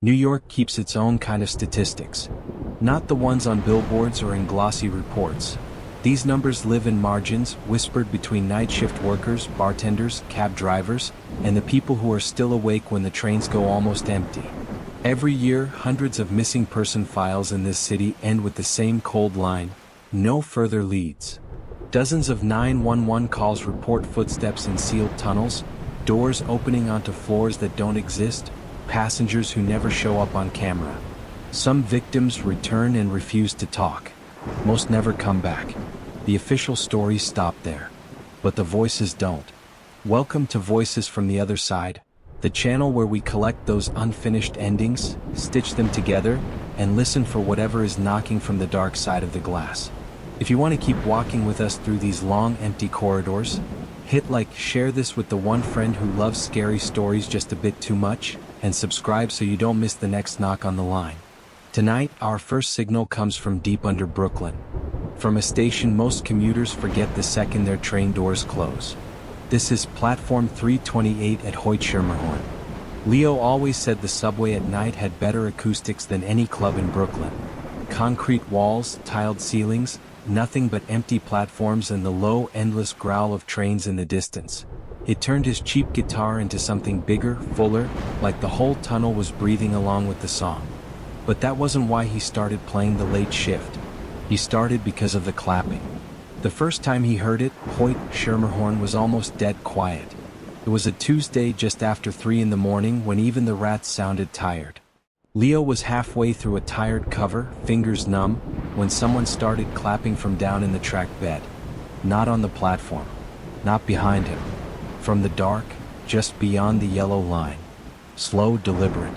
New York keeps its own kind of statistics. Not the ones on billboards or in glossy reports. These numbers live in margins, whispered between night shift workers, bartenders, cab drivers, and the people who are still awake when the trains go almost empty. Every year, hundreds of missing person files in this city end with the same cold line: no further leads. Dozens of 911 calls report footsteps in sealed tunnels, doors opening onto floors that don't exist, passengers who never show up on camera. Some victims return and refuse to talk. Most never come back. The official stories stop there. But the voices don't. Welcome to Voices from the Other Side, the channel where we collect those unfinished endings, stitch them together, and listen for whatever is knocking from the dark side of the glass. If you want to keep walking with us through these long, empty corridors, hit like, share this with the one friend who loves scary stories just a bit too much, and subscribe so you don't miss the next knock on the line. Tonight, our first signal comes from deep under Brooklyn. From a station most commuters forget the second their train doors close. This is Platform 328 at Hoyt-Schermerhorn. Leo always said the subway at night had better acoustics than any club in Brooklyn. Concrete walls, tiled ceilings, nothing but empty platforms and the low, endless growl of trains in the distance. It turned his cheap guitar into something bigger, fuller, like the whole tunnel was breathing along with the song. But that wasn't why he started playing the late shift. He started because of the clapping. The first time he heard it, Hoyt-Schermerhorn was almost dead quiet. It was a Tuesday just after 3 in the morning when even the rats sounded tired. Leo was halfway through a tired cover, fingers numb, when someone started clapping from down in the track bed. Not on the platform. Not behind him. From the dark, just beyond the yellow line. Slow, deliberate.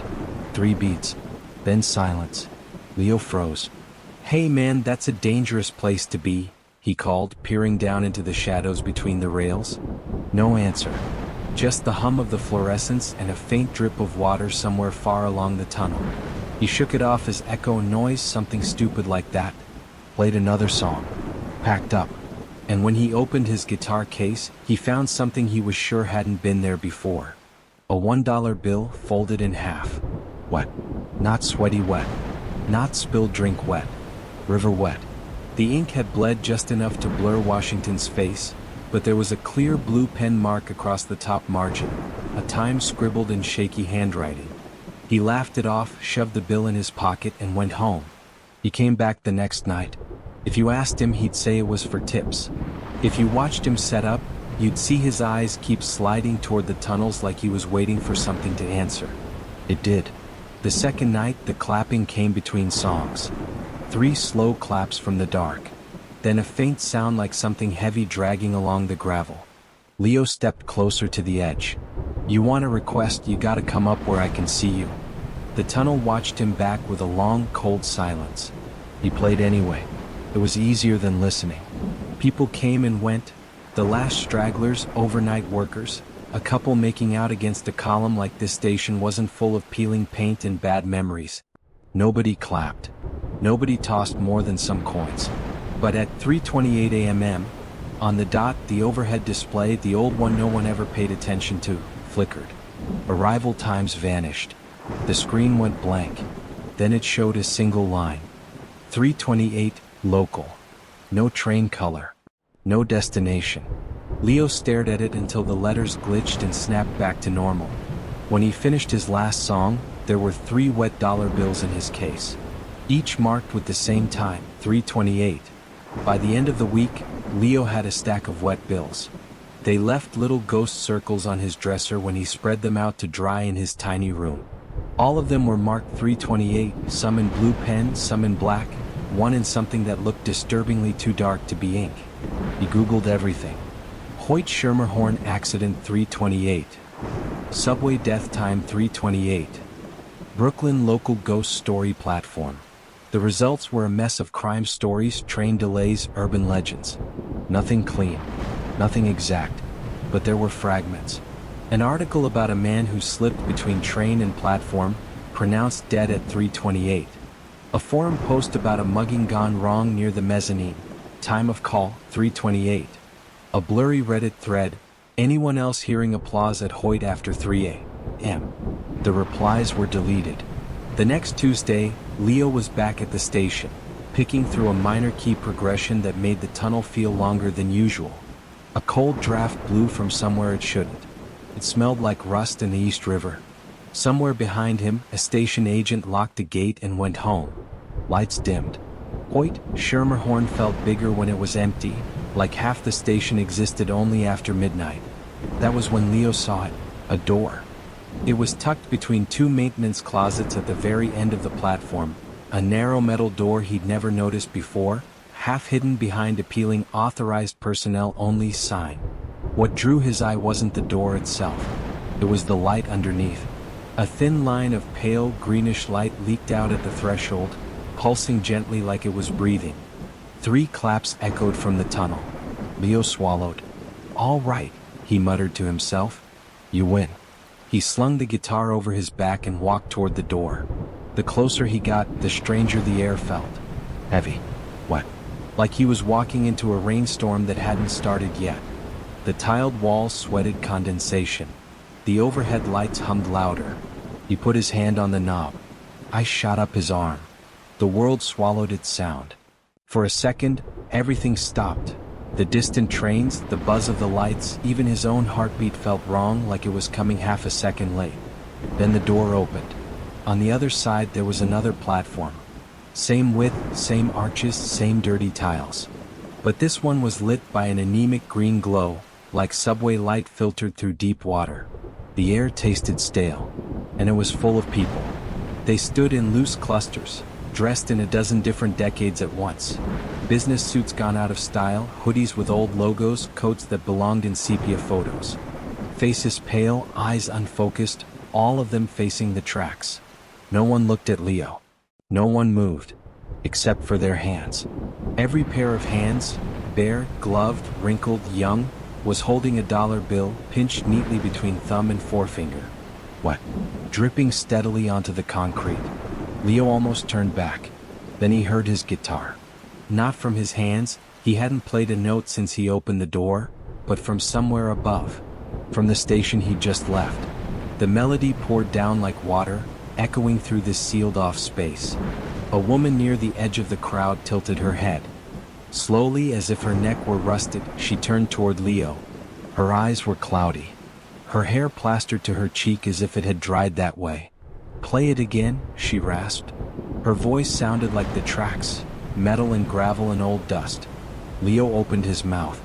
3 beats. Then silence. Leo froze. "Hey man, that's a dangerous place to be," he called, peering down into the shadows between the rails. No answer. Just the hum of the fluorescence and a faint drip of water somewhere far along the tunnel. He shook it off as echo noise, something stupid like that. Played another song. Packed up. And when he opened his guitar case, he found something he was sure hadn't been there before. A $1 bill folded in half. Wet. Not sweaty wet. Not spilled drink wet. River wet. The ink had bled just enough to blur Washington's face, but there was a clear blue pen mark across the top margin, a time scribbled in shaky handwriting. He laughed it off, shoved the bill in his pocket, and went home. He came back the next night. If you asked him, he'd say it was for tips. If you watched him set up, you'd see his eyes keep sliding toward the tunnels like he was waiting for something to answer. It did. The second night, the clapping came between songs. 3 slow claps from the dark. Then a faint sound like something heavy dragging along the gravel. Leo stepped closer to the edge. "You want a request, you gotta come up where I can see you." The tunnel watched him back with a long, cold silence. He played anyway. It was easier than listening. People came and went. The last stragglers, overnight workers. A couple making out against a column like this station wasn't full of peeling paint and bad memories. Nobody clapped. Nobody tossed more than some coins. But at 3:28 a.m., on the dot, the overhead display, the old one no one ever paid attention to, flickered. Arrival times vanished. The screen went blank. Then it showed a single line. 3:28, local. No train color. No destination. Leo stared at it until the letters glitched and snapped back to normal. When he finished his last song, there were 3 wet dollar bills in his case. Each marked with the same time, 3:28. By the end of the week, Leo had a stack of wet bills. They left little ghost circles on his dresser when he spread them out to dry in his tiny room. All of them were marked 3:28, some in blue pen, some in black, one in something that looked disturbingly too dark to be ink. He Googled everything. Hoyt-Schermerhorn accident 3:28. Subway death time 3:28. Brooklyn local ghost story platform. The results were a mess of crime stories, train delays, urban legends. Nothing clean. Nothing exact. But there were fragments. An article about a man who slipped between train and platform, pronounced dead at 3:28. A forum post about a mugging gone wrong near the mezzanine. Time of call, 3:28. A blurry Reddit thread, anyone else hearing applause at Hoyt after 3 a.m.? The replies were deleted. The next Tuesday, Leo was back at the station, picking through a minor key progression that made the tunnel feel longer than usual. A cold draft blew from somewhere it shouldn't. It smelled like rust in the East River. Somewhere behind him, a station agent locked a gate and went home. Lights dimmed. Hoyt Schermerhorn felt bigger when it was empty, like half the station existed only after midnight. That was when Leo saw it, a door. It was tucked between two maintenance closets at the very end of the platform, a narrow metal door he'd never noticed before, half hidden behind a peeling "Authorized Personnel Only" sign. What drew his eye wasn't the door itself. It was the light underneath. A thin line of pale greenish light leaked out at the threshold, pulsing gently like it was breathing. 3 claps echoed from the tunnel. Leo swallowed. "All right," he muttered to himself. "You win." He slung the guitar over his back and walked toward the door. The closer he got, the stranger the air felt. Heavy. Wet. Like he was walking into a rainstorm that hadn't started yet. The tiled walls sweated condensation. The overhead lights hummed louder. He put his hand on the knob. Ice shot up his arm. The world swallowed its sound. For a second, everything stopped. The distant trains, the buzz of the lights, even his own heartbeat felt wrong, like it was coming half a second late. Then the door opened. On the other side there was another platform. Same width, same arches, same dirty tiles. But this one was lit by an anemic green glow, like subway light filtered through deep water. The air tasted stale. And it was full of people. They stood in loose clusters, dressed in a dozen different decades at once. Business suits gone out of style, hoodies with old logos, coats that belonged in sepia photos. Faces pale, eyes unfocused, all of them facing the tracks. No one looked at Leo. No one moved, except for their hands. Every pair of hands, bare, gloved, wrinkled, young, was holding a dollar bill pinched neatly between thumb and forefinger. Wet, dripping steadily onto the concrete. Leo almost turned back. Then he heard his guitar. Not from his hands, he hadn't played a note since he opened the door, but from somewhere above. From the station he'd just left. The melody poured down like water, echoing through this sealed-off space. A woman near the edge of the crowd tilted her head. Slowly, as if her neck were rusted, she turned toward Leo. Her eyes were cloudy. Her hair plastered to her cheek as if it had dried that way. "Play it again," she rasped. Her voice sounded like the tracks, metal and gravel and old dust. Leo opened his mouth.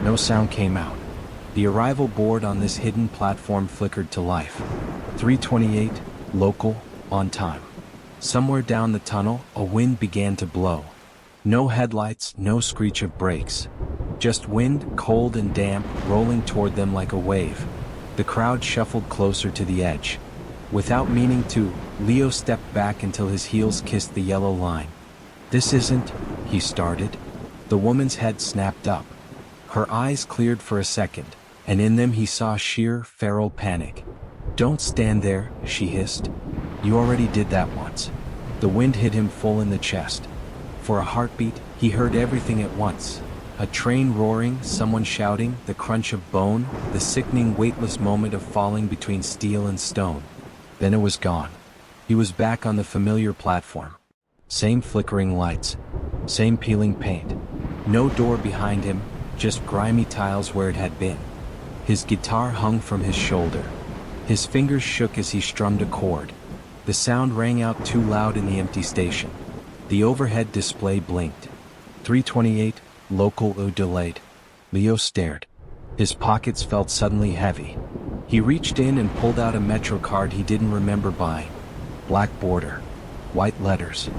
No sound came out. The arrival board on this hidden platform flickered to life. 3:28, local, on time. Somewhere down the tunnel, a wind began to blow. No headlights, no screech of brakes. Just wind, cold and damp, rolling toward them like a wave. The crowd shuffled closer to the edge. Without meaning to, Leo stepped back until his heels kissed the yellow line. "This isn't," he started. The woman's head snapped up. Her eyes cleared for a second, and in them he saw sheer, feral panic. "Don't stand there," she hissed. "You already did that once." The wind hit him full in the chest. For a heartbeat, he heard everything at once. A train roaring, someone shouting, the crunch of bone, the sickening weightless moment of falling between steel and stone. Then it was gone. He was back on the familiar platform. Same flickering lights. Same peeling paint. No door behind him, just grimy tiles where it had been. His guitar hung from his shoulder. His fingers shook as he strummed a chord. The sound rang out too loud in the empty station. The overhead display blinked. 3:28, local delayed. Leo stared. His pockets felt suddenly heavy. He reached in and pulled out a Metro card he didn't remember buying. Black border. White letters.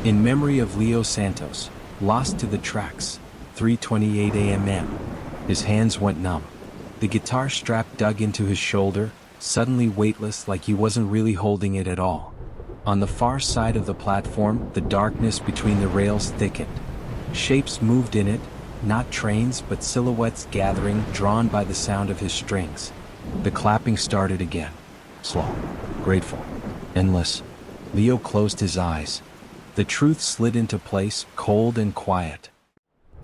In memory of Leo Santos, lost to the tracks. 3:28 a.m. His hands went numb. The guitar strap dug into his shoulder, suddenly weightless, like he wasn't really holding it at all. On the far side of the platform, the darkness between the rails thickened. Shapes moved in it, not trains but silhouettes gathering, drawn by the sound of his strings. The clapping started again. Slow, grateful, endless. Leo closed his eyes. The truth slid into place, cold and quiet.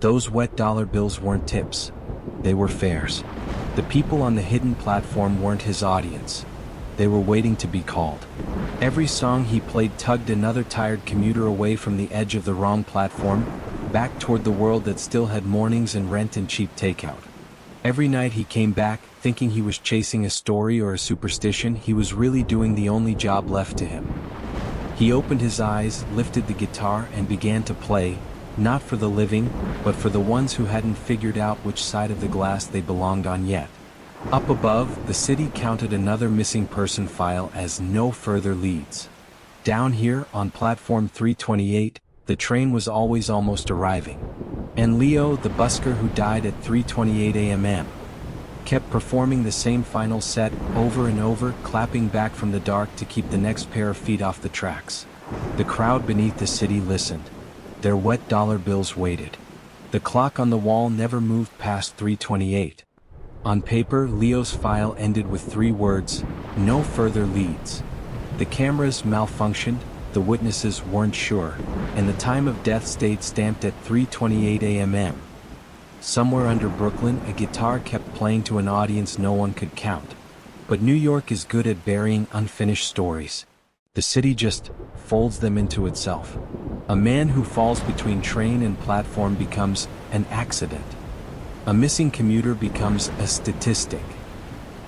Those wet dollar bills weren't tips. They were fares. The people on the hidden platform weren't his audience. They were waiting to be called. Every song he played tugged another tired commuter away from the edge of the wrong platform, back toward the world that still had mornings and rent and cheap takeout. Every night he came back, thinking he was chasing a story or a superstition. He was really doing the only job left to him. He opened his eyes, lifted the guitar, and began to play, not for the living, but for the ones who hadn't figured out which side of the glass they belonged on yet. Up above, the city counted another missing person file as no further leads. Down here, on platform 328, the train was always almost arriving. And Leo, the busker who died at 3:28 a.m., kept performing the same final set over and over, clapping back from the dark to keep the next pair of feet off the tracks. The crowd beneath the city listened. Their wet dollar bills waited. The clock on the wall never moved past 3:28. On paper, Leo's file ended with 3 words: no further leads. The cameras malfunctioned, the witnesses weren't sure, and the time of death stayed stamped at 3:28 a.m. Somewhere under Brooklyn, a guitar kept playing to an audience no one could count. But New York is good at burying unfinished stories. The city just folds them into itself. A man who falls between train and platform becomes an accident. A missing commuter becomes a statistic.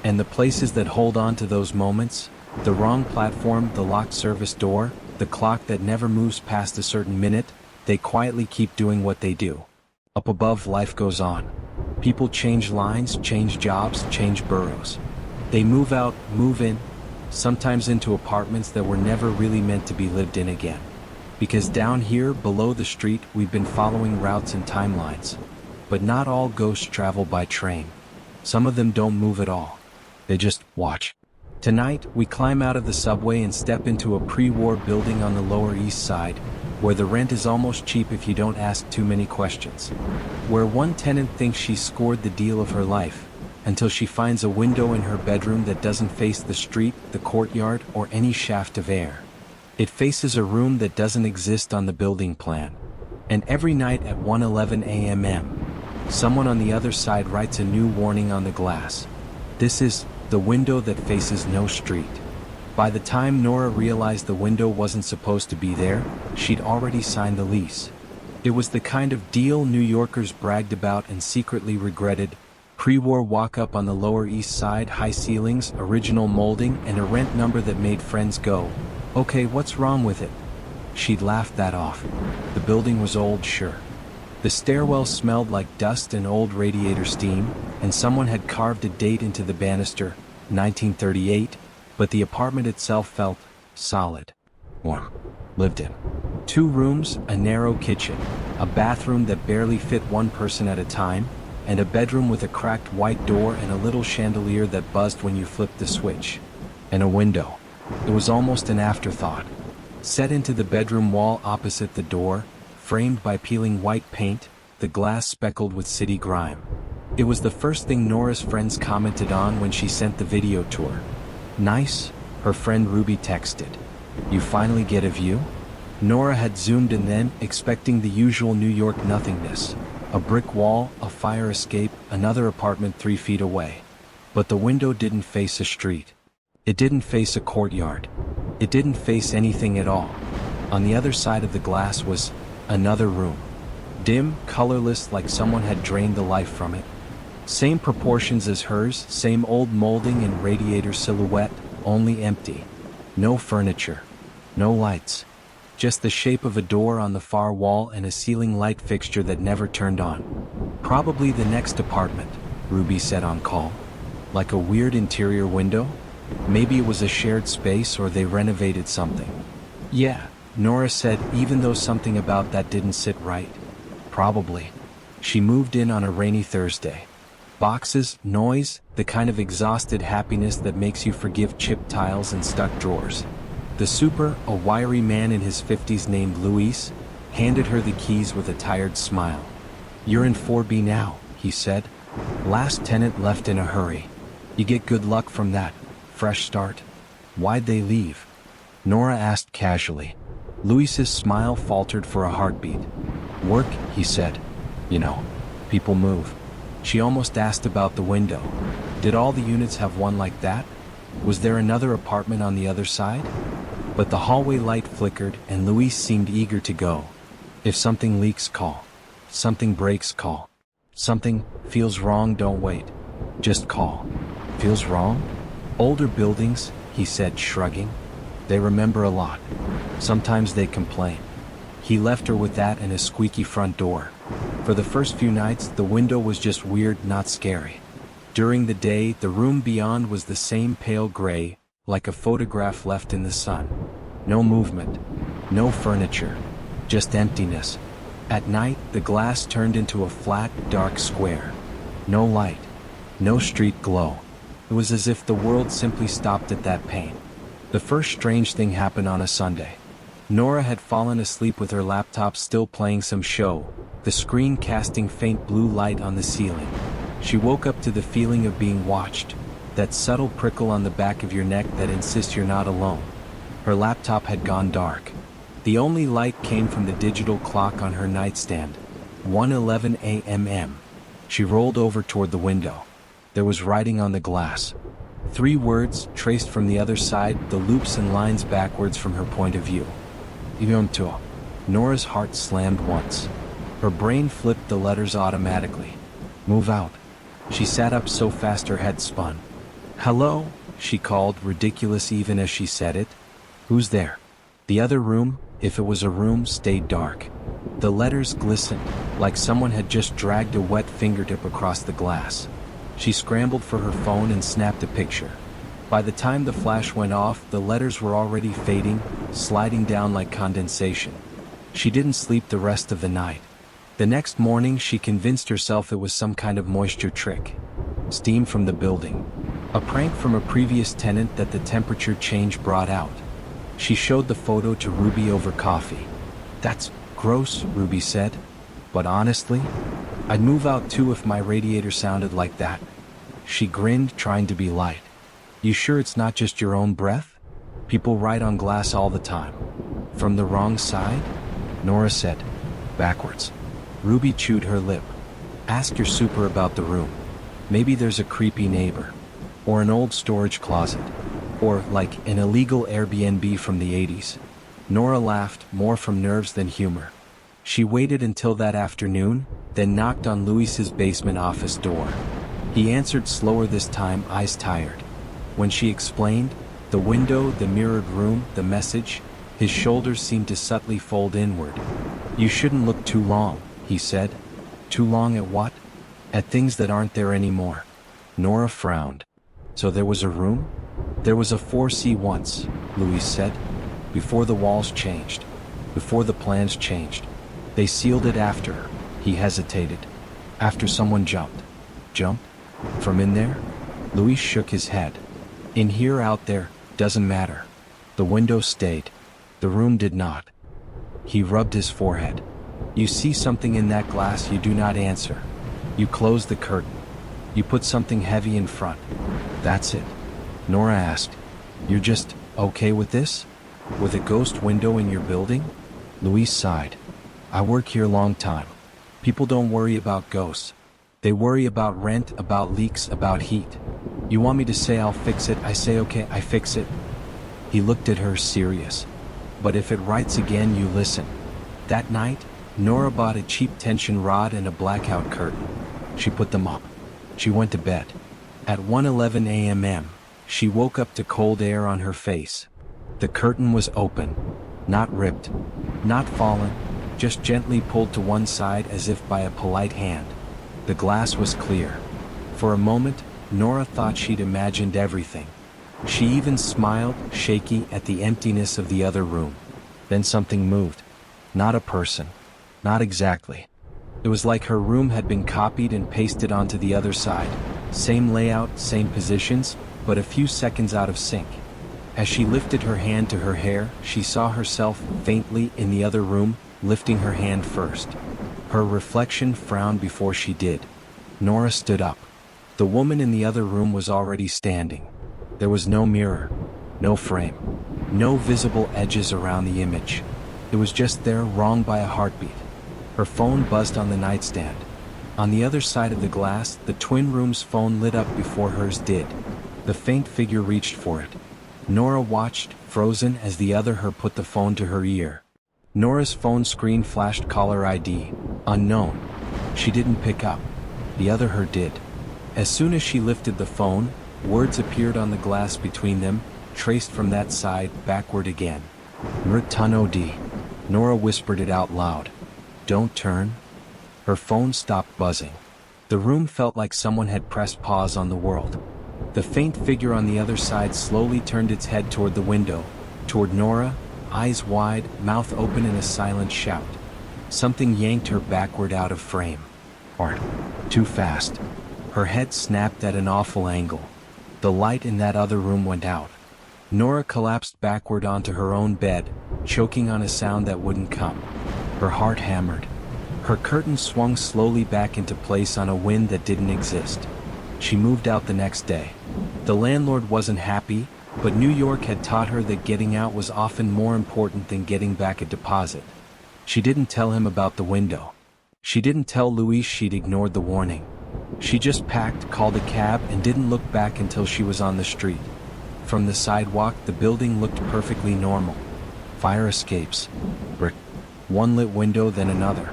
And the places that hold on to those moments, the wrong platform, the locked service door, the clock that never moves past a certain minute, they quietly keep doing what they do. Up above, life goes on. People change lines, change jobs, change boroughs. They move out, move in, sometimes into apartments that were never really meant to be lived in again. Because down here, below the street, we've been following routes and timelines. But not all ghosts travel by train. Some of them don't move at all. They just watch. Tonight, we climb out of the subway and step into a pre-war building on the Lower East Side, where the rent is almost cheap if you don't ask too many questions. Where one tenant thinks she scored the deal of her life, until she finds a window in her bedroom that doesn't face the street, the courtyard, or any shaft of air. It faces a room that doesn't exist on the building plan. And every night at 1:11 a.m., someone on the other side writes a new warning on the glass. This is the window that faces no street. By the time Nora realized the window wasn't supposed to be there, she'd already signed the lease. It was the kind of deal New Yorkers bragged about and secretly regretted. Pre-war walk-up on the Lower East Side, high ceilings, original molding, and a rent number that made friends go, "Okay, what's wrong with it?" She'd laughed that off. The building was old, sure. The stairwell smelled like dust and old radiator steam, and someone had carved a date into the banister, 1938, but the apartment itself felt solid. Warm. Lived in. 2 rooms, a narrow kitchen, a bathroom that barely fit one person at a time, and a bedroom with a cracked white door and a little chandelier that buzzed when you flipped the switch. And a window. It was almost an afterthought. Set into the bedroom wall opposite the door, framed by peeling white paint, the glass speckled with city grime. It was the first thing Nora's friends commented on when she sent the video to her. "Nice," her friend Ruby texted. "You finally get a view?" Nora had zoomed in then, expecting the usual New York nothingness. A brick wall, a fire escape, another apartment 3 feet away. But the window didn't face a street. It didn't face a courtyard. It didn't face anything at all. On the other side of the glass was another room. Dim, colorless, like someone had drained the life from it. Same proportions as hers, same old molding and radiator silhouette, only empty. No furniture. No lights. Just the shape of a door on the far wall and a ceiling light fixture that never turned on. "Probably the next apartment," Ruby said on call. "Like a weird interior window? Maybe it was a shared space or they renovated something." "Yeah," Nora said, even though something about that didn't sit right. "Probably." She moved in on a rainy Thursday. Boxes, noise, the kind of exhausted happiness that makes you forgive chipped tiles and stuck drawers. The super, a wiry man in his 50s named Luis, handed her the keys with a tired smile. "You're in 4B now," he said. "Last tenant left in a hurry. You get good luck from that. Fresh start." "Why'd they leave?" Nora asked casually. Luis's smile faltered for a heartbeat. "Work," he said. "You know, people move." She almost asked about the window. Did all the units have one like that? Was there another apartment on the other side? But the hallway light flickered and Luis seemed eager to go. If something leaks, call. Something breaks, call. Something feels wrong, don't wait. Just call. Feels wrong? Older buildings, he said, shrugging. They remember a lot. Sometimes they complain. He left her with that and a squeaky front door. For the first few nights, the window was just weird, not scary. During the day, the room beyond was the same pale gray, like a photograph left in the sun. No movement. No furniture. Just emptiness. At night, the glass turned into a flat, dark square. No light. No street glow. It was as if the world simply stopped at that pane. The first strange thing happened on a Sunday. Nora had fallen asleep with her laptop still playing some show, the screen casting faint blue light on the ceiling. She woke up to the feeling of being watched, that subtle prickle on the back of your neck that insists you're not alone. Her laptop had gone dark. The only light came from the digital clock on her nightstand, 1:11 a.m. She rolled over toward the window. There was writing on the glass. 3 words traced from the other side, the loops and lines backwards from her point of view. Ivonto. Nora's heart slammed once. Her brain flipped the letters automatically. Move out. She sat up so fast her head spun. Hello, she called, ridiculous even as she said it. Who's there? The other room, if it was a room, stayed dark. The letters glistened, like someone had just dragged a wet fingertip across the glass. She scrambled for her phone and snapped a picture. By the time the flash went off, the letters were already fading, sliding down like condensation. She didn't sleep the rest of the night. The next morning, she convinced herself it was some kind of moisture trick. Steam from the building. A prank from a previous tenant that the temperature change brought out. She showed the photo to Ruby over coffee. That's gross, Ruby said. But honestly, I'd move out too if my radiator sounded like that. She grinned, trying to be light. You sure it's not just your own breath? People write on glass all the time. From the wrong side? Nora said. Backwards. Ruby chewed her lip. Ask your super about the room. Maybe there's a creepy neighbor. Or an old storage closet. Or, like, an illegal Airbnb from the 80s. Nora laughed, more from nerves than humor. She waited until that afternoon, then knocked on Luis's basement office door. He answered slower this time, eyes tired. When she explained, the window, the mirrored room, the message, his shoulders seemed to subtly fold inward. You shouldn't look too long, he said. Too long at what? At things that aren't there anymore. Nora frowned. So there was a room? There was a 4C once, Luis said. Before the walls changed. Before the plans changed. They sealed it after. He hesitated. After someone jumped. Jumped? From in there? Luis shook his head. In here, out there, doesn't matter. The window stayed. The room did not. He rubbed his forehead. You see something in that glass, you do not answer. You close the curtain. You put something heavy in front. That's it. Nora asked, You're just okay with this? With a ghost window in your building? Luis sighed. I work here long time. People don't worry about ghosts. They worry about rent, about leaks, about heat. You want me to say I'll fix it, I say okay, I fix it. He looked at her, serious. But if it writes again, you listen. That night, Nora bought a cheap tension rod and a blackout curtain. She put them up. She went to bed. At 1:11 a.m., she woke up to cold air on her face. The curtain was open. Not ripped. Not fallen. Just gently pulled to one side as if by a polite hand. The glass was clear. For a moment, Nora thought she'd imagined everything. She even smiled, shaky, at the emptiness of the other room. Then something moved. Not a person. Not exactly. It was like her room had been copied and pasted onto the other side. Same layout, same positions, but a few seconds out of sync. As she lifted her hand to her hair, she saw herself faintly in the other room, lifting her hand first. Her reflection frowned before she did. Nora stood up. The woman in the other room was already standing. There was no mirror, no frame, no visible edges around the image. It was just there, wrong by a heartbeat. Her phone buzzed on the nightstand. On the other side of the glass, the twin room's phone lit up before hers did. The faint figure reached for it. Nora watched, frozen, as the other her put the phone to her ear. Nora's phone screen flashed caller ID, unknown. She didn't pick up. The other her did. As soon as she lifted the phone, words appeared on the glass between them, traced from that side, backward again. Mrtanodi. Nora whispered it out loud. Don't turn. Her phone stopped buzzing. The room felt like someone had pressed pause on the world. The faint figure on the other side slowly turned its head toward the window, toward Nora, eyes wide, mouth open in a silent shout. Something yanked her backward out of frame. Or, too fast. Her head snapped at an awful angle. The light in that other room went out. Nora collapsed backward onto her own bed, choking on a sound that wouldn't come. Her heart hammered. Her curtain swung slowly back into place on a wind that didn't exist. She moved out the next day. The landlord wasn't happy, but New York had taught her that getting out was often more important than getting back a deposit. She didn't tell him about the window. She didn't tell Luis she'd ignored the warning. She just packed, called a cab, and didn't look back until she was on the street. From the sidewalk, the building looked perfectly normal. Fire escapes. Brick. One lit window, then another.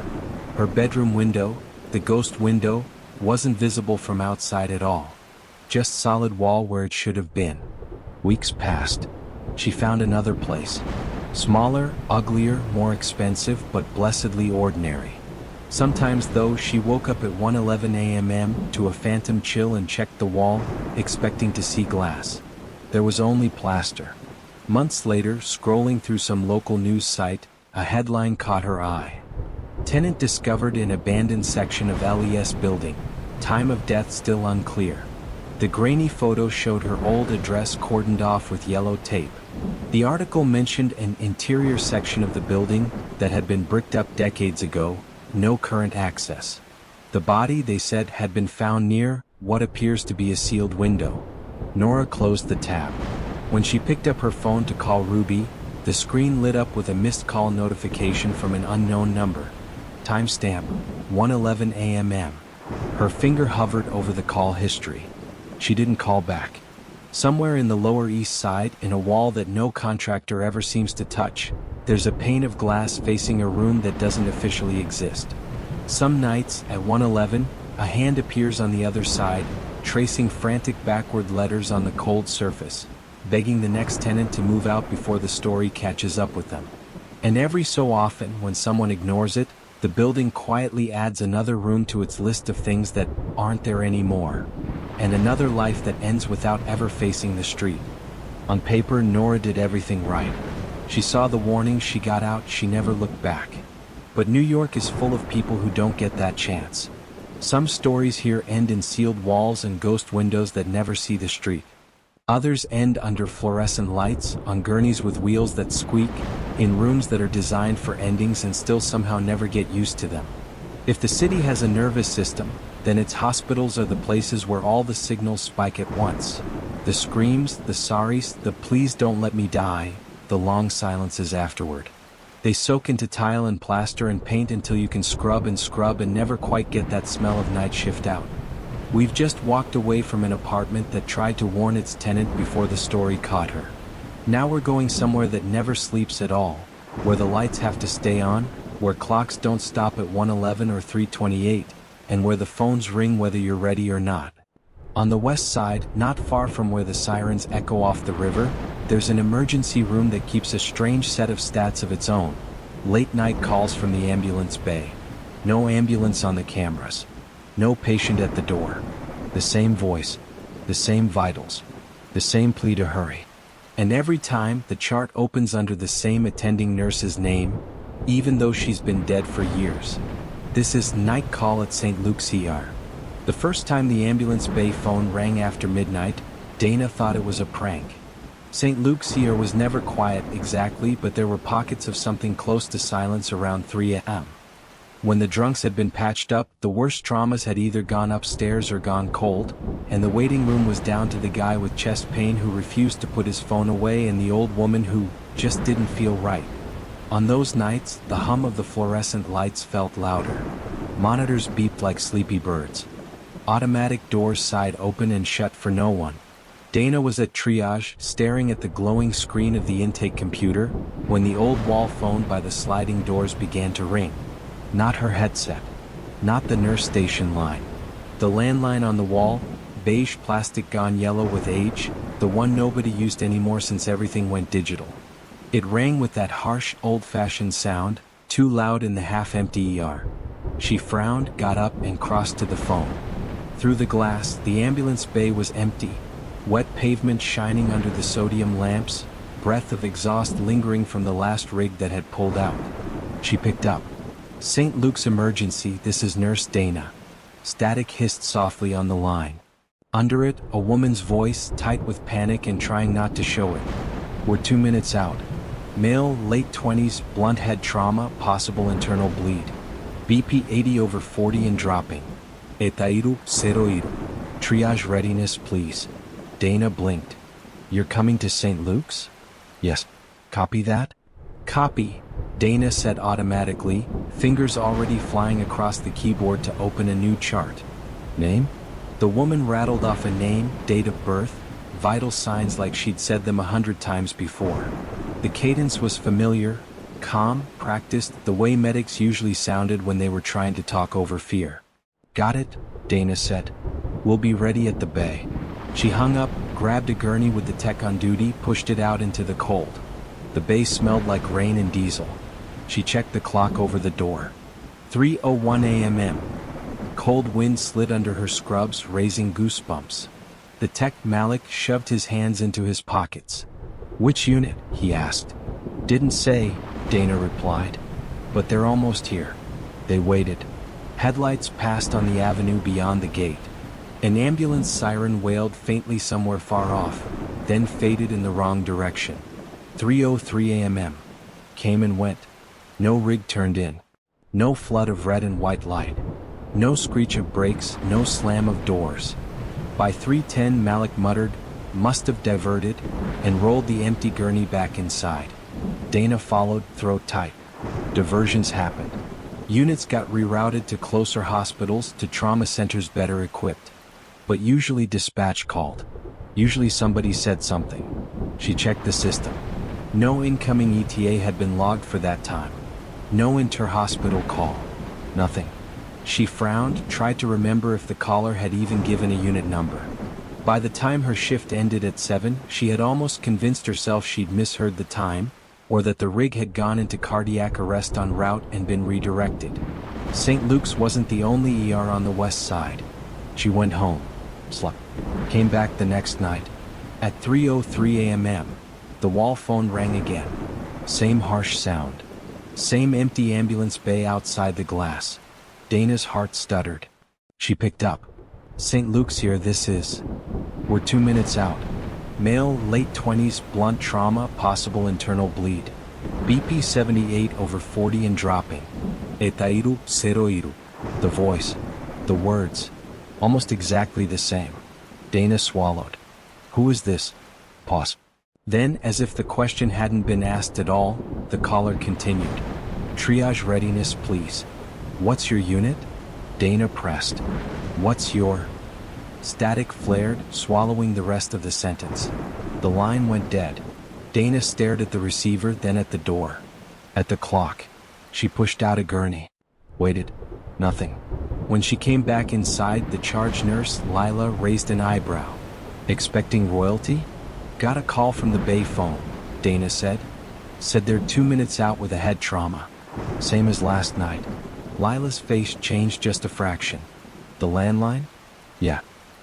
Her bedroom window, the ghost window, wasn't visible from outside at all. Just solid wall where it should have been. Weeks passed. She found another place. Smaller, uglier, more expensive, but blessedly ordinary. Sometimes though, she woke up at 1:11 a.m. to a phantom chill and checked the wall, expecting to see glass. There was only plaster. Months later, scrolling through some local news site, a headline caught her eye. Tenant discovered in abandoned section of LES building. Time of death still unclear. The grainy photo showed her old address cordoned off with yellow tape. The article mentioned an interior section of the building that had been bricked up decades ago, no current access. The body, they said, had been found near what appears to be a sealed window. Nora closed the tab. When she picked up her phone to call Ruby, the screen lit up with a missed call notification from an unknown number. Timestamp, 1:11 a.m. Her finger hovered over the call history. She didn't call back. Somewhere in the Lower East Side, in a wall that no contractor ever seems to touch, there's a pane of glass facing a room that doesn't officially exist. Some nights, at 1:11, a hand appears on the other side, tracing frantic backward letters on the cold surface, begging the next tenant to move out before the story catches up with them. And every so often, when someone ignores it, the building quietly adds another room to its list of things that aren't there anymore. And another life that ends without ever facing the street. On paper, Nora did everything right. She saw the warning, she got out, she never looked back. But New York is full of people who don't get that chance. Some stories here end in sealed walls and ghost windows that never see the street. Others end under fluorescent lights, on gurneys with wheels that squeak, in rooms that are designed for endings and still somehow never get used to them. If the city has a nervous system, then its hospitals are the places where all the signals spike at once. The screams, the sorries, the please don't let me die, the long silences afterward. They soak into tile and plaster and paint until you can scrub and never quite get that smell of night shift out. We've just walked away from an apartment that tried to warn its tenant before the story caught her. Now we're going somewhere that never sleeps at all, where the lights have to stay on, where clocks don't stop at 1:11 or 3:28, and where the phones ring whether you're ready or not. On the west side, not far from where the sirens echo off the river, there's an emergency room that keeps a strange set of stats of its own. Late night calls from the ambulance bay. No ambulance on the cameras. No patient at the door. The same voice. The same vitals. The same plea to hurry. And every time, the chart opens under the same attending nurse's name, even though she's been dead for years. This is night call at St. Luke's ER. The first time the ambulance bay phone rang after midnight, Dana thought it was a prank. St. Luke's ER was never quiet exactly, but there were pockets of something close to silence around 3 a.m. When the drunks had been patched up, the worst traumas had either gone upstairs or gone cold, and the waiting room was down to the guy with chest pain who refused to put his phone away and the old woman who just didn't feel right. On those nights, the hum of the fluorescent lights felt louder. Monitors beeped like sleepy birds. Automatic doors sighed open and shut for no one. Dana was at triage, staring at the glowing screen of the intake computer, when the old wall phone by the sliding doors began to ring. Not her headset. Not the nurse station line. The landline on the wall, beige plastic gone yellow with age, the one nobody used anymore since everything went digital. It rang with that harsh, old-fashioned sound, too loud in the half-empty ER. She frowned, got up, and crossed to the phone. Through the glass, the ambulance bay was empty. Wet pavement shining under the sodium lamps, breath of exhaust lingering from the last rig that had pulled out. She picked up. St. Luke's emergency, this is Nurse Dana. Static hissed softly on the line. Under it, a woman's voice, tight with panic and trying not to show it. We're 2 minutes out. Male, late 20s, blunt head trauma, possible internal bleed. BP 80/40 and dropping. Etairu, Seroiru. Triage readiness, please. Dana blinked. You're coming to St. Luke's? Yes. Copy that? Copy, Dana said automatically, fingers already flying across the keyboard to open a new chart. Name? The woman rattled off a name, date of birth, vital signs like she'd said them 100 times before. The cadence was familiar, calm, practiced, the way medics usually sounded when they were trying to talk over fear. Got it, Dana said. We'll be ready at the bay. She hung up, grabbed a gurney with the tech on duty, pushed it out into the cold. The bay smelled like rain and diesel. She checked the clock over the door. 3:01 a.m. Cold wind slid under her scrubs, raising goosebumps. The tech Malik shoved his hands into his pockets. Which unit? He asked. Didn't say, Dana replied. But they're almost here. They waited. Headlights passed on the avenue beyond the gate. An ambulance siren wailed faintly somewhere far off, then faded in the wrong direction. 3:03 a.m. Came and went. No rig turned in. No flood of red and white light. No screech of brakes, no slam of doors. By 3:10 Malik muttered, must have diverted, and rolled the empty gurney back inside. Dana followed, throat tight. Diversions happened. Units got rerouted to closer hospitals, to trauma centers better equipped. But usually dispatch called. Usually somebody said something. She checked the system. No incoming ETA had been logged for that time. No inter-hospital call. Nothing. She frowned, tried to remember if the caller had even given a unit number. By the time her shift ended at 7, she had almost convinced herself she'd misheard the time, or that the rig had gone into cardiac arrest en route and been redirected. St. Luke's wasn't the only ER on the west side. She went home. Slept. Came back the next night. At 3:03 a.m., the wall phone rang again. Same harsh sound. Same empty ambulance bay outside the glass. Dana's heart stuttered. She picked up. St. Luke's here, this is. We're 2 minutes out. Male, late 20s, blunt trauma, possible internal bleed. BP 78/40 and dropping. Etairu, Seroiru. The voice. The words. Almost exactly the same. Dana swallowed. Who is this? Pause. Then, as if the question hadn't been asked at all, the caller continued. Triage readiness, please. What's your unit? Dana pressed. What's your... Static flared, swallowing the rest of the sentence. The line went dead. Dana stared at the receiver, then at the door. At the clock. She pushed out a gurney. Waited. Nothing. When she came back inside, the charge nurse, Lila, raised an eyebrow. Expecting royalty? Got a call from the bay phone, Dana said. Said they're 2 minutes out with a head trauma. Same as last night. Lila's face changed just a fraction. The landline? Yeah.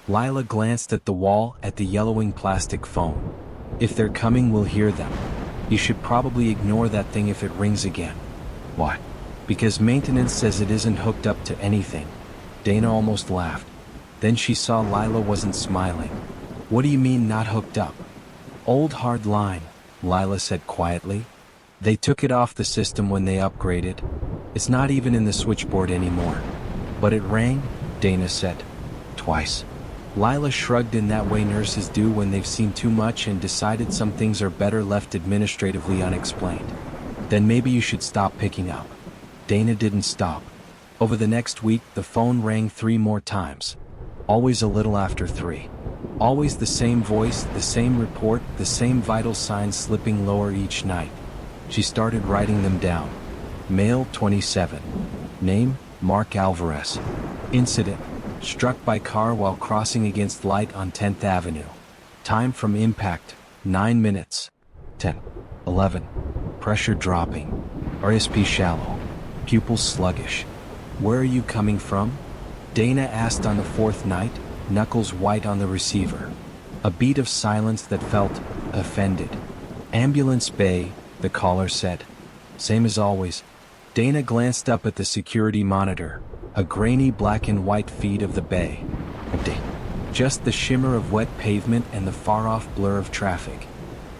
Lila glanced at the wall, at the yellowing plastic phone. If they're coming, we'll hear them. You should probably ignore that thing if it rings again. Why? Because maintenance says it isn't hooked up to anything. Dana almost laughed. Then she saw Lila wasn't smiling. What do you mean not hooked up? Old hard line, Lila said quietly. They took it off the system when they upgraded. It's not even in the switchboard anymore. But it rang, Dana said. Twice. Lila shrugged in that way nurses do when they've seen too much and decided some things are better left administratively unexplained. Then maybe you should stop picking up. Dana didn't stop. Over the next week, the phone rang 3 more times. Always a little after 3. Always the same voice, the same report, the same vital signs slipping lower each night. She started writing them down. Male 27. Name, Mark Alvarez. Incident, struck by car while crossing against light on 10th Avenue. Time from impact, 9 minutes. 10. 11. Pressure dropping. RSP shallow. Pupils sluggish. Where are you coming from? Dana asked on the fourth night, knuckles white on the receiver. A beat of silence that felt offended. Ambulance bay, the caller said. Same as always. Dana glanced up at the security monitor, a grainy black and white feed of the bay. Just the shimmer of wet pavement and the far-off blur of traffic.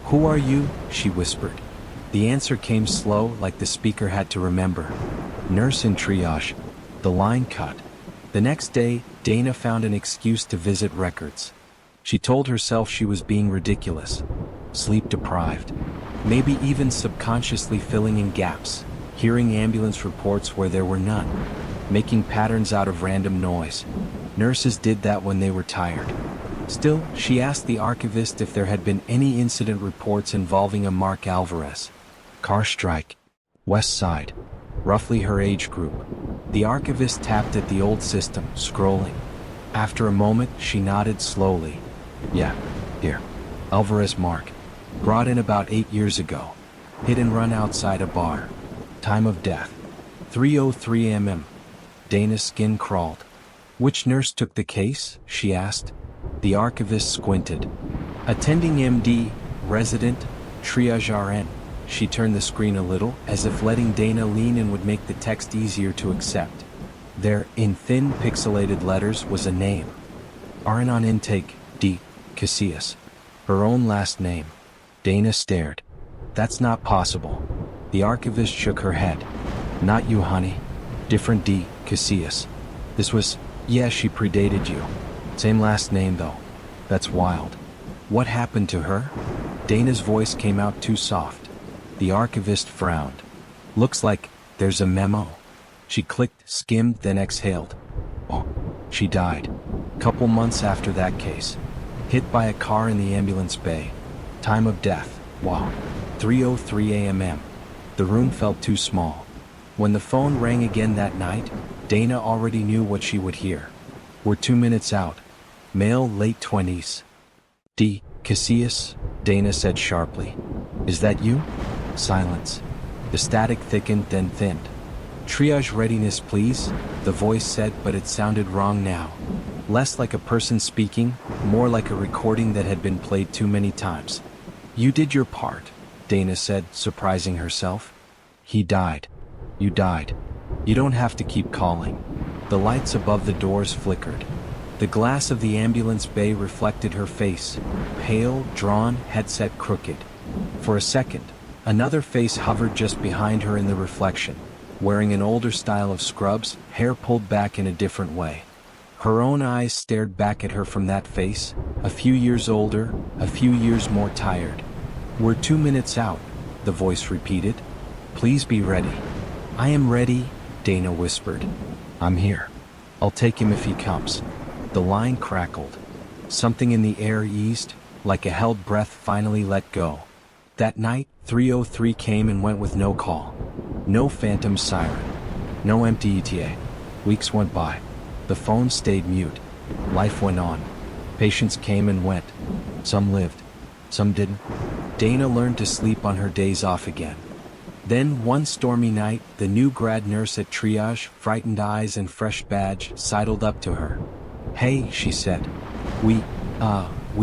Who are you? She whispered. The answer came slow, like the speaker had to remember. Nurse in triage. The line cut. The next day, Dana found an excuse to visit records. She told herself she was being ridiculous, sleep-deprived, maybe even subconsciously filling in gaps, hearing ambulance reports where there were none, making patterns out of random noise. Nurses did that when they were tired. Still, she asked the archivist if there had been any incident reports involving a Mark Alvarez. Car strike. West Side. Roughly her age group. The archivist tapped at the old system, scrolling. After a moment, she nodded slowly. Yeah, here. Alvarez Mark. Brought in about 8 years ago. Hit and run outside a bar. Time of death. 3:03 a.m. Dana's skin crawled. Which nurse took the case? She asked. The archivist squinted. Attending MD, resident, triage RN. She turned the screen a little, as if letting Dana lean in would make the text easier to accept. There, in thin, pixelated letters, was a name. RN on intake, D. Casillas. Her own last name. Dana stared. That's not possible. The archivist shook her head. Not you, honey. Different D. Casillas. This was, yeah, she predated you. Same last name, though. That's wild. What happened to her? Dana's voice came out too soft. The archivist frowned. Looks like there's a memo. She clicked, skimmed, then exhaled. Oh, she died. Couple months after that case. Hit by a car in the ambulance bay. Time of death. Wow. 3:03 a.m. The room felt too small. When the phone rang again that night, Dana already knew what she would hear. We're 2 minutes out. Male, late 20s. D. Casillas, Dana said sharply. Is that you? Silence. The static thickened, then thinned. Triage readiness, please, the voice said, but it sounded wrong now. Less like a person speaking, more like a recording that had been played too many times. You did your part, Dana said, surprising herself. He died. You died. You don't have to keep calling. The lights above the doors flickered. The glass of the ambulance bay reflected her face, pale, drawn, headset crooked. For a second, another face hovered just behind her in the reflection, wearing an older style of scrubs, hair pulled back in a different way. Her own eyes stared back at her from that face, a few years older, a few years more tired. We're 2 minutes out, the voice repeated. Please be ready. I am ready, Dana whispered. I'm here. I'll take him if he comes. The line crackled. Something in the air eased, like a held breath finally let go. That night, 3:03 came and went with no call. No phantom siren. No empty ETA. Weeks went by. The phone stayed mute. Life went on. Patients came and went. Some lived. Some didn't. Dana learned to sleep on her days off again. Then, one stormy night, the new grad nurse at triage, frightened eyes and fresh badge, sidled up to her. Hey, she said. We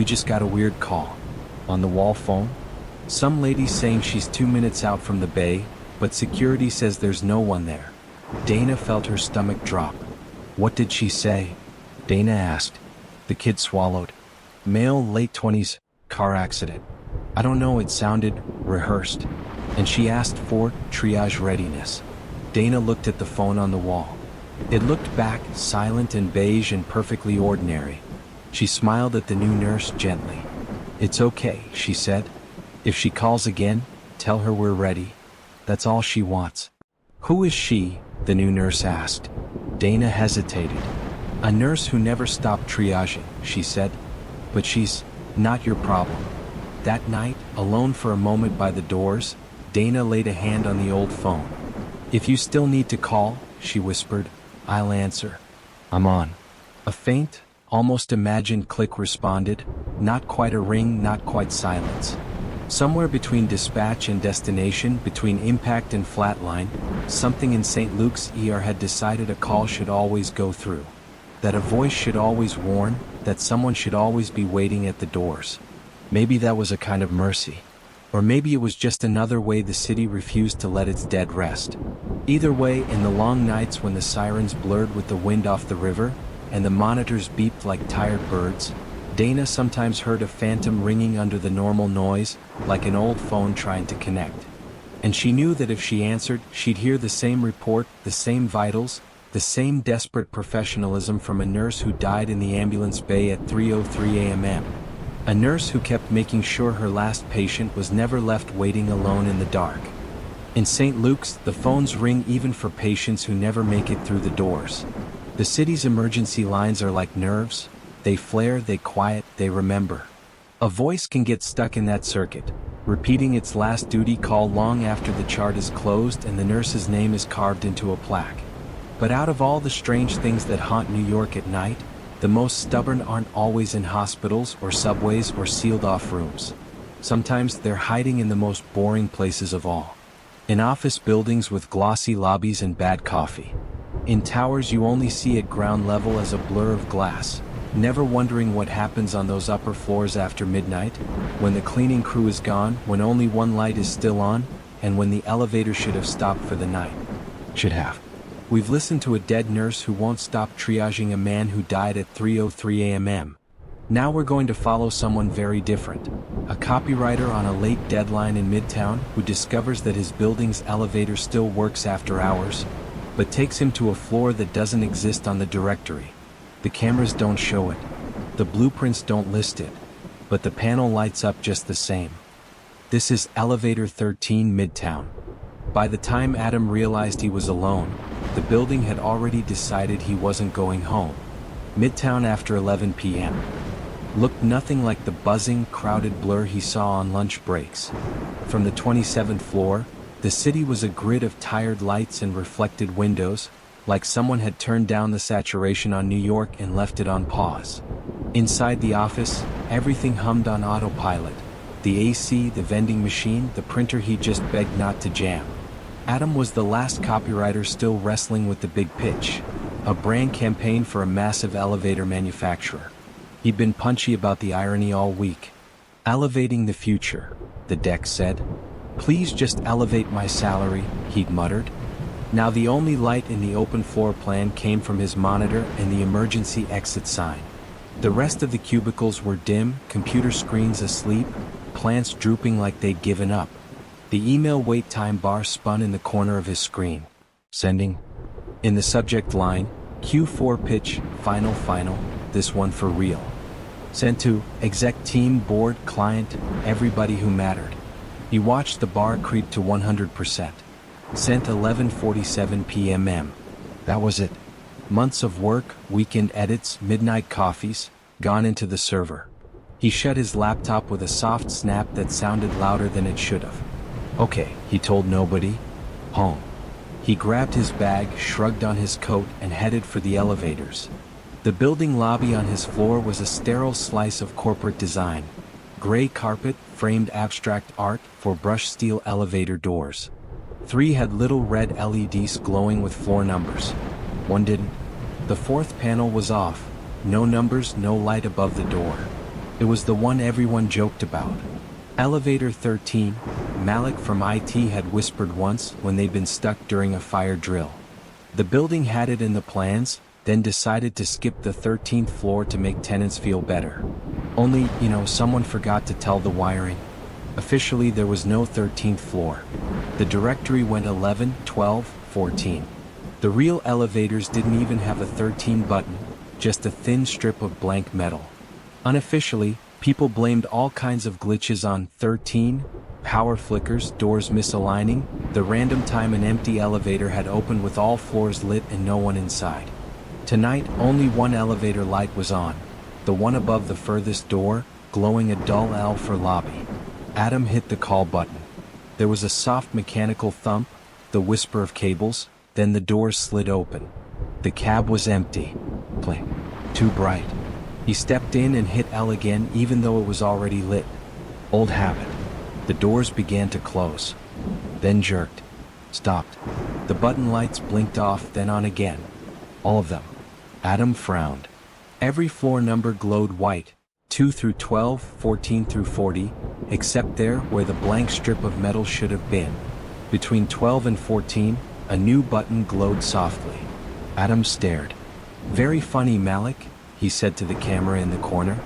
just got a weird call. On the wall phone? Some lady saying she's 2 minutes out from the bay, but security says there's no one there. Dana felt her stomach drop. What did she say? Dana asked. The kid swallowed. Male, late 20s, car accident. I don't know, it sounded rehearsed. And she asked for triage readiness. Dana looked at the phone on the wall. It looked back, silent and beige and perfectly ordinary. She smiled at the new nurse gently. It's okay, she said. If she calls again, tell her we're ready. That's all she wants. Who is she? The new nurse asked. Dana hesitated. A nurse who never stopped triaging, she said. but she's not your problem. That night, alone for a moment by the doors, Dana laid a hand on the old phone. "If you still need to call," she whispered, "I'll answer. I'm on." A faint, almost imagined click responded, not quite a ring, not quite silence. Somewhere between dispatch and destination, between impact and flatline, something in St. Luke's ER had decided a call should always go through. That a voice should always warn, that someone should always be waiting at the doors. Maybe that was a kind of mercy. Or maybe it was just another way the city refused to let its dead rest. Either way, in the long nights when the sirens blurred with the wind off the river, and the monitors beeped like tired birds, Dana sometimes heard a phantom ringing under the normal noise, like an old phone trying to connect. And she knew that if she answered, she'd hear the same report, the same vitals, the same desperate professionalism from a nurse who died in the ambulance bay at 3:03 a.m. A nurse who kept making sure her last patient was never left waiting alone in the dark. In St. Luke's, the phones ring even for patients who never make it through the doors. The city's emergency lines are like nerves. They flare, they quiet, they remember. A voice can get stuck in that circuit, repeating its last duty call long after the chart is closed and the nurse's name is carved into a plaque. But out of all the strange things that haunt New York at night, the most stubborn aren't always in hospitals or subways or sealed-off rooms. Sometimes they're hiding in the most boring places of all. In office buildings with glossy lobbies and bad coffee. In towers you only see at ground level as a blur of glass, never wondering what happens on those upper floors after midnight, when the cleaning crew is gone, when only one light is still on, and when the elevator should have stopped for the night. Should have. We've listened to a dead nurse who won't stop triaging a man who died at 3:03 a.m. Now we're going to follow someone very different. A copywriter on a late deadline in Midtown who discovers that his building's elevator still works after hours, but takes him to a floor that doesn't exist on the directory. The cameras don't show it. The blueprints don't list it. But the panel lights up just the same. This is Elevator 13 Midtown. By the time Adam realized he was alone, the building had already decided he wasn't going home. Midtown after 11 p.m. looked nothing like the buzzing, crowded blur he saw on lunch breaks. From the 27th floor, the city was a grid of tired lights and reflected windows, like someone had turned down the saturation on New York and left it on pause. Inside the office, everything hummed on autopilot. The AC, the vending machine, the printer he just begged not to jam. Adam was the last copywriter still wrestling with the big pitch, a brand campaign for a massive elevator manufacturer. He'd been punchy about the irony all week. "Elevating the future," the deck said. "Please just elevate my salary," he'd muttered. Now the only light in the open floor plan came from his monitor and the emergency exit sign. The rest of the cubicles were dim, computer screens asleep, plants drooping like they'd given up. The email wait time bar spun in the corner of his screen. "Sending." In the subject line, Q4 pitch, final, this one for real. Sent to exec team, board, client, everybody who mattered. He watched the bar creep to 100%. Sent 11:47 p.m. That was it. Months of work, weekend edits, midnight coffees, gone into the server. He shut his laptop with a soft snap that sounded louder than it should have. "Okay," he told nobody. "Home." He grabbed his bag, shrugged on his coat, and headed for the elevators. The building lobby on his floor was a sterile slice of corporate design. Gray carpet, framed abstract art for brushed steel elevator doors. 3 had little red LEDs glowing with floor numbers. 1 didn't. The 4th panel was off. No numbers, no light above the door. It was the one everyone joked about. Elevator 13, Malik from IT had whispered once when they'd been stuck during a fire drill. The building had it in the plans, then decided to skip the 13th floor to make tenants feel better. Only, someone forgot to tell the wiring. Officially, there was no 13th floor. The directory went 11, 12, 14. The real elevators didn't even have a 13 button, just a thin strip of blank metal. Unofficially, people blamed all kinds of glitches on 13, power flickers, doors misaligning, the random time an empty elevator had opened with all floors lit and no one inside. Tonight, only one elevator light was on. the one above the furthest door, glowing a dull L for lobby. Adam hit the call button. There was a soft mechanical thump, the whisper of cables, then the doors slid open. The cab was empty. Bling. Too bright. He stepped in and hit L again even though it was already lit. Old habit. The doors began to close. Then jerked. Stopped. The button lights blinked off, then on again. All of them. Adam frowned. Every floor number glowed white, 2 through 12, 14 through 40, except there where the blank strip of metal should have been. Between 12 and 14, a new button glowed softly. Adam stared. "Very funny, Malik," he said to the camera in the corner.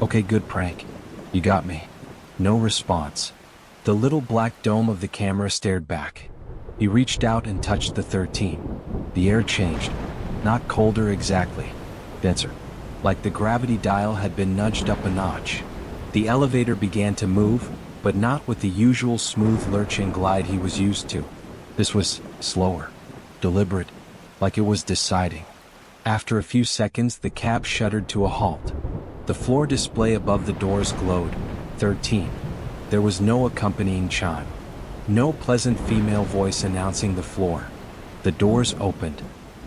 "Okay, good prank. You got me." No response. The little black dome of the camera stared back. He reached out and touched the 13. The air changed. Not colder exactly. Denser. Like the gravity dial had been nudged up a notch. The elevator began to move, but not with the usual smooth lurch and glide he was used to. This was slower. Deliberate. Like it was deciding. After a few seconds, the cab shuddered to a halt. The floor display above the doors glowed. 13. There was no accompanying chime. No pleasant female voice announcing the floor. The doors opened.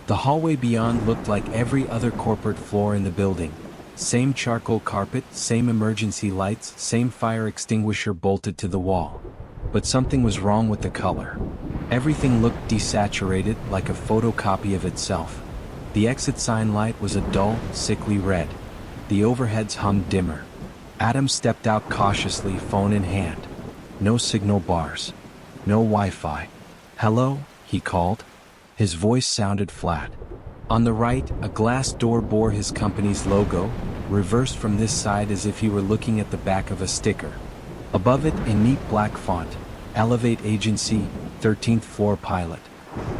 The hallway beyond looked like every other corporate floor in the building. Same charcoal carpet, same emergency lights, same fire extinguisher bolted to the wall. But something was wrong with the color. Everything looked desaturated, like a photocopy of itself. The exit sign light was a dull, sickly red. The overheads hummed dimmer. Adam stepped out cautiously, phone in hand. No signal bars. No Wi-Fi. "Hello?" he called. His voice sounded flat. On the right, a glass door bore his company's logo, reversed from this side as if he were looking at the back of a sticker. Above it, in neat black font, "Elevate Agency, 13th floor pilot."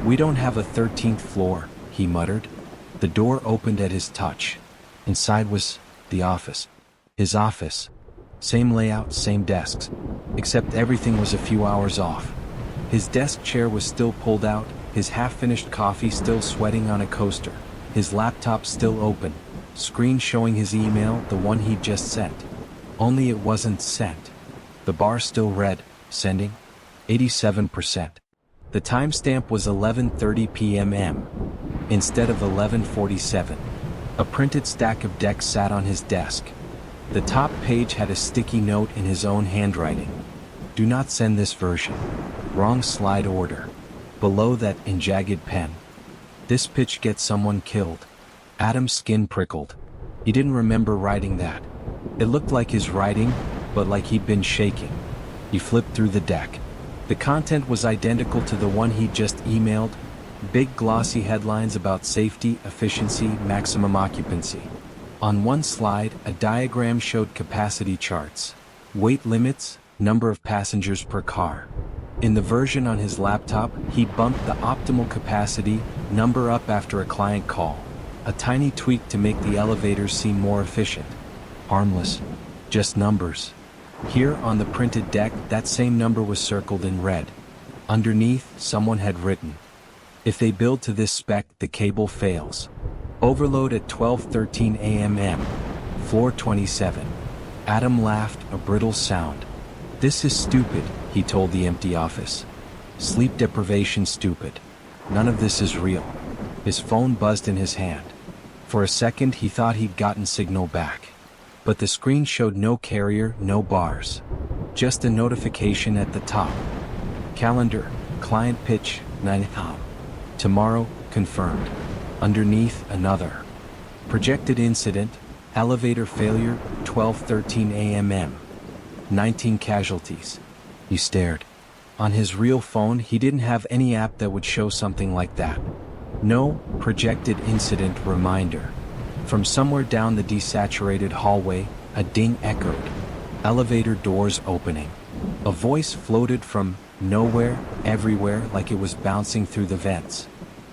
"We don't have a 13th floor," he muttered. The door opened at his touch. Inside was the office. His office. Same layout, same desks. Except everything was a few hours off. His desk chair was still pulled out, his half-finished coffee still sweating on a coaster, his laptop still open, screen showing his email, the one he'd just sent. Only it wasn't sent. The bar still read, sending, 87%. The timestamp was 11:30 p.m. instead of 11:47. A printed stack of decks sat on his desk. The top page had a sticky note in his own handwriting. "Do not send this version. Wrong slide order." Below that, in jagged pen, "This pitch gets someone killed." Adam's skin prickled. He didn't remember writing that. It looked like his writing, but like he'd been shaking. He flipped through the deck. The content was identical to the one he'd just emailed. Big glossy headlines about safety, efficiency, maximum occupancy. On one slide, a diagram showed capacity charts. Weight limits, number of passengers per car. In the version on his laptop, he bumped the optimal capacity number up after a client call. A tiny tweak to make the elevators seem more efficient. Harmless. Just numbers. Here on the printed deck, that same number was circled in red. Underneath, someone had written, "If they build to this spec, the cable fails. Overload at 12:13 a.m. Floor 27. Adam laughed, a brittle sound. "This is stupid," he told the empty office. "Sleep deprivation stupid. None of this is real." His phone buzzed in his hand. For a second he thought he'd gotten signal back. But the screen showed no carrier, no bars. Just a notification at the top. Calendar, client pitch, 9 a.m. Tomorrow, confirmed. Underneath, another. Projected incident, elevator failure, 12:13 a.m. 19 casualties. He stared. On his real phone, he didn't have any app that would show something like that. No projected incident reminder. From somewhere down the desaturated hallway, a ding echoed. Elevator doors opening. A voice floated from nowhere, everywhere, like it was bouncing through the vents.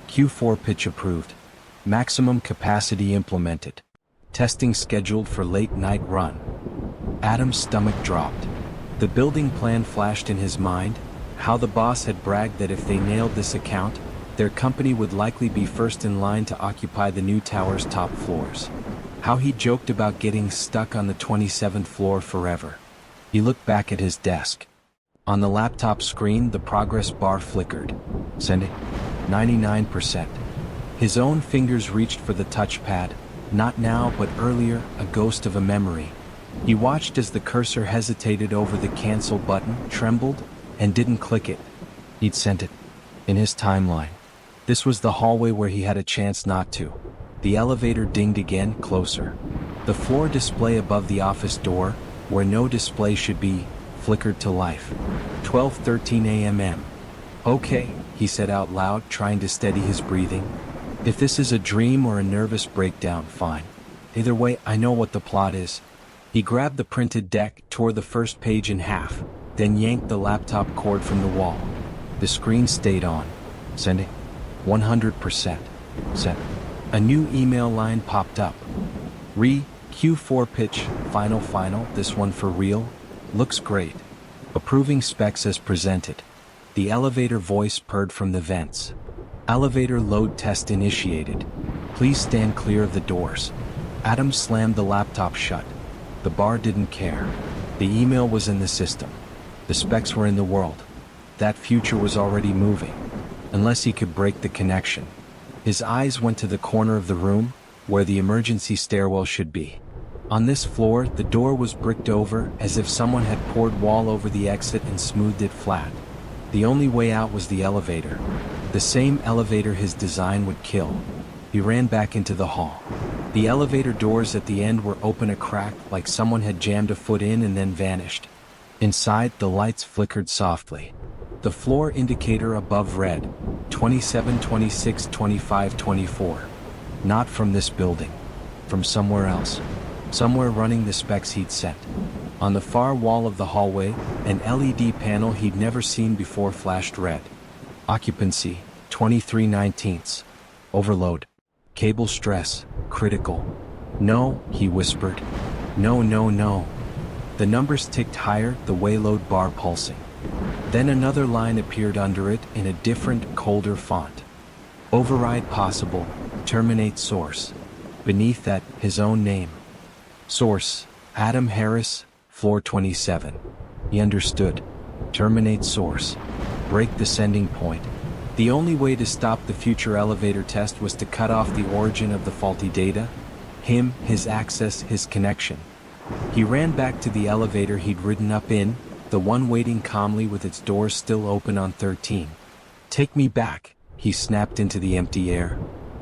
Q4 pitch approved. Maximum capacity implemented. Testing scheduled for late night run. Adam's stomach dropped. The building plan flashed in his mind, how the boss had bragged that if they nailed this account, their company would likely be first in line to occupy the new tower's top floors. How he joked about getting stuck on the 27th floor forever. He looked back at his desk. On the laptop screen, the progress bar flickered. Sending 99%. His own fingers reached for the touchpad, not now but earlier, a ghost of a memory. He watched as the cursor hesitated over the cancel button, trembled, and didn't click it. He'd sent it. In his timeline. This was the hallway where he had a chance not to. The elevator dinged again, closer. The floor display above the office door, where no display should be, flickered to life. 12:13 a.m. Okay, he said out loud, trying to steady his breathing. If this is a dream or a nervous breakdown, fine. Either way, I know what the plot is. He grabbed the printed deck, tore the first page in half, then yanked the laptop cord from the wall. The screen stayed on. Sending 100%. Sent. A new email line popped up. Q4 pitch, final, this one for real? Looks great. Approving specs as presented. The elevator voice purred from the vents. Elevator load test initiated. Please stand clear of the doors. Adam slammed the laptop shut. The bar didn't care. The email was in the system. The specs were in the world. That future was already moving. Unless he could break the connection. His eyes went to the corner of the room, where the emergency stairwell should be. On this floor, the door was bricked over, as if someone had poured wall over the exit and smoothed it flat. The only way out was the elevator. The same elevator his design would kill. He ran back into the hall. The elevator doors at the end were open a crack, like someone had jammed a foot in and then vanished. Inside, the lights flickered softly. The floor indicator above read, 27, 26, 25, 24. Not from this building. From somewhere else. Somewhere running the specs he'd set. On the far wall of the hallway, an LED panel he'd never seen before flashed red. Occupancy, 23/19. Overload. Cable stress, critical. No, he whispered. No. The numbers ticked higher, the wayload bar pulsing. Then another line appeared under it in a different, colder font. Override possible, terminate source. Beneath that, his own name. Source, Adam Harris, floor 27. He understood. Terminate source. Break the sending point. The only way to stop the future elevator test was to cut off the origin of the faulty data. Him, his access, his connection. He ran back to the elevator he'd ridden up in, the one waiting calmly with its doors still open on 13. Take me back, he snapped into the empty air.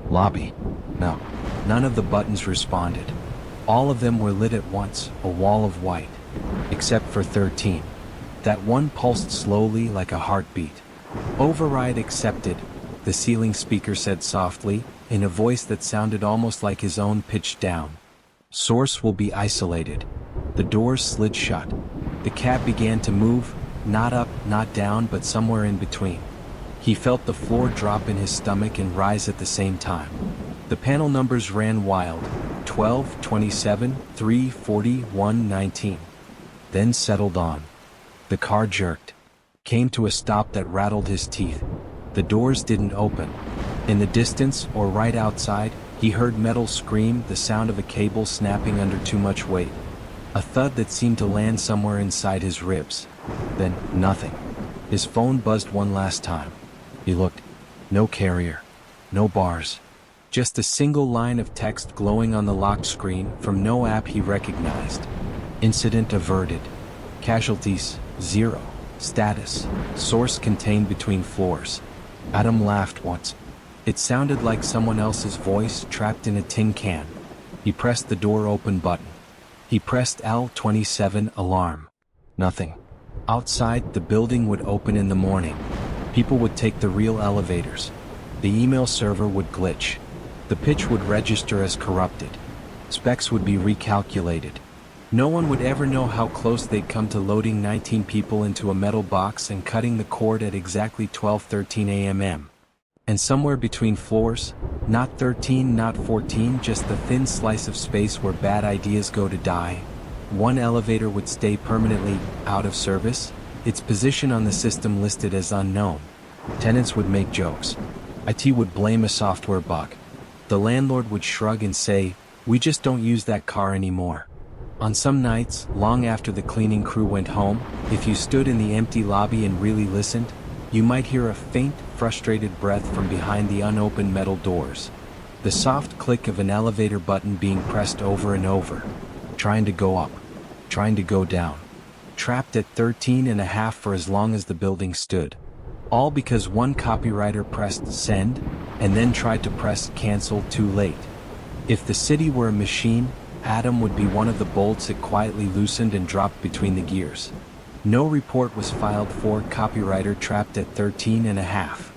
Lobby. No. None of the buttons responded. All of them were lit at once, a wall of white. Except for 13. That one pulsed slowly like a heartbeat. Override accepted, the ceiling speaker said softly, in a voice that sounded almost like his own pitched down. Source will be isolated. The doors slid shut. The cab began to move, not up, not down, but somewhere in between. He felt the floor drop in his stomach and rise at the same time. The panel numbers ran wild, 12, 27, 3, 40, 1, 19. Then settled on. The car jerked. Came to a stop that rattled his teeth. The doors didn't open. In the distance, or right outside, he heard metal scream, the sound of a cable snapping under too much weight. A thud that seemed to land somewhere inside his ribs. Then, nothing. His phone buzzed one last time. He looked. No carrier. No bars. Just a single line of text glowing on the locked screen from no app he recognized. Incident averted. Casualties, 0. Status, source contained between floors. Adam laughed once. It sounded like someone else's voice trapped in a tin can. He pressed the door open button. He pressed L27 alarm. Nothing. Outside, the building would open in the morning. People would take the real elevators. The email server would glitch. The pitch would register as corrupted. Specs would be recalculated. No one would ever know how close they'd come to loading 19 people into a metal box and cutting the cord at exactly 12:13 a.m. And somewhere between floors, not 13, not 14, just the thin slice of space where bad ideas go to die, one elevator would stay permanently out of service, its position on the system listed as unknown. Tenants would make jokes. IT would blame a software bug. The landlord would shrug and say, We just don't use that car anymore. On some nights, long after the cleaning crew went home, if you stood in the empty lobby and really listened, you might hear a faint, frustrated breath from behind the unopened metal doors. The soft click of an elevator button being pressed over and over. Trying to go up. Trying to go down. Trapped at 13.5 for as long as the building stood. All because one copywriter pressed send, and then tried to press cancel too late. If the city were a machine, Adam would be one of the bolts it quietly loosened and dropped between the gears. No report was filed for copywriter trapped at 13.5.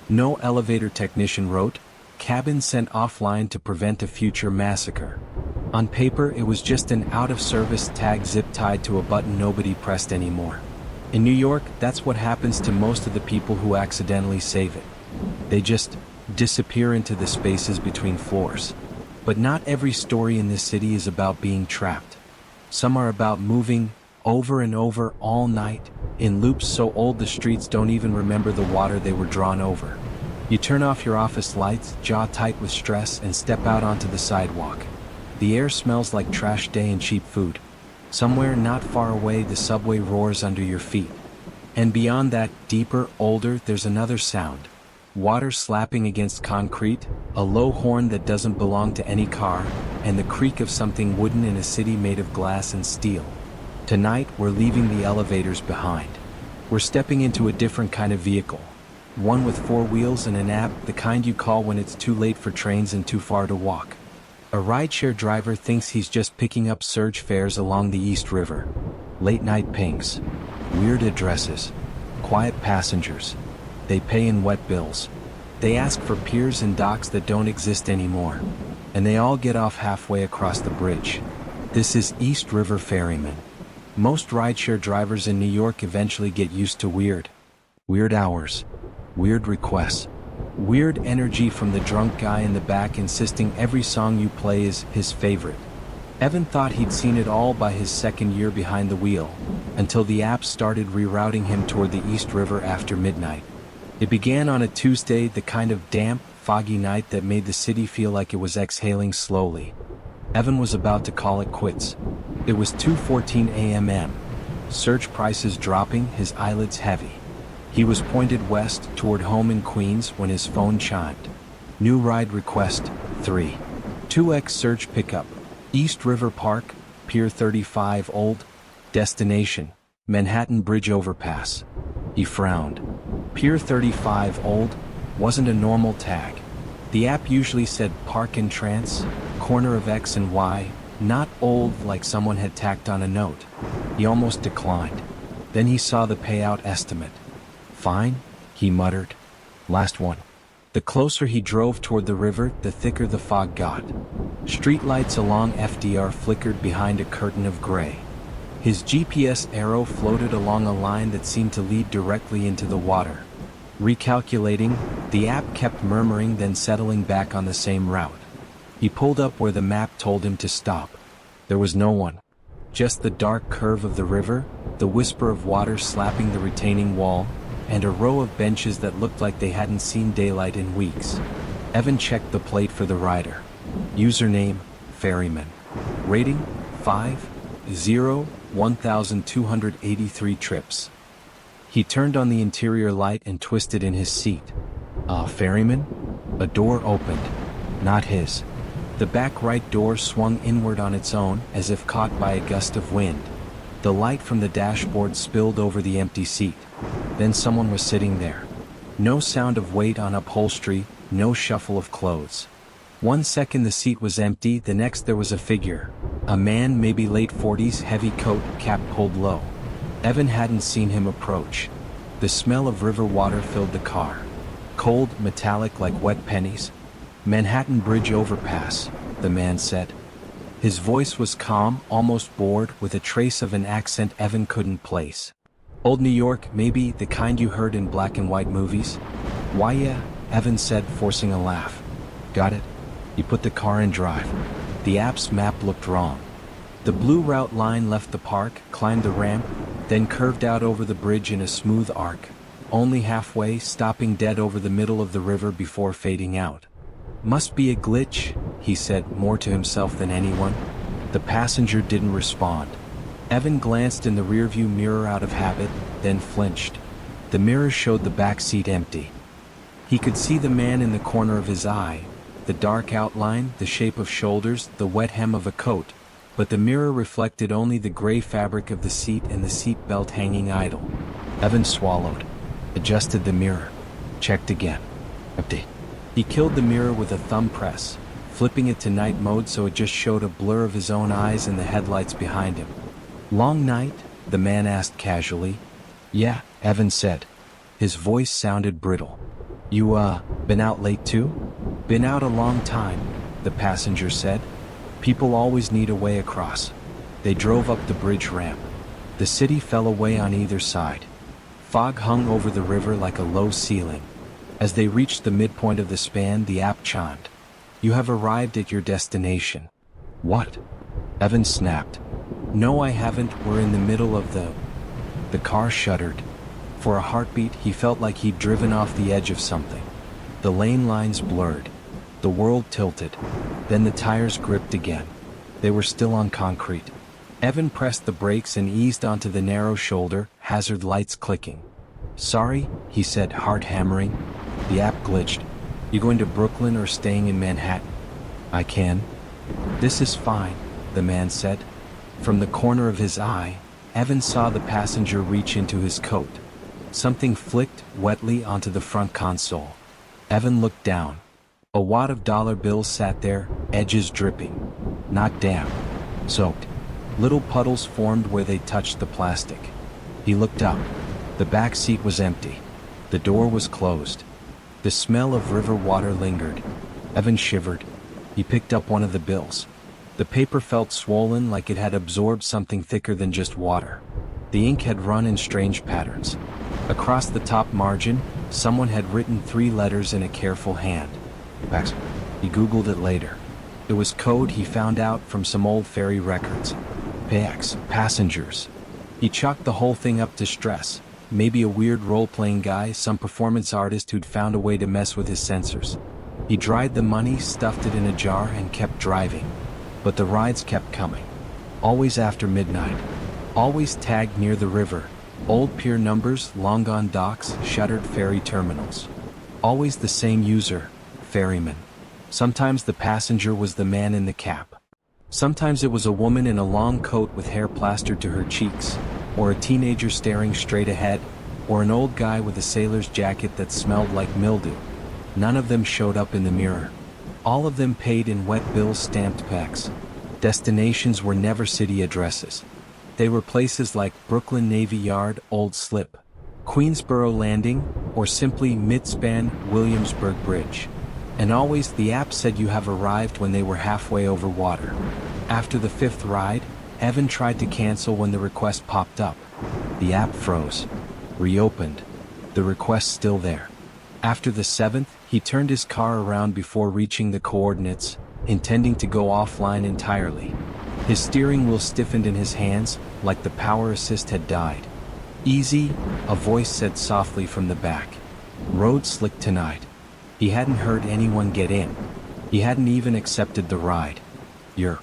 No elevator technician wrote, cabin sent offline to prevent a future massacre. On paper, it was just an out-of-service tag zip tied to a button nobody pressed anymore. In New York, that's what happens to most of the people who accidentally save it. They just disappear into the spaces between floors. But not every story in this city is about being trapped. Some are about moving over and over all night, in loops so old the streets don't even remember the water they were drawn over. You turn off your office lights, jaw tight with stress, and step out onto the sidewalk. The air smells like trash day and cheap food. Somewhere not far away, the subway roars under your feet. And beyond that, deeper, older, there's another sound. Water slapping against concrete, a low horn that doesn't belong to any car, and the creak of something wooden in a city made of glass and steel. Tonight, we're leaving the elevators behind. We're stepping into a different kind of vehicle. One with 4 wheels and an app, the kind you call when it's too late for trains and too far to walk. A rideshare driver thinks he's just picking up surge fares along the East River. Late night pings. Weird addresses. Quiet passengers. They pay in wet bills. They ask for piers and docks that don't exist anymore. And they all get off halfway across the bridge. This is East River Ferryman. Most rideshare drivers in New York eventually get used to weird hours. Weird requests. Weird energy from the drunk guy in the back insisting every song you play is his favorite. Evan thought he'd seen it all by his second year behind the wheel, until the app started rerouting him toward the East River after midnight. It began on a Tuesday, the kind of damp, foggy night that made the city feel like it was exhaling slowly. Evan was about to call it quits. It was 2:14 a.m. Search prices dropping, his eyelids heavy. He was pointed west toward home in Queens when his phone chimed. New ride request, 3. 2x search pickup. East River Park, Pier 35 Old. Destination, Manhattan Bridge Overpass. He frowned. Pier 35 Old wasn't a normal tag. The app usually said Park and Trance, corner of X and Y, not old like someone had tacked on a note. He almost declined. Then he saw the payout estimate. Fine, he muttered. Last one. The closer he drove toward the river, the thicker the fog got. Streetlights along FDR flickered behind a curtain of gray. His GPS arrow floated along a line that seemed to lead directly into the water. Recalculating, the app kept murmuring, then settling back on the same route. He pulled up where the map told him to stop. There was no one. Just the dark curve of the river, the whisper of water slapping the retaining wall, and a row of benches that looked like they hadn't seen daylight in weeks. Evan checked the plate for the rider. Username, Ferryman. Rating, 5-0, 1,283 trips. He turned on the interior light and twisted in his seat. Ferryman? A door opened. Not his. The back right door swung inward on its own, as if caught by a gust of wind. The light from the dashboard spilled over the empty seat. Then someone was sitting there. No sound of weight on upholstery, no shuffle of clothes. 1 second the seat was empty, the next there was a figure. A man, maybe late 40s, heavy coat, cap pulled low. Evan hadn't seen him approach. The smell of river water filled the car. Cold, metallic like wet pennies. Manhattan Bridge Overpass, the man said. His voice was calm, almost bored, with a trace of an accent Evan couldn't place. Old New York, maybe, the kind you heard in black and white movies? Why yeah, Evan said, forcing a laugh. Got it? He put the car in drive. The app's map looked wrong. The blue route line left the park, climbed the ramp, then curved out over the bridge in a smooth arc, only halfway, stopping dead over the middle of the river before fading out. Must be a glitch, he said, more to himself than anyone. The passenger didn't respond. Evan glanced in the rearview mirror out of habit, then flinched. The mirror showed the back seat empty. He could see the man in the corner of his eye, the dark outline, the shape of shoulders, the wet hem of a coat, but the mirror reflected only the gray fabric of the seat and the seat belt hanging idle. Evan swallowed, adjusted the mirror, checked again. Empty. He killed the mirror with a thumb press, flipping it to night mode so it just showed a blur of his own eyes and the headlights behind him. Long night? The man asked casually. Yeah, Evan said. His voice sounded brittle. You, been out late too? Been out a long time, the passenger said. People always need a way across. They drove up the bridge ramp. The city fell away on either side. Fog hung over the river like a low ceiling. As they reached the midpoint of the span, the app chimed. You have arrived at your destination. What? Evan snapped. No, I haven't. We're in the middle of The car shuddered. For a heartbeat, he felt like he'd driven off the edge of something. The lane lines blurred. The world tilted. Then the tires gripped again. They were still on concrete. Evan pressed the brakes and eased onto the narrow shoulder, hazard lights clicking. Sorry, he said, heart hammering. The app glitched. You going to Brooklyn or staying in Manhattan? I can. This is fine, the man said. From the corner of his eye, Evan saw the passenger reach into his coat. Something flicked wetly onto the front console. Evan looked down. A wad of dollar bills sat there, edges dripping. Not damp. Soaked. Little puddles formed where they touched the plastic. He looked up. The back seat was empty. The door was closed. The smell of river water lingered. Evan shivered. He picked up one of the bills. The paper felt swollen, like it had absorbed something thicker than just water. The ink had run in strange patterns. Across the top margin, someone had written 3 letters in a careful hand. Pax. He Googled it later. It was code he found out from some old ferry records. Pax, passengers. He chalked the whole thing up to stress. Maybe a weird role-playing guy, some performance artist who'd found a way to mess with his sensors. He dried the money, stuffed it in a jar, and kept driving. But the rides kept coming. Always after midnight. Always tagged near the river. Old pier numbers, long-gone docks, shuttered ferry terminals. Always the same user, ferryman. Sometimes the passenger was the man in the cap. Sometimes it was a woman in a long coat with hair plastered to her cheeks, or a teenager staring straight ahead, or an old guy with a sailor's jacket that smelled like mildew. None of them showed up in the mirror. All of them paid in wet bills stamped packs. Destinations were never city addresses. They were places like Brooklyn Navy Yard, Old Slip, Queensboro Landing, or simply Midspan Williamsburg Bridge. And always the app said you have arrived when they were halfway over water. After the 5th ride, Evan tried to cancel when the request popped up. The app froze. Reopened. The request still there. After the 7th, he turned his car around before reaching the coordinates, intending to go offline entirely. His steering wheel stiffened in his hands, like the power assist had died. Easy, a voice said softly from the back. Road slick tonight. He hadn't heard anyone get in. He hadn't even accepted the ride. You're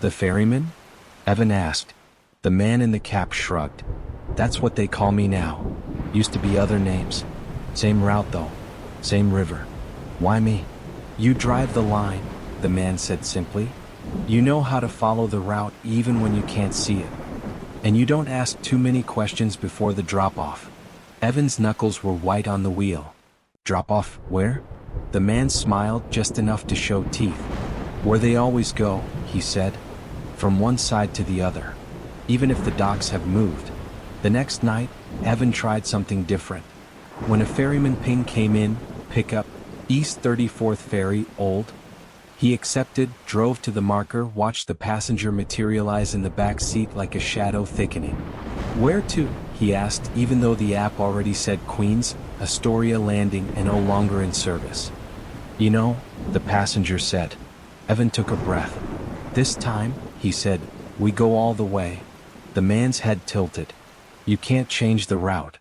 the ferryman? Evan asked. The man in the cap shrugged. That's what they call me now. Used to be other names. Same route though. Same river. Why me? You drive the line, the man said simply. You know how to follow the route even when you can't see it. And you don't ask too many questions before the drop-off. Evan's knuckles were white on the wheel. Drop-off where? The man smiled just enough to show teeth. Where they always go, he said. From one side to the other. Even if the docks have moved. The next night, Evan tried something different. When a ferryman ping came in, pickup, East 34th Ferry, Old. He accepted, drove to the marker, watched the passenger materialize in the back seat like a shadow thickening. Where to? He asked, even though the app already said Queens, Astoria Landing, and no longer in service. You know, the passenger said. Evan took a breath. This time, he said, we go all the way. The man's head tilted. You can't change the route.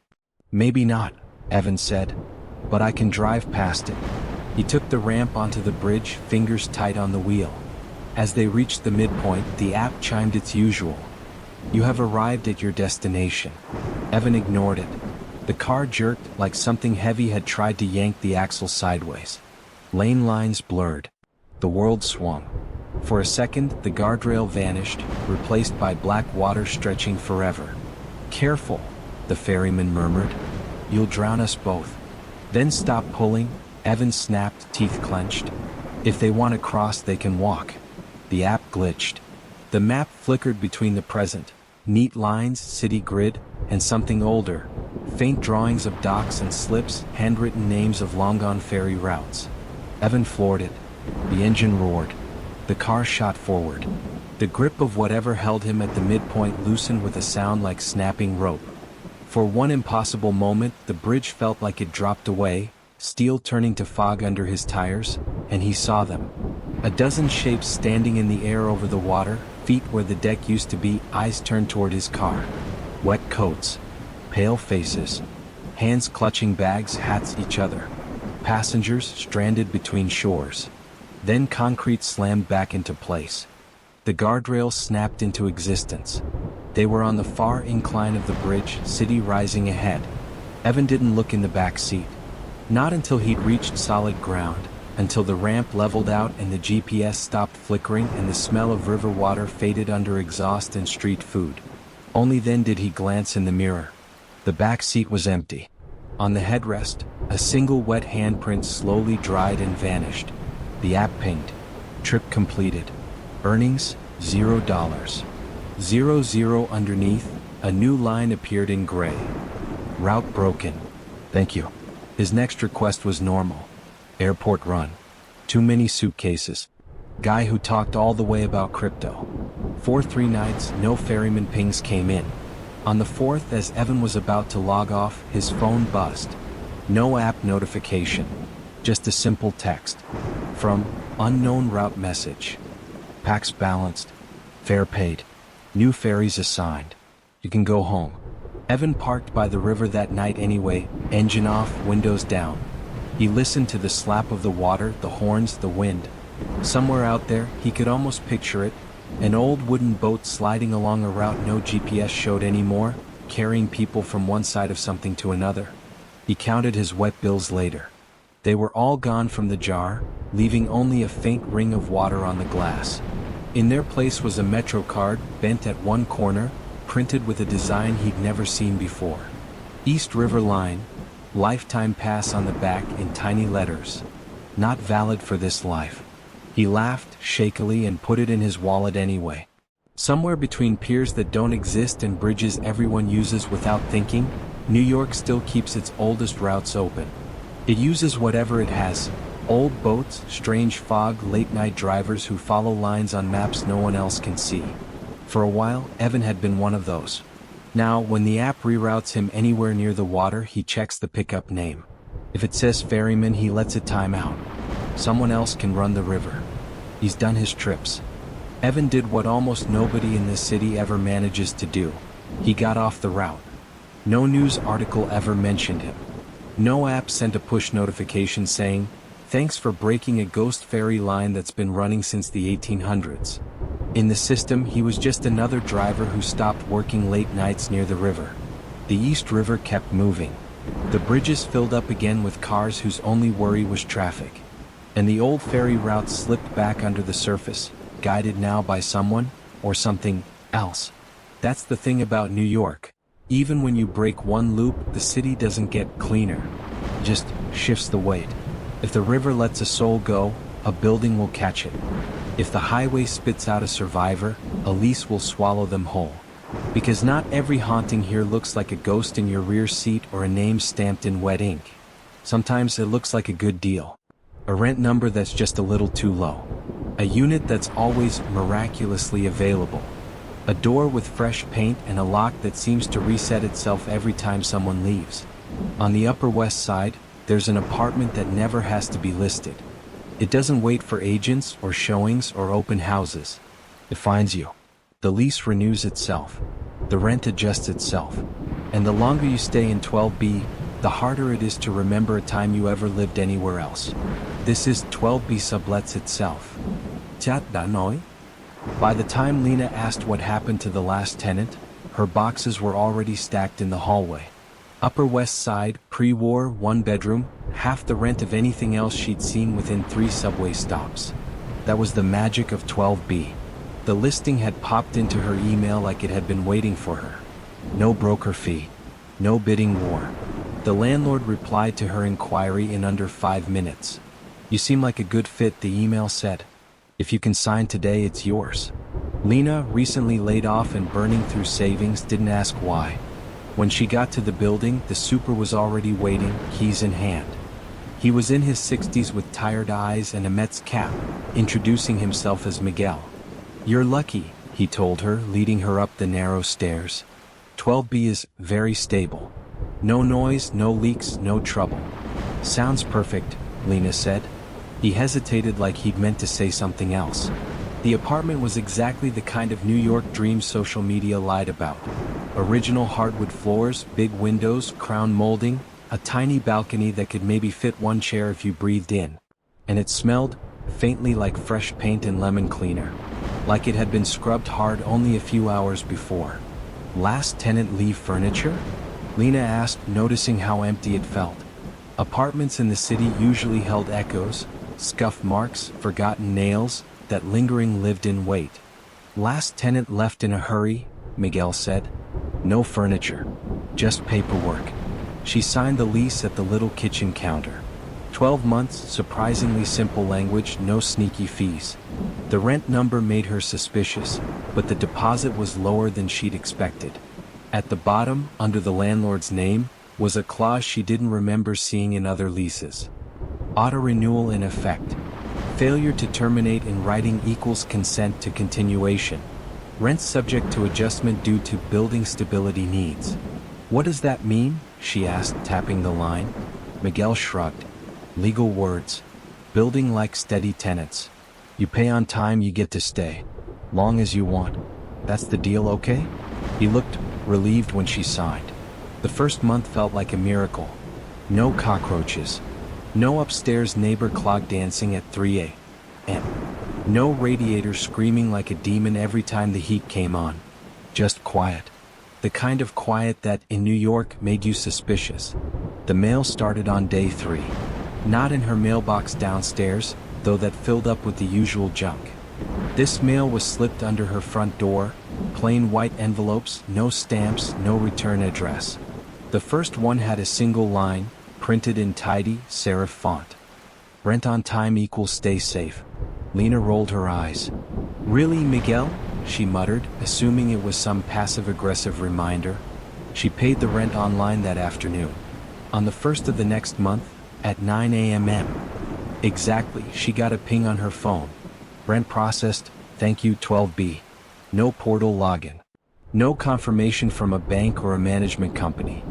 Maybe not, Evan said. But I can drive past it. He took the ramp onto the bridge, fingers tight on the wheel. As they reached the midpoint, the app chimed its usual. "You have arrived at your destination." Evan ignored it. The car jerked like something heavy had tried to yank the axle sideways. Lane lines blurred. The world swung. For a second, the guardrail vanished, replaced by black water stretching forever. "Careful," the ferryman murmured. "You'll drown us both." "Then stop pulling," Evan snapped, teeth clenched. "If they want to cross, they can walk." The app glitched. The map flickered between the present, neat lines, city grid, and something older, faint drawings of docks and slips, handwritten names of long-gone ferry routes. Evan floored it. The engine roared. The car shot forward. The grip of whatever held him at the midpoint loosened with a sound like snapping rope. For one impossible moment, the bridge felt like it dropped away, steel turning to fog under his tires, and he saw them. A dozen shapes standing in the air over the water, feet where the deck used to be, eyes turned toward his car. Wet coats. Pale faces. Hands clutching bags, hats each other. Passengers stranded between shores. Then concrete slammed back into place. The guardrails snapped into existence. They were on the far incline of the bridge, city rising ahead. Evan didn't look in the back seat. Not until he'd reached solid ground, until the ramp leveled out and the GPS stopped flickering and the smell of river water faded under exhaust and street food. Only then did he glance in the mirror. The back seat was empty. On the headrest, a single wet handprint slowly dried and vanished. The app pinged. Trip completed. Earnings, $0. 00 underneath, a new line appeared in gray. Route broken. Thank you. His next request was normal. Airport run. Too many suitcases. Guy who talked all the way about crypto. 4-3 nights, no ferryman pings came in. On the fourth, as Evan was about to log off, his phone buzzed. No app notification. Just a simple text. From unknown route message. Packs balanced. Fare paid. New ferries assigned. You can go home. Evan parked by the river that night anyway, engine off, windows down. He listened to the slap of the water, the horns, the wind. Somewhere out there, he could almost picture it, an old wooden boat sliding along a route no GPS showed anymore, carrying people from one side of something to another. He counted his wet bills later. They were all gone from the jar, leaving only a faint ring of water on the glass. In their place was a Metro card, bent at one corner, printed with a design he'd never seen before. East River Line, lifetime pass on the back in tiny letters. Not valid for this life. He laughed shakily and put it in his wallet anyway. Somewhere between piers that don't exist and bridges everyone uses without thinking, New York still keeps its oldest routes open. It uses whatever it has. Old boats, strange fog, late-night drivers who follow lines on maps no one else can see. For a while, Evan had been one of those. Now, when the app reroutes him anywhere near the water, he checks the pickup name. If it says ferryman, he lets it time out. Someone else can run the river. He's done his trips. Evan did what almost nobody in this city ever manages to do. He got off the route. No news article ever mentioned him. No app sent a push notification saying, "Thanks for breaking a ghost ferry line that's been running since the 1800s. In the system, he was just another driver who stopped working late nights near the river. The East River kept moving. The bridges filled up again with cars whose only worry was traffic. And the old ferry routes slipped back under the surface, guided now by someone, or something, else. That's the thing about New York. Even when you break one loop, the city doesn't get cleaner. It just shifts the weight. If the river lets a soul go, a building will catch it. If the highway spits out a survivor, a lease will swallow them whole. Because not every haunting here looks like a ghost in your rear seat or a name stamped in wet ink. Sometimes it looks like a good deal. A rent number that's just a little too low. A unit that's always miraculously available. A door with fresh paint and a lock that seems to reset itself every time someone leaves. On the Upper West Side, there's an apartment that never has to be listed. It doesn't wait for agents or showings or open houses. It finds you. The lease renews itself. The rent adjusts itself. And the longer you stay in 12B, the harder it is to remember a time you ever lived anywhere else. This is 12B sublets itself. Chat đã nói. By the time Lena asked what happened to the last tenant, her boxes were already stacked in the hallway. Upper West Side, pre-war, 1 bedroom, half the rent of anything else she'd seen within 3 subway stops. That was the magic of 12B. The listing had popped into her email like it had been waiting for her. No broker fee. No bidding war. The landlord replied to her inquiry in under 5 minutes. You seem like a good fit, the email said. If you can sign today, it's yours. Lena, recently laid off and burning through savings, didn't ask why. When she got to the building, the super was already waiting, keys in hand. He was in his 60s with tired eyes and a Mets cap, introducing himself as Miguel. You're lucky, he told her, leading her up the narrow stairs. 12B is very stable. No noise, no leaks, no trouble. Sounds perfect, Lena said. He hesitated like he'd meant to say something else. The apartment was exactly the kind of New York dream social media lied about. Original hardwood floors, big windows, crown molding, a tiny balcony that could maybe fit 1 chair if you breathed in. And it smelled, faintly, like fresh paint and lemon cleaner. Like it had been scrubbed hard only a few hours before. Last tenant leave furniture? Lena asked, noticing how empty it felt. Apartments in the city usually held echoes, scuff marks, forgotten nails, that lingering lived in wait. Last tenant left in a hurry, Miguel said. No furniture. Just paperwork. She signed the lease at the little kitchen counter. 12 months, surprisingly simple language, no sneaky fees. The rent number made her suspicious, but the deposit was lower than she'd expected. At the bottom, under the landlord's name, was a clause she didn't remember seeing in other leases. Auto-renewal in effect. Failure to terminate in writing equals consent to continuation. Rent subject to adjustment due to building stability needs. What does that mean? She asked, tapping the line. Miguel shrugged. Legal words. Building like steady tenants. You pay on time, you get to stay. Long as you want. That's the deal, okay? He looked relieved when she signed. The first month felt like a miracle. No cockroaches. No upstairs neighbor clog dancing at 3 a.m. No radiator screaming like a demon every time the heat came on. Just quiet. The kind of quiet that, in New York, made you suspicious. The mail started on day 3. Not in her mailbox downstairs, though that filled up with the usual junk. This mail was slipped under her front door, plain white envelopes, no stamps, no return address. The first one had a single line, printed in tidy, serif font. Rent on time equals stay safe. Lena rolled her eyes. Really, Miguel? She muttered, assuming it was some passive-aggressive reminder. She paid the rent online that afternoon. On the 1st of the next month, at 9 a.m. Exactly, she got a ping on her phone. Rent processed, thank you 12B. No portal login. No confirmation from a bank or a management company.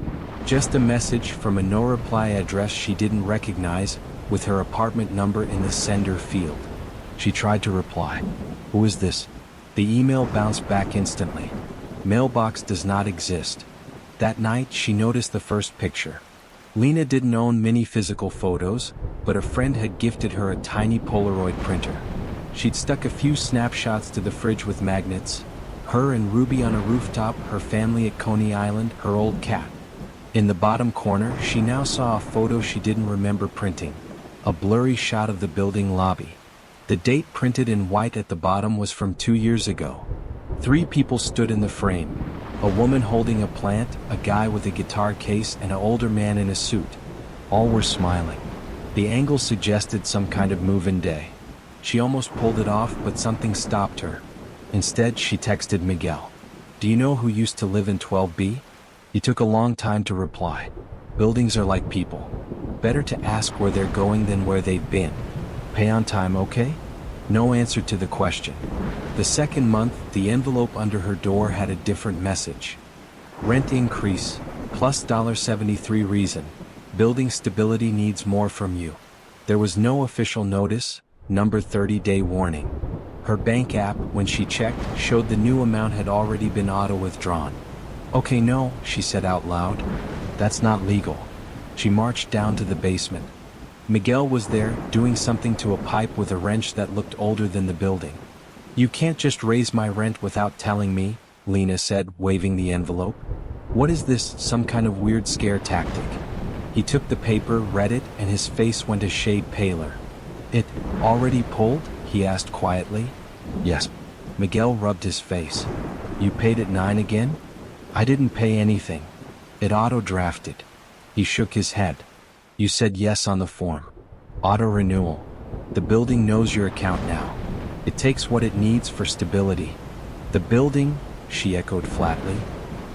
Just a message from a no-reply address she didn't recognize, with her apartment number in the sender field. She tried to reply. Who is this? The email bounced back instantly. Mailbox does not exist. That night, she noticed the first picture. Lena didn't own many physical photos, but a friend had gifted her a tiny Polaroid printer. She'd stuck a few snapshots to the fridge with magnets. Her and Ruby on a rooftop, her family at Coney Island, her old cat. In the bottom corner, she now saw a photo she didn't remember printing. A blurry shot of the building lobby. The date printed in white at the bottom was from 2 years ago. 3 people stood in the frame. A woman holding a plant, a guy with a guitar case, and an older man in a suit. All were smiling. The angle suggested some kind of move-in day. She almost pulled it off, but something stopped her. Instead, she texted Miguel. Do you know who used to live in 12B? He took a long time to reply. Buildings are like people. Better to ask where they're going than where they've been. Pay on time, okay? No answer to the question. The second month, the envelope under her door had a different message. Rent increase, plus $73 reason. Building stability needs more from you. There was no official notice, number 30-day warning. Her bank app, when she checked, showed the new amount had already been auto-withdrawn. Okay, no, she said out loud. That's not legal. She marched down to the basement. Miguel was there, doing something to a pipe with a wrench that looked older than the building. "You can't just raise my rent without telling me," Lena said, waving the envelope. "What is this, some kind of weird scare tactic?" He took the paper, read it, and his face went a shade paler. "It already pulled?" he asked quietly. "Yes." Miguel rubbed his face. "You paid at 9 again?" "I didn't pay anything. It auto-drafted." He shook his head. "You said yes on the form. Auto-renewal. The building knows your account now. It takes what it needs for stability." "The building?" she echoed flatly.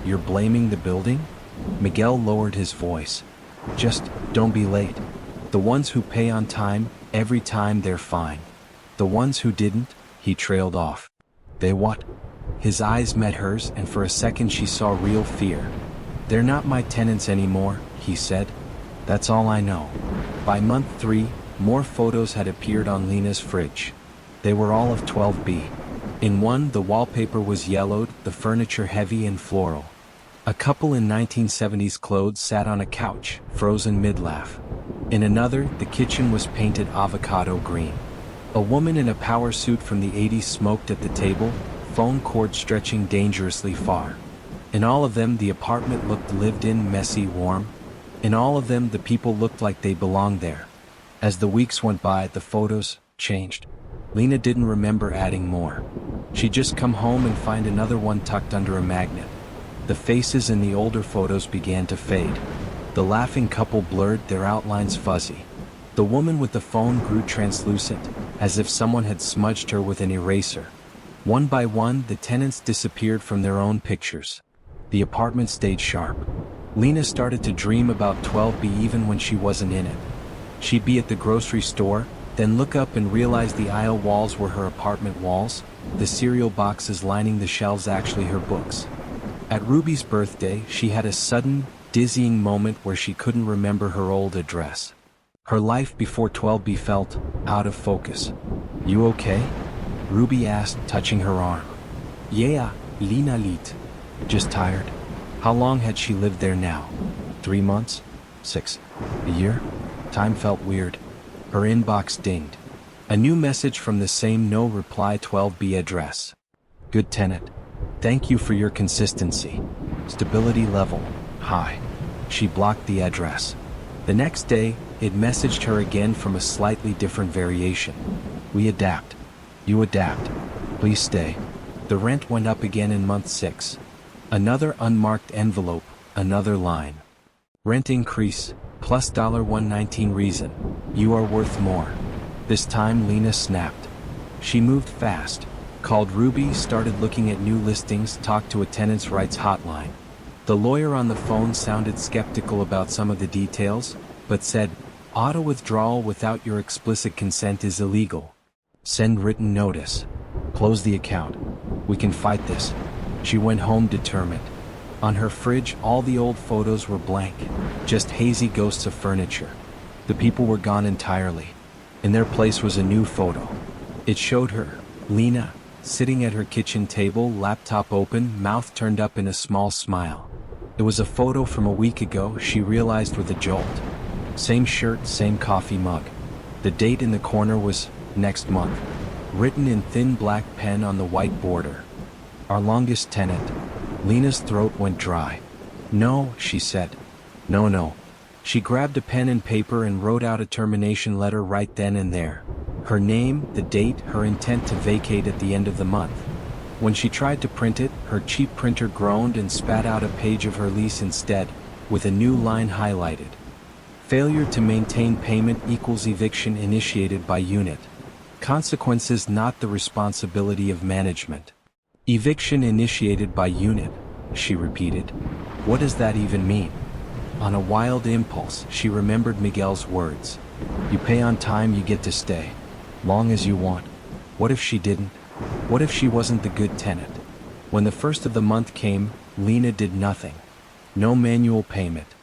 "You're blaming the building?" Miguel lowered his voice. "Just don't be late. The ones who pay on time, every time they're fine. The ones who didn't," he trailed off. "They what?" His eyes met hers, and for a second she saw real fear. "They're not my tenants anymore," he said. "That's all I know." By month 3, more photos had appeared on Lena's fridge. They were all of 12B. In one, the wallpaper was yellowed, the furniture heavy and floral. A couple in 1970s clothes sat on a couch, frozen mid-laugh. In another, the kitchen was painted avocado green. A woman in a power suit from the 80s smoked at the table, phone cord stretching dangerously far. In all of them, the apartment looked lived in, messy, warm. In all of them, the people looked like they belonged there. As the weeks went by, the photos changed. Lena didn't remember adding more. She'd just come home and find another one tucked under a magnet. The faces in the older photos began to fade. The laughing couple blurred, their outlines fuzzy. The woman with the phone grew translucent, as if someone had smudged her with an eraser. One by one, the tenants disappeared from their own pictures. The apartment stayed sharp. Lena started to dream about 12B even when she wasn't in it. She'd be at the grocery store, then look up and realize the aisle walls were her apartment walls, the cereal boxes lining the shelves actually her books. At Ruby's birthday, she had a sudden, dizzying moment where she couldn't remember her old address. Her life before 12B felt out of focus. "You okay?" Ruby asked, touching her arm. "Yeah, Lena lit. Just tired." How long had she lived there now? 3 months? 6? A year? Time felt weird. Her inbox dinged. A new message from the same no-reply 12B address. "Good tenant. Thank you for your consistency. Stability level high." She blocked the address. The next day, it messaged her again from a slightly different variation. "We adapt. You adapt. Please stay." The rent went up again in month 6. Another unmarked envelope, another line. "Rent increase, plus $119 reason. You are worth more." This time Lena snapped. She moved fast. Called Ruby, started looking at new listings, talked to a tenants' rights hotline. The lawyer on the phone sounded skeptical about some of the details, but said, "Auto withdrawal without your explicit consent is illegal. Send written notice. Close the account. We can fight this." She went home determined. On her fridge, all the old photos were blank, just hazy ghosts of furniture. The people were gone entirely. In their place was a new photo. It showed her, Lena, sitting at her kitchen table, laptop open, mouth turned up in a small smile. It was a photo from a week ago, she realized with a jolt. Same shirt, same coffee mug. The date in the corner was next month, written in thin black pen on the white border. "Our longest tenant." Lena's throat went dry. "No," she said. No. She grabbed a pen and paper and wrote out a termination letter right then and there. Her name, the date, her intent to vacate at the end of the month. When she tried to print it, her cheap printer groaned and spat out a page of her lease instead, with a new line highlighted. "Failure to maintain payment equals eviction initiated by unit. Consequences not the responsibility of management." "Eviction initiated by unit," she repeated. What does that even mean? On a wild impulse, she remembered Miguel's words. "You pay on time, you get to stay. Long as you want." What if she didn't? What if she wasn't the good tenant? When the first of the month came, Lena did nothing. No manual payment.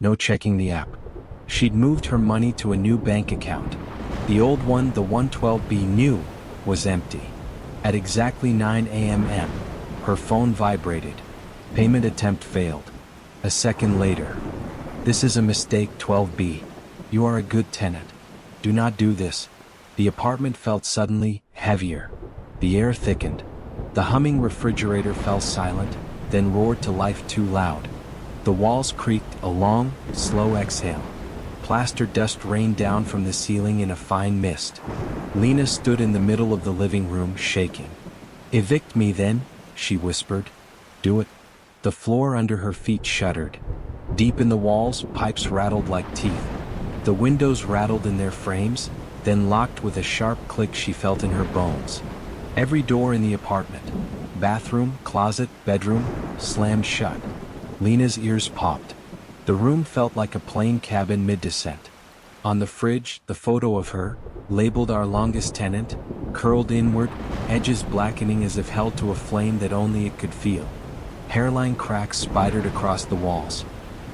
No checking the app. She'd moved her money to a new bank account. The old one, the 112B new, was empty. At exactly 9 a.m., her phone vibrated. Payment attempt failed. A second later. This is a mistake, 12B. You are a good tenant. Do not do this. The apartment felt suddenly heavier. The air thickened. The humming refrigerator fell silent, then roared to life too loud. The walls creaked, a long, slow exhale. Plaster dust rained down from the ceiling in a fine mist. Lena stood in the middle of the living room, shaking. "Evict me then," she whispered. "Do it." The floor under her feet shuddered. Deep in the walls, pipes rattled like teeth. The windows rattled in their frames, then locked with a sharp click she felt in her bones. Every door in the apartment, bathroom, closet, bedroom, slammed shut. Lena's ears popped. The room felt like a plane cabin mid-descent. On the fridge, the photo of her, labeled our longest tenant, curled inward, edges blackening as if held to a flame that only it could feel. Hairline cracks spidered across the walls.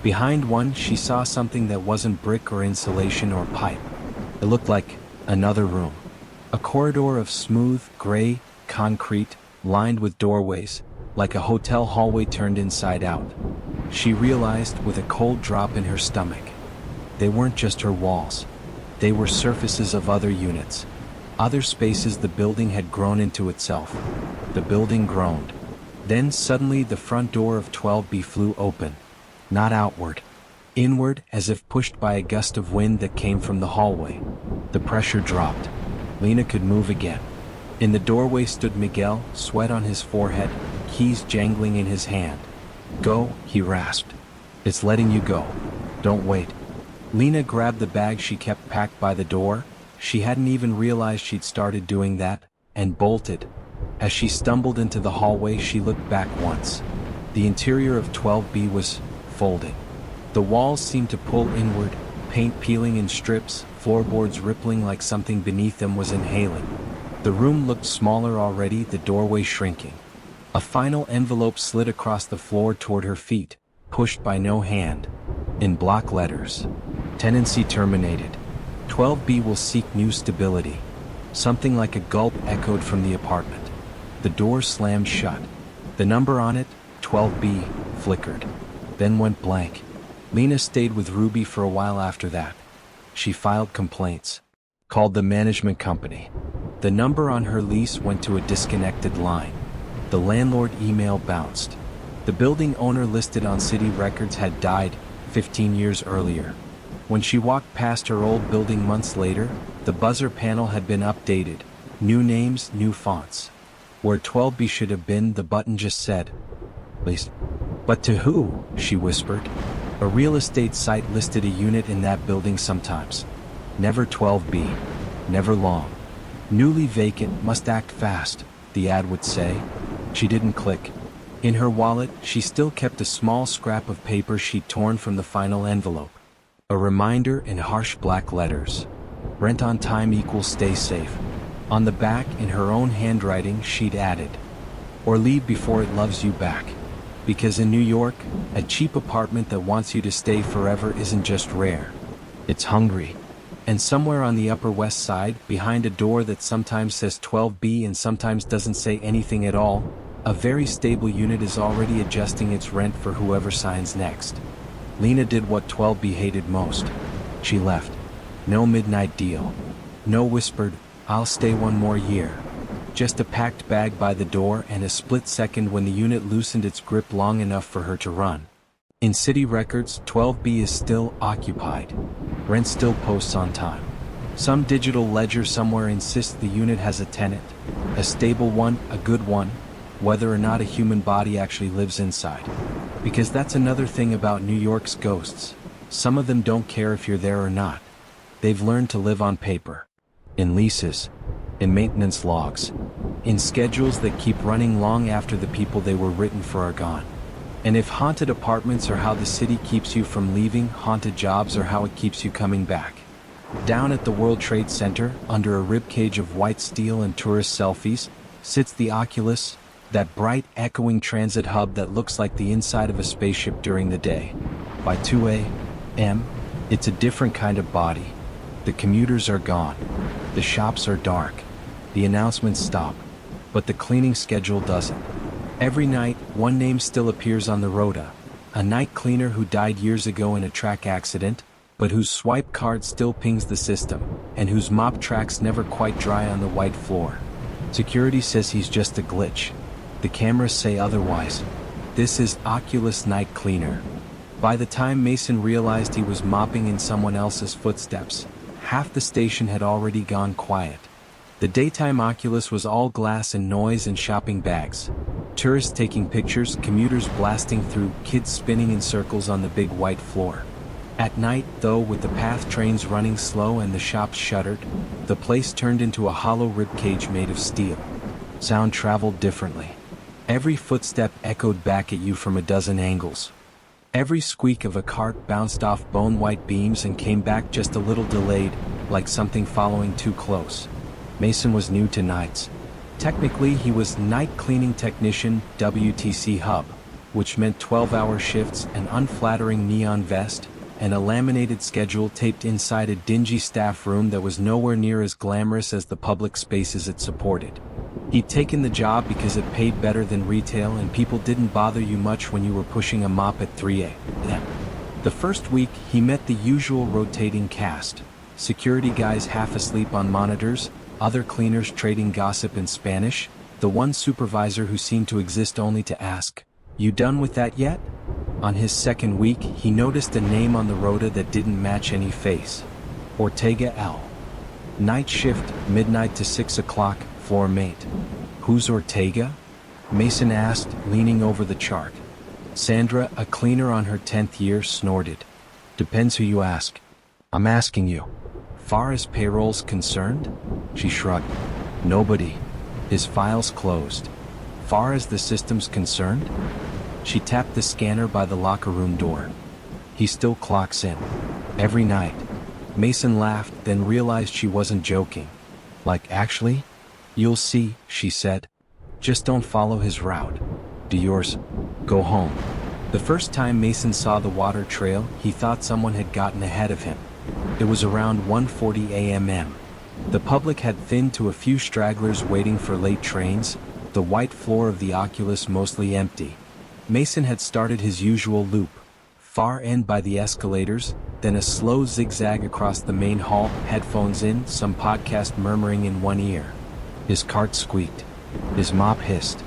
Behind one, she saw something that wasn't brick or insulation or pipe. It looked like another room. A corridor of smooth, gray concrete, lined with doorways, like a hotel hallway turned inside out. She realized with a cold drop in her stomach. They weren't just her walls. They were surfaces of other units. Other spaces the building had grown into itself. The building groaned. Then suddenly the front door of 12B flew open. Not outward. Inward, as if pushed by a gust of wind that came from the hallway. The pressure dropped. Lena could move again. In the doorway stood Miguel, sweat on his forehead, keys jangling in his hand. "Go," he rasped. "It's letting you go. Don't wait." Lena grabbed the bag she kept packed by the door. She hadn't even realized she'd started doing that, and bolted. As she stumbled into the hallway, she looked back once. The interior of 12B was folding. The walls seemed to pull inward, paint peeling in strips, floorboards rippling like something beneath them was inhaling. The room looked smaller already, the doorway shrinking. A final envelope slid across the floor toward her feet, pushed by no hand. In block letters. Tenancy terminated. 12B will seek new stability. Something like a gulp echoed from the apartment. The door slammed shut. The number on it, 12B, flickered. Then went blank. Lena stayed with Ruby for a while after that. She filed complaints. Called the management company. The number on her lease went to a disconnected line. The landlord email bounced. The building owner listed on city records had died 15 years earlier. When she walked past her old building months later, the buzzer panel had been updated. New names, new fonts. Where 12B should have been, the button just said, "Lease." "But to who?" she whispered. A real estate site listed a unit in that building sometimes. Never 12B. Never long. Newly vacant, must act fast, the ad would say. She didn't click. In her wallet, she still kept a small scrap of paper she'd torn from the final envelope. A reminder in harsh black letters. Rent on time equals stay safe. On the back, in her own handwriting, she'd added, "Or leave before it loves you back." Because in New York, a cheap apartment that wants you to stay forever isn't just rare. It's hungry. And somewhere on the Upper West Side, behind a door that sometimes says 12B and sometimes doesn't say anything at all, a very stable unit is already adjusting its rent for whoever signs next. Lena did what 12B hated most. She left. No midnight deal. No whispered, "I'll stay one more year." Just a packed bag by the door and a split second when the unit loosened its grip long enough for her to run. In city records, 12B is still occupied. Rent still posts on time. Some digital ledger somewhere insists the unit has a tenant. A stable one, a good one, whether or not a human body actually lives inside. Because that's another thing about New York's ghosts. Some of them don't care if you're there or not. They've learned to live on paper. In leases. In maintenance logs. In schedules that keep running long after the people they were written for are gone. And if haunted apartments are how the city keeps you from leaving, haunted jobs are how it keeps you coming back. Down at the World Trade Center, under a ribcage of white steel and tourist selfies, sits the Oculus, that bright, echoing transit hub that looks like the inside of a spaceship during the day. By 2 a.m., it's a different kind of body. The commuters are gone. The shops are dark. The announcements stop. But the cleaning schedule doesn't. Every night, one name still appears on the rota. a night cleaner who died years ago in a track accident, but whose swipe card still pings the system, and whose mop tracks never quite dry on the white floor. Security says he's just a glitch. The cameras say otherwise. This is Oculus Night Cleaner. By the time Mason realized he was mopping in someone else's footsteps, half the station had already gone quiet. The daytime Oculus was all glass and noise and shopping bags. Tourists taking pictures, commuters blasting through, kids spinning in circles on the big white floor. At night, though, with the PATH trains running slow and the shops shuttered, the place turned into a hollow ribcage made of steel. Sound traveled differently. Every footstep echoed back at you from a dozen angles. Every squeak of a cart bounced off bone-white beams and came back just a little delayed, like something following too close. Mason was new to nights. Technically, he was Night Cleaning Technician, WTC Hub, which meant 12-hour shifts, an unflattering neon vest, and a laminated schedule taped inside a dingy staff room that was nowhere near as glamorous as the public spaces it supported. He'd taken the job because it paid better than retail and people didn't bother you much when you were pushing a mop at 3 a.m. The first week, he met the usual rotating cast. Security guys half asleep on monitors, other cleaners trading gossip in Spanish, the one supervisor who seemed to exist only to ask, "You done with that yet?" On his second week, he noticed a name on the rota that didn't match any face. Ortega L. Night shift, midnight to 6 o'clock, floor mate. Who's Ortega? Mason asked, leaning over the chart. Sandra, a cleaner on her 10th year, snorted. Depends who you ask. I'm asking you. Far as payroll's concerned? She shrugged. Nobody. His file's closed. Far as the system's concerned? She tapped the scanner by the locker room door. He still clocks in. Every night. Mason laughed, then realized she wasn't joking. Like, actually? You'll see, she said. Just don't follow his route. Do yours. Go home. The first time Mason saw the water trail, he thought someone had gotten ahead of him. It was around 1:40 a.m. The public had thinned to a few stragglers waiting for late trains, the white floor of the Oculus mostly empty. Mason had started his usual loop, far end by the escalators, then a slow zigzag across the main hall, headphones in, some podcast murmuring in one ear. His cart squeaked. His mop hissed.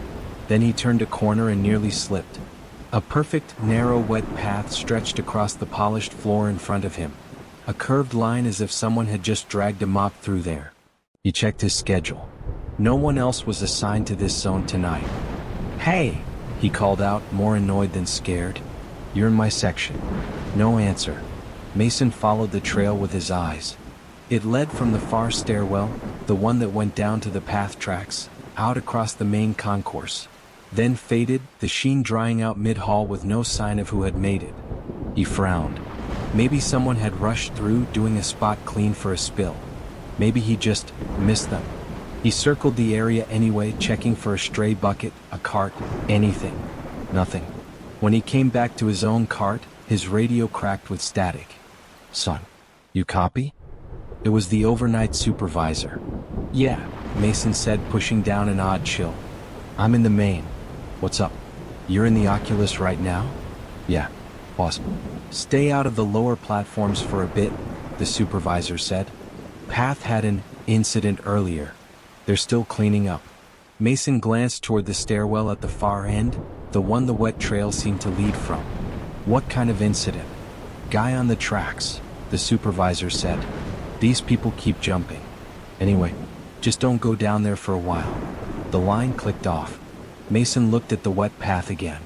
Then he turned a corner and nearly slipped. A perfect, narrow, wet path stretched across the polished floor in front of him. A curved line as if someone had just dragged a mop through there. He checked his schedule. No one else was assigned to this zone tonight. Hey! He called out, more annoyed than scared. You're in my section. No answer. Mason followed the trail with his eyes. It led from the far stairwell, the one that went down to the PATH tracks, out across the main concourse. Then faded, the sheen drying out mid-hall with no sign of who had made it. He frowned. Maybe someone had rushed through, doing a spot clean for a spill. Maybe he just missed them. He circled the area anyway, checking for a stray bucket, a cart, anything. Nothing. When he came back to his own cart, his radio cracked with static. Son, you copy? It was the overnight supervisor. Yeah, Mason said, pushing down an odd chill. I'm in the main. What's up? You're in the Oculus right now? Yeah, boss. Stay out of the lower platforms for a bit, the supervisor said. PATH had an incident earlier. They're still cleaning up. Mason glanced toward the stairwell at the far end, the one the wet trail seemed to lead from. What kind of incident? Guy on the tracks, the supervisor said. These people keep jumping. Anyway, just don't go down there for a while. The line clicked off. Mason looked at the wet path again.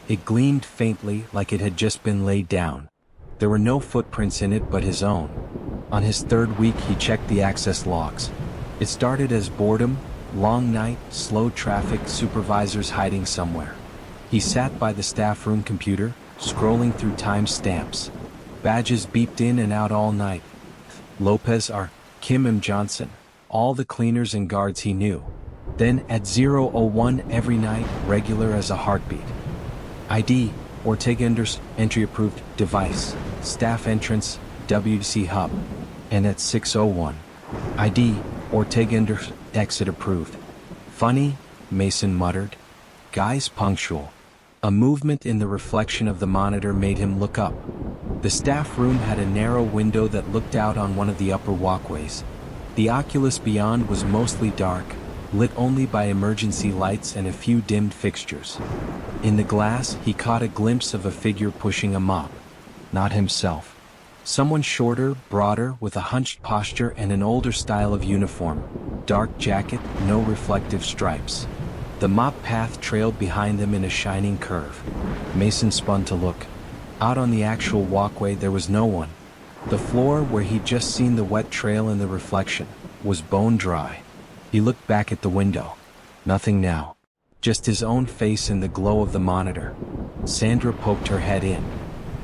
It gleamed faintly, like it had just been laid down. There were no footprints in it but his own. On his third week, he checked the access logs. It started as boredom, long night, slow traffic, supervisors hiding somewhere. He sat by the staff room computer, scrolling through time stamps. Badges beeped in and out all night. Lopez R. Kim M. Johnson, all the cleaners and guards he knew. Then at 0:01 every night, regular as a heartbeat. ID, Ortega Enders, entry approved, device, staff entrance, WC hub. And at 6:01. ID, Ortega Enders, exit approved. Funny, Mason muttered. Guy's punctual. A movement in the reflection of the monitor made him look up. The staff room had a narrow window that looked out on one of the upper walkways. The oculus beyond was mostly dark, lit only by emergency lights and a few dimmed fixtures. In the glass, he caught a glimpse of a figure pushing a mop. Not himself. Someone shorter, broader, with a hunched posture and an older style of uniform. Dark jacket, no reflective stripes. The mop path trailed behind them in a shining curve. Mason spun to look. Out on the actual walkway there was no one. The floor, where he'd just seen the wet trail in the reflection, was bone dry. He looked back at the window. Nothing now. Just his own face in the glow of the monitor. Sandra poked her head in.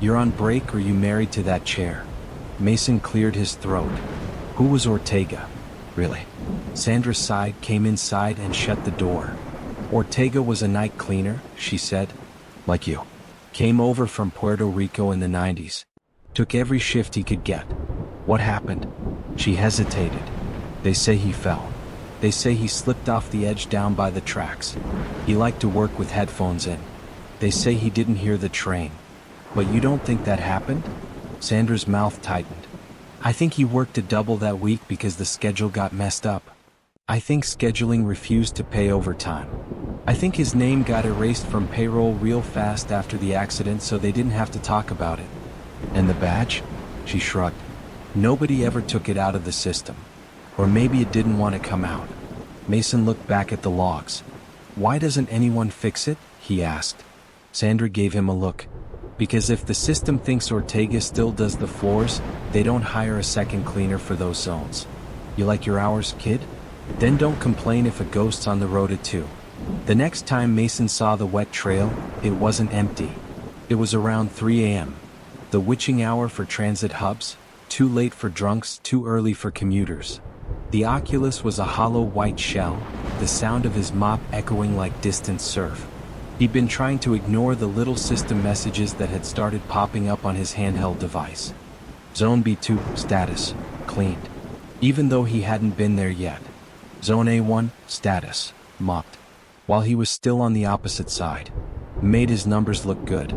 "You're on break or you married to that chair?" Mason cleared his throat. Who was Ortega? Really? Sandra sighed, came inside and shut the door. Ortega was a night cleaner, she said. Like you. Came over from Puerto Rico in the 90s. Took every shift he could get. What happened? She hesitated. They say he fell. They say he slipped off the edge down by the tracks. He liked to work with headphones in. They say he didn't hear the train. But you don't think that happened? Sandra's mouth tightened. I think he worked a double that week because the schedule got messed up. I think scheduling refused to pay overtime. I think his name got erased from payroll real fast after the accident so they didn't have to talk about it. And the badge? She shrugged. Nobody ever took it out of the system. Or maybe it didn't want to come out. Mason looked back at the logs. Why doesn't anyone fix it? He asked. Sandra gave him a look. Because if the system thinks Ortega still does the floors, they don't hire a second cleaner for those zones. You like your hours, kid? Then don't complain if a ghost's on the road at 2. The next time Mason saw the wet trail, it wasn't empty. It was around 3 a.m. The witching hour for transit hubs, too late for drunks, too early for commuters. The oculus was a hollow white shell, the sound of his mop echoing like distant surf. He'd been trying to ignore the little system messages that had started popping up on his handheld device. Zone B2, status, cleaned. Even though he hadn't been there yet. Zone A1, status, mopped. While he was still on the opposite side. Made his numbers look good.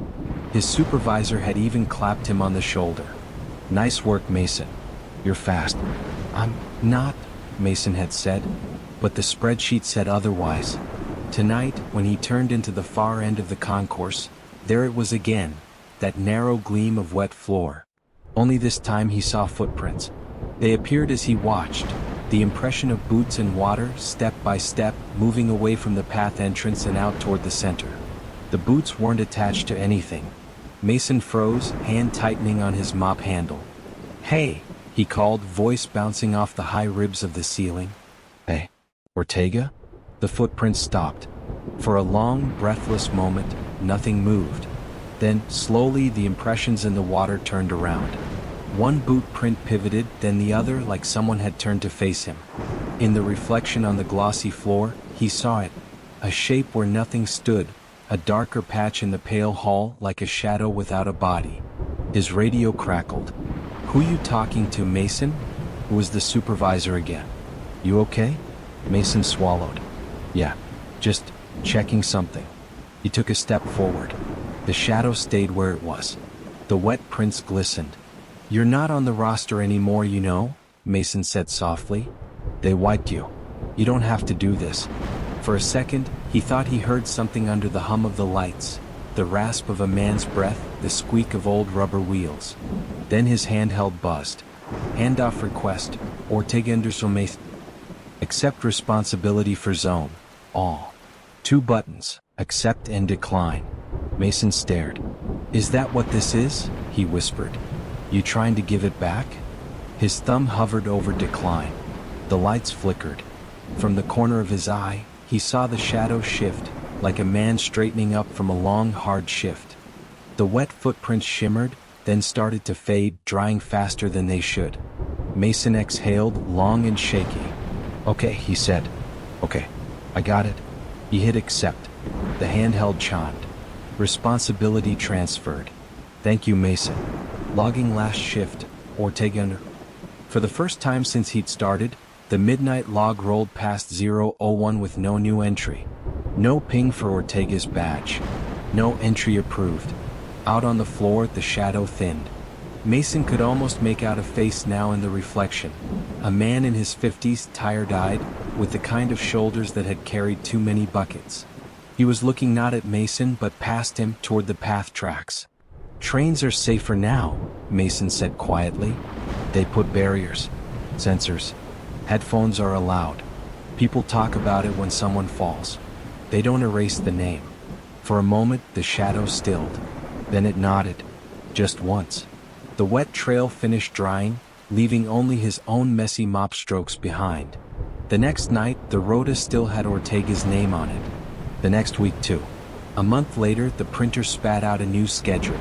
His supervisor had even clapped him on the shoulder. Nice work, Mason. You're fast. I'm not, Mason had said, but the spreadsheet said otherwise. Tonight, when he turned into the far end of the concourse, there it was again, that narrow gleam of wet floor. Only this time he saw footprints. They appeared as he watched, the impression of boots in water, step by step, moving away from the path entrance and out toward the center. The boots weren't attached to anything. Mason froze, hand tightening on his mop handle. Hey, he called, voice bouncing off the high ribs of the ceiling. Hey, Ortega? The footprints stopped. For a long, breathless moment, nothing moved. Then, slowly, the impressions in the water turned around. One boot print pivoted, then the other, like someone had turned to face him. In the reflection on the glossy floor, he saw it. A shape where nothing stood, a darker patch in the pale hall, like a shadow without a body. His radio crackled. Who you talking to, Mason? It was the supervisor again. You okay? Mason swallowed. Yeah, just checking something. He took a step forward. The shadow stayed where it was. The wet prints glistened. You're not on the roster anymore, you know, Mason said softly. They wiped you. You don't have to do this. For a second, he thought he heard something under the hum of the lights, the rasp of a man's breath, the squeak of old rubber wheels. Then his handheld buzzed. Handoff request, Ortega Anderson. Accept responsibility for zone. All. 2 buttons, accept and decline. Mason stared. Is that what this is? He whispered. You trying to give it back? His thumb hovered over decline. The lights flickered. From the corner of his eye, he saw the shadow shift, like a man straightening up from a long, hard shift. The wet footprints shimmered, then started to fade, drying faster than they should. Mason exhaled, long and shaky. Okay, he said. Okay, I got it. He hit accept. The handheld chimed. Responsibility transferred. Thank you, Mason. Logging last shift, Ortega. For the first time since he'd started, the midnight log rolled past 001 with no new entry. No ping for Ortega's badge. No entry approved. Out on the floor, the shadow thinned. Mason could almost make out a face now in the reflection. A man in his 50s, tired-eyed, with the kind of shoulders that had carried too many buckets. He was looking not at Mason but past him toward the path tracks. "Trains are safer now," Mason said quietly. "They put barriers, sensors. Headphones are allowed. People talk about it when someone falls. They don't erase the name." For a moment, the shadow stilled. Then it nodded. Just once. The wet trail finished drying, leaving only his own messy mop strokes behind. The next night, the rota still had Ortega's name on it. The next week too. A month later, the printer spat out a new schedule.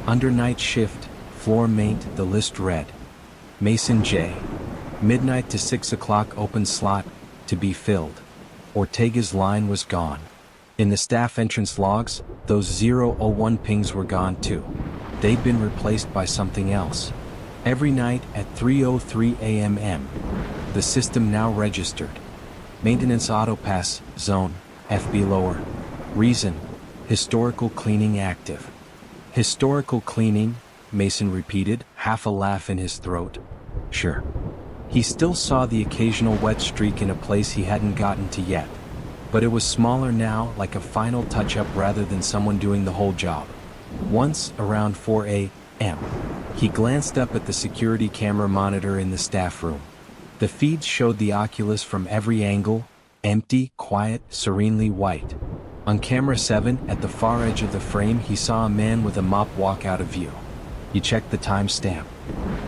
Under night shift, floor maint, the list read. Mason J. Midnight to 6 o'clock open slot, to be filled. Ortega's line was gone. In the staff entrance logs, those 001 pings were gone too. They'd been replaced by something else. Every night at 3:03 a.m. The system now registered. Maintenance autopass, zone, FB lower. Reason, historical cleaning active. Historical cleaning, Mason repeated, half a laugh in his throat. Sure. He still saw the occasional wet streak in a place he hadn't gotten to yet. But it was smaller now, like a final touch-up rather than someone doing the whole job. Once, around 4 a.m., he glanced up at the security camera monitor in the staff room. The feeds showed the Oculus from every angle, empty, quiet, serenely white. On camera 7, at the far edge of the frame, he saw a man with a mop walk out of view. He checked the timestamp.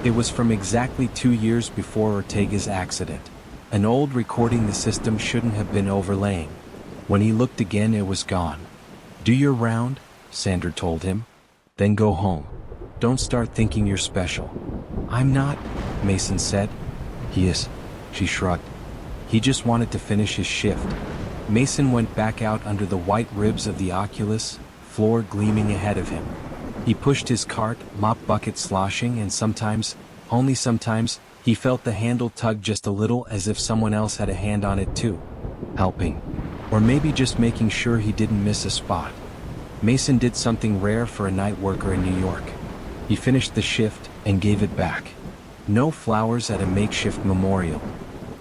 It was from exactly 2 years before Ortega's accident. An old recording the system shouldn't have been overlaying. When he looked again, it was gone. "Do your round," Sandra told him. "Then go home. Don't start thinking you're special." "I'm not," Mason said. "He is," she shrugged. He just wanted to finish his shift. Mason went back out under the white ribs of the Oculus, floor gleaming ahead of him. He pushed his cart, mop bucket sloshing, and sometimes, only sometimes, he felt the handle tug just a little as if someone else had a hand on it too. Helping. Or maybe just making sure he didn't miss a spot. Mason did something rare for a night worker in New York. He finished the shift and gave it back. No flowers at a makeshift memorial.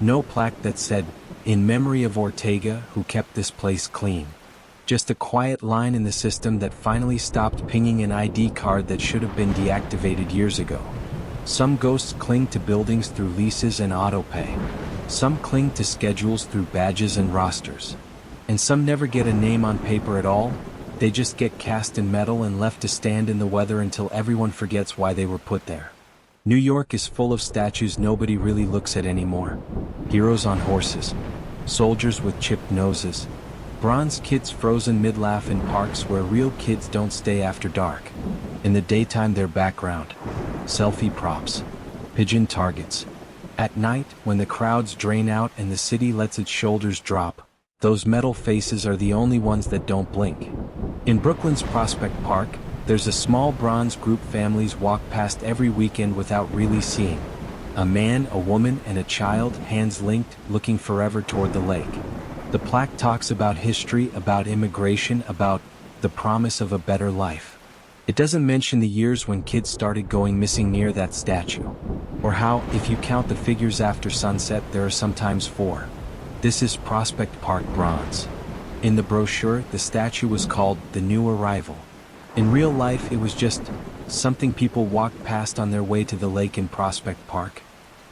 No plaque that said, "In memory of Ortega, who kept this place clean." Just a quiet line in the system that finally stopped pinging an ID card that should have been deactivated years ago. Some ghosts cling to buildings through leases and autopay. Some cling to schedules through badges and rosters. And some never get a name on paper at all. They just get cast in metal and left to stand in the weather until everyone forgets why they were put there. New York is full of statues nobody really looks at anymore. Heroes on horses. Soldiers with chipped noses. Bronze kids frozen mid-laugh in parks where real kids don't stay after dark. In the daytime they're background. Selfie props. Pigeon targets. At night, when the crowds drain out and the city lets its shoulders drop, those metal faces are the only ones that don't blink. In Brooklyn's Prospect Park, there's a small bronze group families walk past every weekend without really seeing. A man, a woman, and a child, hands linked, looking forever toward the lake. The plaque talks about history, about immigration, about the promise of a better life. It doesn't mention the years when kids started going missing near that statue. Or how, if you count the figures after sunset, there are sometimes 4. This is Prospect Park bronze. In the brochure, the statue was called The New Arrival. In real life, it was just something people walked past on their way to the lake in Prospect Park.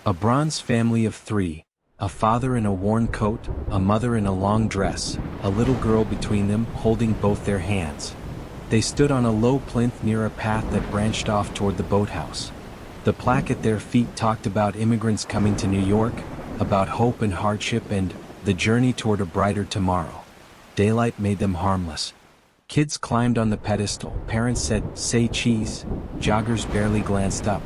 A bronze family of 3, a father in a worn coat, a mother in a long dress, a little girl between them holding both their hands. They stood on a low plinth near a path that branched off toward the boathouse. The plaque at their feet talked about immigrants coming to New York, about hope and hardship and the journey toward a brighter tomorrow. Daylight made them harmless. Kids climbed on the pedestal, parents said, "Say cheese," joggers barely glanced up.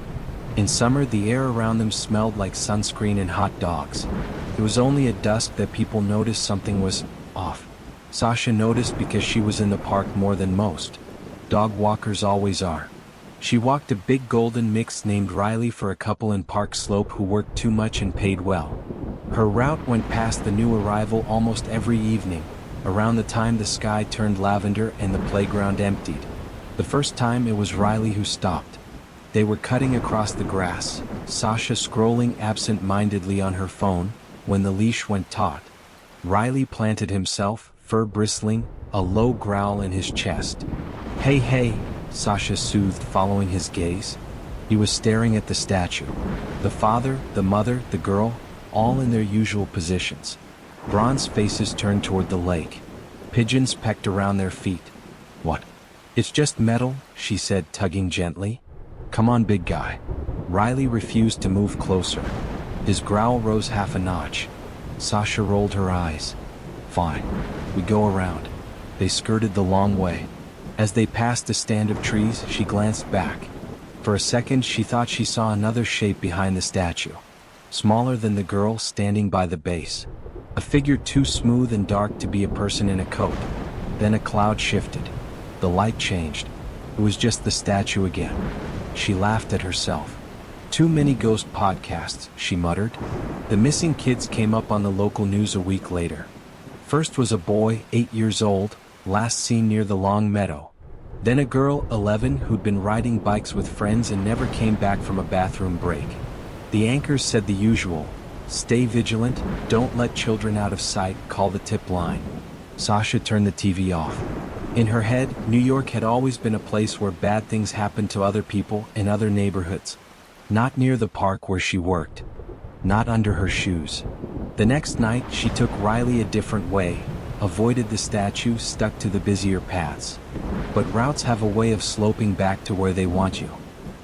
In summer, the air around them smelled like sunscreen and hot dogs. It was only at dusk that people noticed something was off. Sasha noticed because she was in the park more than most. Dog walkers always are. She walked a big golden mix named Riley for a couple in Park Slope who worked too much and paid well. Her route went past the New Arrival almost every evening, around the time the sky turned lavender and the playground emptied. The first time it was Riley who stopped. They were cutting across the grass, Sasha scrolling absent-mindedly on her phone, when the leash went taut. Riley planted himself, fur bristling, a low growl in his chest. Hey, Sasha soothed, following his gaze. He was staring at the statue. The father, the mother, the girl, all in their usual positions. Bronze faces turned toward the lake. Pigeons pecked around their feet. What? It's just metal, she said, tugging gently. Come on, big guy. Riley refused to move closer. His growl rose half a notch. Sasha rolled her eyes. Fine. We go around. They skirted the long way. As they passed a stand of trees, she glanced back. For a second she thought she saw another shape behind the statue. Smaller than the girl standing by the base. A figure too smooth and dark to be a person in a coat. Then a cloud shifted. The light changed. It was just the statue again. She laughed at herself. Too many ghost podcasts, she muttered. The missing kids came up on the local news a week later. First was a boy, 8 years old, last seen near the long meadow. Then a girl, 11, who'd been riding bikes with friends and never came back from a bathroom break. The anchors said the usual. Stay vigilant, don't let children out of sight, call the tip line. Sasha turned the TV off. In her head, New York had always been a place where bad things happened to other people in other neighborhoods. Not near the park where she worked. Not under her shoes. The next night, she took Riley a different way, avoided the statue, stuck to the busier paths. But routes have a way of sloping back to where they want you.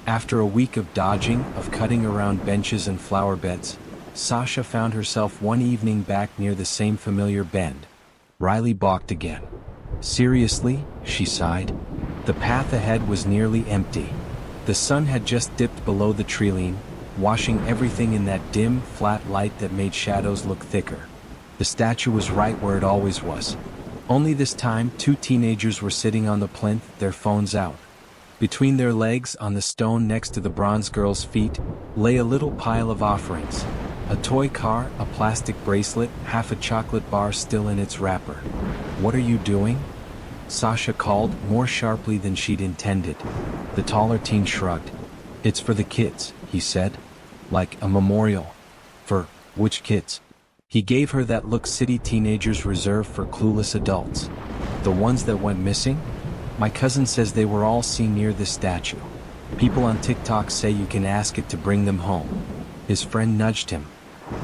After a week of dodging, of cutting around benches and flower beds, Sasha found herself one evening back near the same familiar bend. Riley balked again. Seriously, she sighed. The path ahead was nearly empty. The sun had just dipped below the treeline, washing everything in that dim, flat light that made shadows look thicker. The statue was right where it always was. Only this time, 2 teenagers were sitting on the plinth, their phones out. Between their legs, on the stone next to the bronze girl's feet, lay a little pile of offerings. A toy car, a plastic bracelet, half a chocolate bar still in its wrapper. What are you doing? Sasha called, more sharply than she'd intended. The taller teen shrugged. It's for the kids, he said. Like a memorial. For which kids? He gave her that look city teenagers reserve for clueless adults. The ones that went missing? My cousin says they were all seen near this statue. People on TikTok say you can ask it to bring them home. His friend nudged him.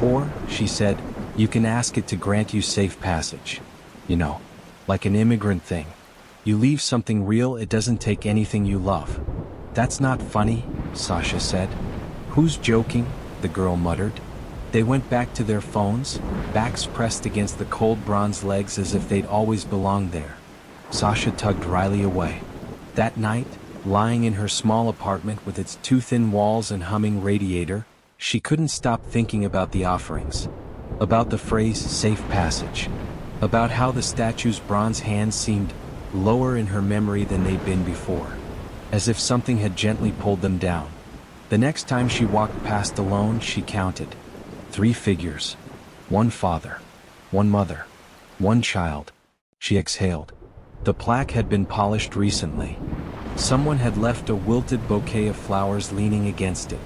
Or, she said, you can ask it to grant you safe passage. You know, like an immigrant thing. You leave something real, it doesn't take anything you love. That's not funny, Sasha said. Who's joking? The girl muttered. They went back to their phones, backs pressed against the cold bronze legs as if they'd always belonged there. Sasha tugged Riley away. That night, lying in her small apartment with its too thin walls and humming radiator, she couldn't stop thinking about the offerings. About the phrase, safe passage. About how the statue's bronze hands seemed lower in her memory than they'd been before. As if something had gently pulled them down. The next time she walked past alone, she counted. 3 figures. 1 father. 1 mother. 1 child. She exhaled. The plaque had been polished recently. Someone had left a wilted bouquet of flowers leaning against it.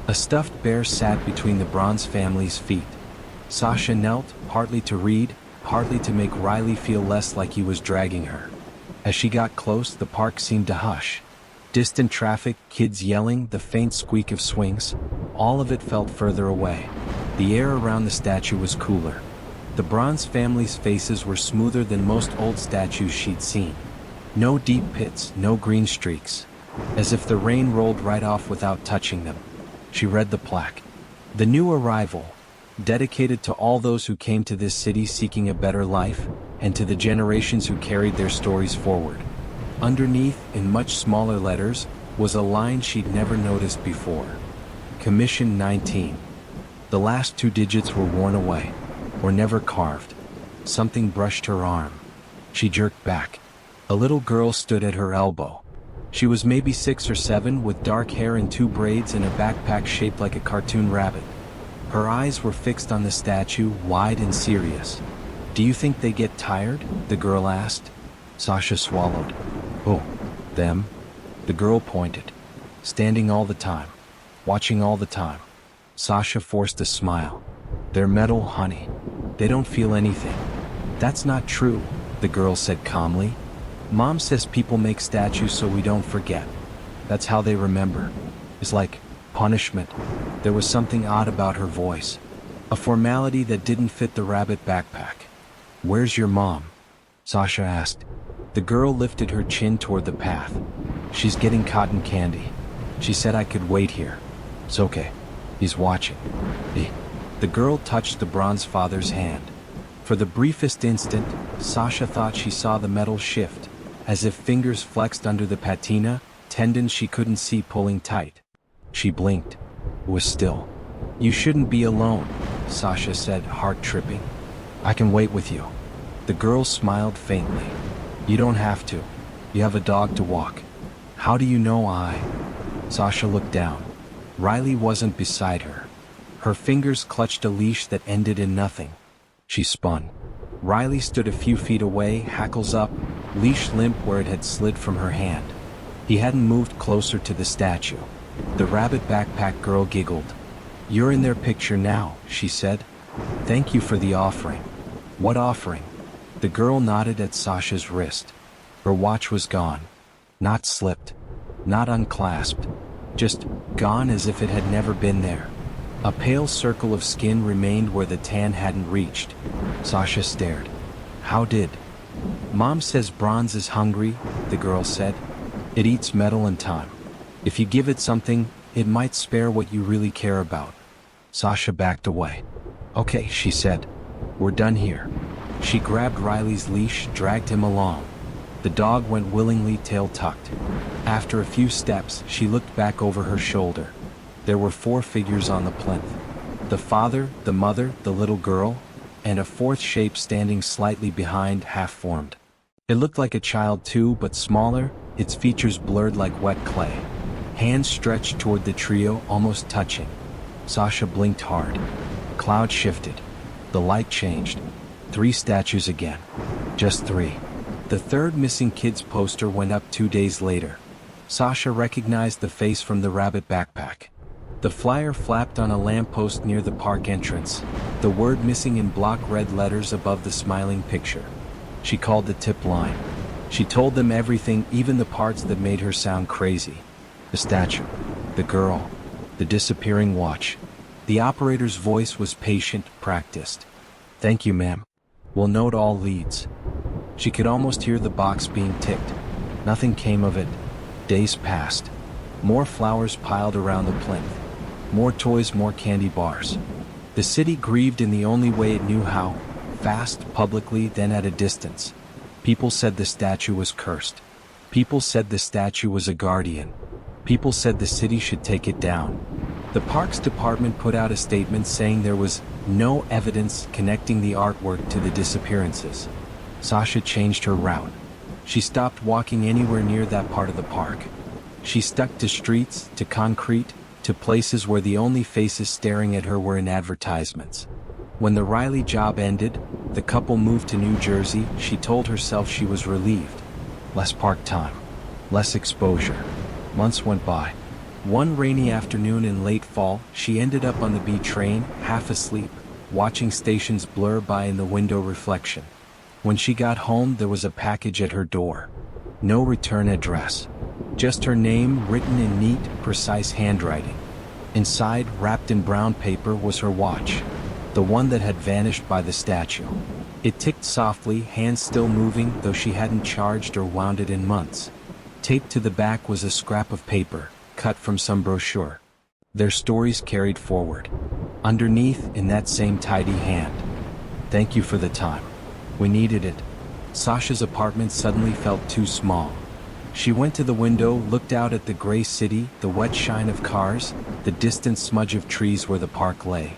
A stuffed bear sat between the bronze family's feet. Sasha knelt, partly to read, partly to make Riley feel less like he was dragging her. As she got close, the park seemed to hush. Distant traffic, kids yelling, the faint squeak of swings, all of it felt further away. The air around the statue was cooler. The bronze family's faces were smoother than most old statues she'd seen. No deep pits, no green streaks. As if the rain rolled right off without touching them. She read the plaque. The new arrival, dedicated to all those who came to this city seeking a better life, and to the generations who carried their stories forward. Underneath, in much smaller letters, was a line she'd never noticed before. Commission 19. The last 2 digits were worn away, were never carved. Something brushed her arm. She jerked back. A little girl stood at her elbow. She was maybe 6 or 7, with dark hair in 2 braids and a backpack shaped like a cartoon rabbit. Her eyes were fixed on the statue, wide and serious. Do you think they get tired? The girl asked. Sasha swallowed. Oh, them? The girl pointed. Standing all the time. Watching all the time. Sasha forced a smile. They're metal, honey. They don't feel anything. That's not true, the girl said calmly. Mom says people make statues so we don't forget. That's how they remember. It's like punishment. There was something odd about her voice. A formality that didn't fit the rabbit backpack. Where's your mom? Sasha asked. The girl lifted her chin toward the path. She's getting cotton candy. She said I could wait here. It's okay. He's watching. The girl touched the bronze father's hand. For the briefest instant, Sasha thought she saw the metal shift, as if fingers flexed under the patina, tendons she couldn't see pulling tight. She blinked. It was still. You shouldn't be alone, Sasha said, heart tripping. I can wait with you. The girl smiled faintly. You don't have to. You have a dog to walk. How do you know I? Sasha looked down. Riley wasn't beside her. Her fingers clutched a leash that ended in nothing. She spun. Riley stood a few feet away, hackles up, leash limp where it had slid from her hand. He hadn't moved closer to the statue. The rabbit backpack girl giggled. You're in their picture now, she said. Thank you for the offering. What offering? The girl nodded at Sasha's wrist. Her watch was gone. Not slipped. Not unclasped. Just gone as if it had never been there. A pale circle of skin remained where the tan hadn't reached. Sasha stared. How did? Mom says bronze is hungry, the girl said. It eats metal and time. If you give it something, it might spare what you really care about. Sasha backed away. Okay, she said. We're done here. She grabbed Riley's leash, dragged him along. The dog went willingly, tail tucked. After a few steps, she looked back over her shoulder. There were 4 figures on the plinth. The father, the mother, the little girl, and a 4th shape standing slightly behind, half-formed. It looked like a child too, but smaller, its features blurred like wet clay. Hands stretched toward the trio, almost touching. Sasha blinked hard. Cloud shifted. The light changed. 3 statues again. Just 3. The 3rd missing kids poster went up 2 days later. Sasha recognized the face from the rabbit backpack. The flyer flapped on a lamppost near the park entrance, the word missing in block red letters above the smiling picture. She called the tip line. She told them everything, even the parts that made her sound crazy. The statue, the girl, the disappearing watch. The operator's voice was patient, practiced. Thank you, ma'am. We'll note all leads. She could almost hear the box being ticked. Nothing came of it. Days passed. More flowers piled around the plinth. More toys, more candy bars. The city grieved in the only way it knew how, fast, publicly, then at a distance. People said the statue was cursed. People said the statue was a guardian. People said the city should take it down. The Parks Department put out a statement saying there was no evidence connecting the artwork to the disappearances. Sasha changed her route. She stopped walking anywhere near that part of the park. She stuck to streets, to concrete, to places where the only faces staring at her were in advertisements. When the Riley job ended, the couple moved to New Jersey. She told herself she was relieved. Less park time. Less exposure. Months went by. One rainy afternoon in late fall, she ended up on the B train, half asleep, watching stations blur by in the window reflection. When she got home, there was a package at her door. No return address. Just her name written in neat, precise handwriting. Inside, wrapped in brown paper, was her watch. The one that had vanished by the statue. It ticked softly, hands still moving, though she hadn't charged or wound it in months. Taped to the back was a scrap of paper, cut from some brochure. Their stories carried forward. Underneath, in that same tidy hand. Thank you for the time. We needed it. Sasha's apartment suddenly felt too small. She went to the window, looked out at the gray city, the wet shine of cars, the distant smudge of trees where the park lay.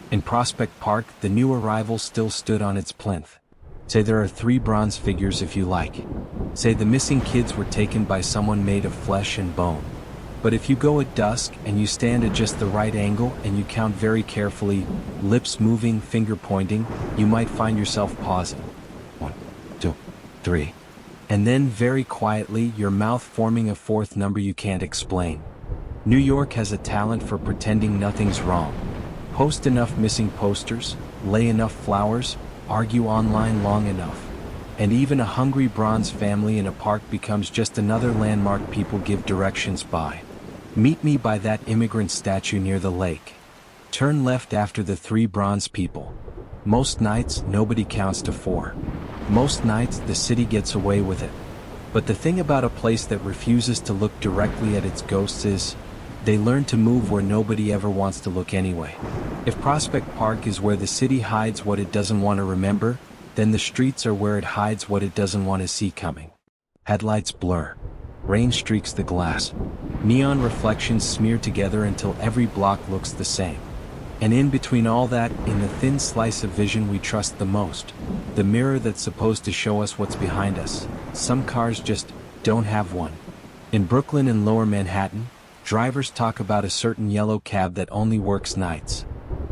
In Prospect Park, the new arrival still stood on its plinth. Say there are 3 bronze figures if you like. Say the missing kids were taken by someone made of flesh and bone. But if you go at dusk and you stand at just the right angle and you count very carefully, lips moving, finger pointing, you might find yourself pausing. 1, 2, 3. And then very quietly, your mouth forming a fourth number you can't explain. New York has a talent for pretending nothing's wrong. Post enough missing posters, lay enough flowers, argue online long enough. And even a hungry bronze family in a park becomes just another landmark people give directions by. Meet me by that immigrant statue near the lake. Turn left after the 3 bronze people. Most nights, nobody counts to 4. Most nights, the city gets away with it. But the thing about a place that refuses to look directly at its ghosts is, they learn to move where nobody ever wants to look anyway. If Prospect Park is where the city hides what it doesn't want to remember, then the streets are where it hides what it doesn't want to see coming. Headlights blur. Rain streaks the glass. Neon reflections smear together until every block looks the same. And in between all that, in the thin slice of vision we trust the most, the mirror that's supposed to show us what's behind us, some cars just don't have one. In Brooklyn and Lower Manhattan, drivers talk about a certain yellow cab that only works nights.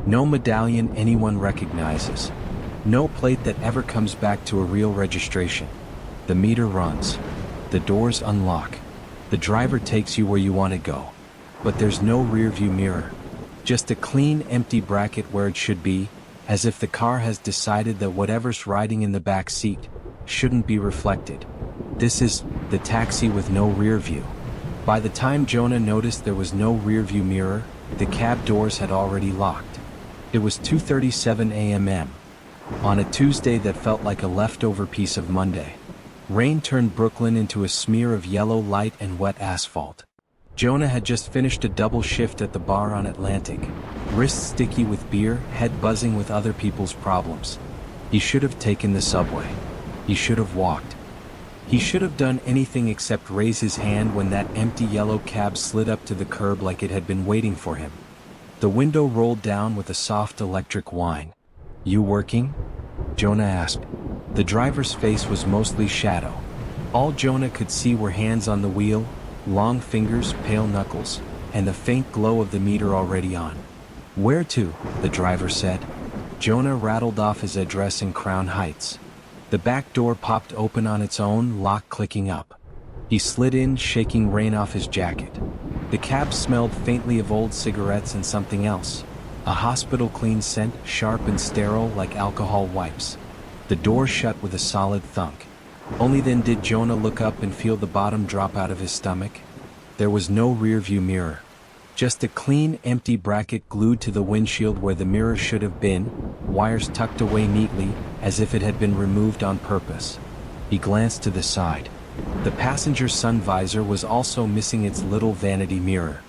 No medallion anyone recognizes. No plate that ever comes back to a real registration. The meter runs. The doors unlock. The driver takes you where you want to go. But there's no rearview mirror. Just a clean, empty bracket where it should be, as if the car has decided that whatever's riding in the back seat shouldn't be reflected. This is the taxi with no rearview. By the time Jonah noticed there was no rearview mirror, the cab doors had already locked. It was 2:37 a.m. on a Tuesday that felt like a leftover piece of Monday. Rain turned Brooklyn into a smear of yellow light and wet asphalt. Jonah had just finished a double shift at the bar on Atlantic, wrists sticky with beer, head buzzing with other people's problems. He should have taken the subway. He should have walked. He should have done anything except raise his hand when that empty yellow cab slid up to the curb like it had been waiting for him. The window rolled down with a soft electric whine. "You working?" Jonah asked. The driver's face was mostly shadow. All Jonah could see were hands on the wheel, long fingers, pale knuckles, and the faint glow of the meter already on. "Where to?" the driver said. Jonah rattled off his address in Crown Heights. The back door popped open on its own, lock clicking up. He slid in, shaking rain off his jacket. The cab smelled faintly of old cigarettes and something else. A hospital-clean scent, sharp and sterile like alcohol wipes. The door shut with a solid thunk. Only then did Jonah look up and feel the bottom drop out of his stomach. There was no rearview mirror. Just a clean, empty bracket glued to the windshield where the mirror should have been, wires tucked away neatly, as if it had been removed on purpose. He glanced to the side. The passenger sun visor was also missing its little vanity mirror.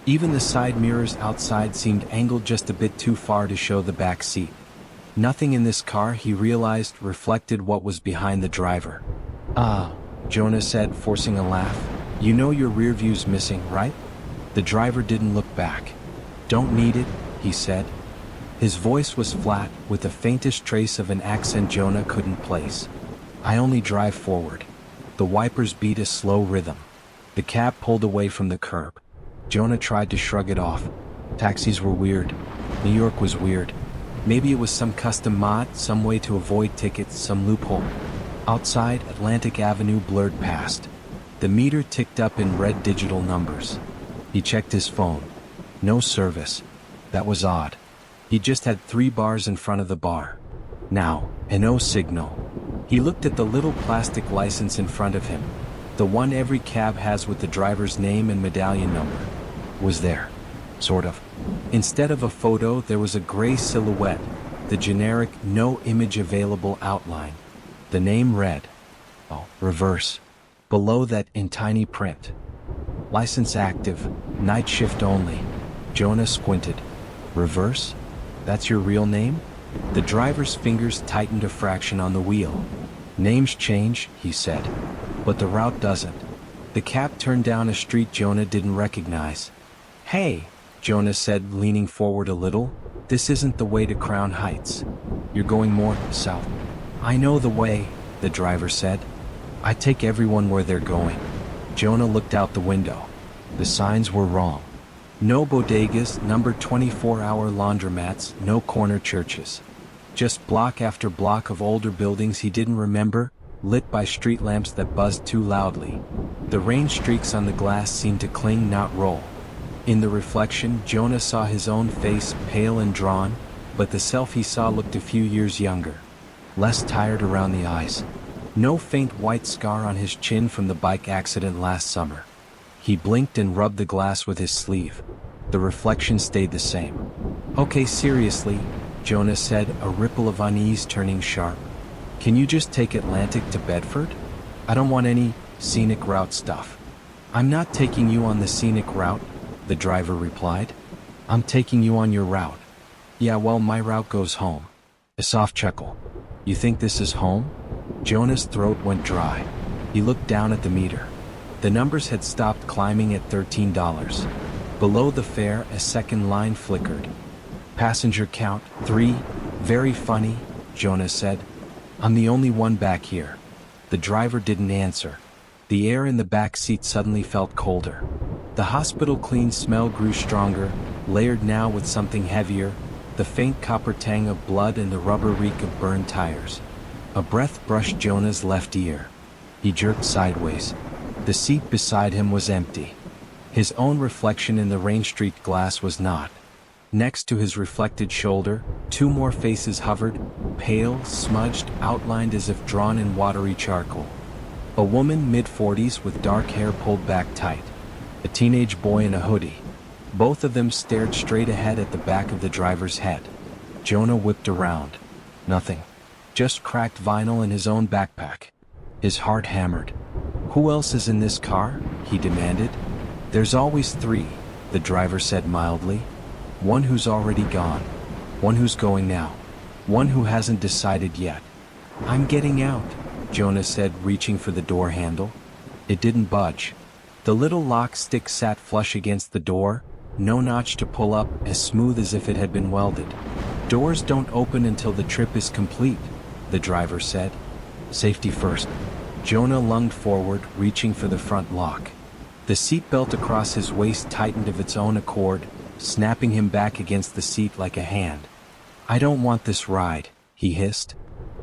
Even the side mirrors outside seemed angled just a bit too far to show the back seat. Nothing in this car, he realized, reflected what was behind the driver. "Ah," Jonah said, forcing a laugh. "You know your rear view's missing, right?" The driver didn't look back. "Don't need it," he said. His voice was flat, with the faintest trace of an accent Jonah couldn't place. "I only drive forward." The wipers beat a slow rhythm. The cab pulled away from the curb. Jonah tried to shrug it off. Taxis were weird. New York was weird. Maybe it was some custom mod, some way to avoid tickets, some loophole. Outside, Atlantic Avenue blurred past. The meter ticked up in red digital numbers. He checked his phone. No service. That was odd. He just had 3 bars in front of the bar. Now, and no signal. He looked at the little plastic license in front of him. The one every cab has with the driver's name and medallion number. Was there. Sort of. Instead of a photo, there was a gray silhouette, the generic "no image available" outline. The name read, reverse. Below that in tiny print. License active, night shift only. Jonah squinted. Reverse? That's your real name? The driver's fingers tightened a fraction on the wheel. Names change, he said. But the route doesn't. The cab turned down a street Jonah didn't recognize. "Hey," Jonah said, leaning forward a little, "this isn't the way to Crown Heights. You're going more south." "I know the way," the driver said. "I take everyone where they're going." Jonah looked out the window. The signs were wrong. No bodegas, numbered 24-hour laundromats, no corner churches. Just block after block of older buildings he didn't remember, lit by street lamps that buzzed too loudly. The rain streaks on the glass seemed to cling, not roll. In the reflection, Jonah saw his own face, pale and drawn, but the self he saw looked a few years younger. Less tired around the eyes. No faint white scar on his chin from the bike accident last summer. He blinked and rubbed the glass with his sleeve. The reflection stayed the same. "Okay, seriously," Jonah said, a ripple of unease turning sharp. "Can you just take Atlantic to Bedford? I don't want any scenic route stuff." "I'm not taking you on the scenic route," the driver replied. "I'm taking you on your route." "Yeah, well, my route goes home." A soft chuckle. "You think this is home?" Jonah's throat went dry. He looked down at the meter. The numbers had stopped climbing at $13. Below the fare, a second line flickered. "Passenger count, 3. Very funny," Jonah said. "I'm the only one back here." The driver didn't answer. The air in the back seat suddenly felt colder. The hospital clean smell grew stronger, layered now with something heavier, the faint copper tang of blood and the rubber reek of burned tires. A breath brushed Jonah's left ear. He jerked sideways. The seat beside him was empty. His own reflection in the rain-streaked glass was not. Next to his reflected shoulder, 2 more faces hovered, pale, smudged, outlined as if drawn in watery charcoal. A woman mid-40s with dark hair pulled back tight. A teenage boy in a hoodie. Both of them stared straight ahead at the back of the driver's head. Jonah whipped around. Nothing. Just cracked vinyl in his own backpack. His heart hammered. "Who else is in this car?" he demanded. "There's always 3, the driver said mildly. "One who's already gone. One who's going now. One who hasn't decided yet." "I'm getting out," Jonah said, reaching for the door handle. It didn't budge. The little lock stick sat flush against the door, no notch to pull up, as smooth as if it had been welded. "Doors don't open until the trip is complete," the driver said. "Safety first." Jonah lunged forward, reaching for the front lock. The seatbelt across his waist tightened of its own accord, snapping him back against the seat like a hand. "I don't want this ride," he hissed.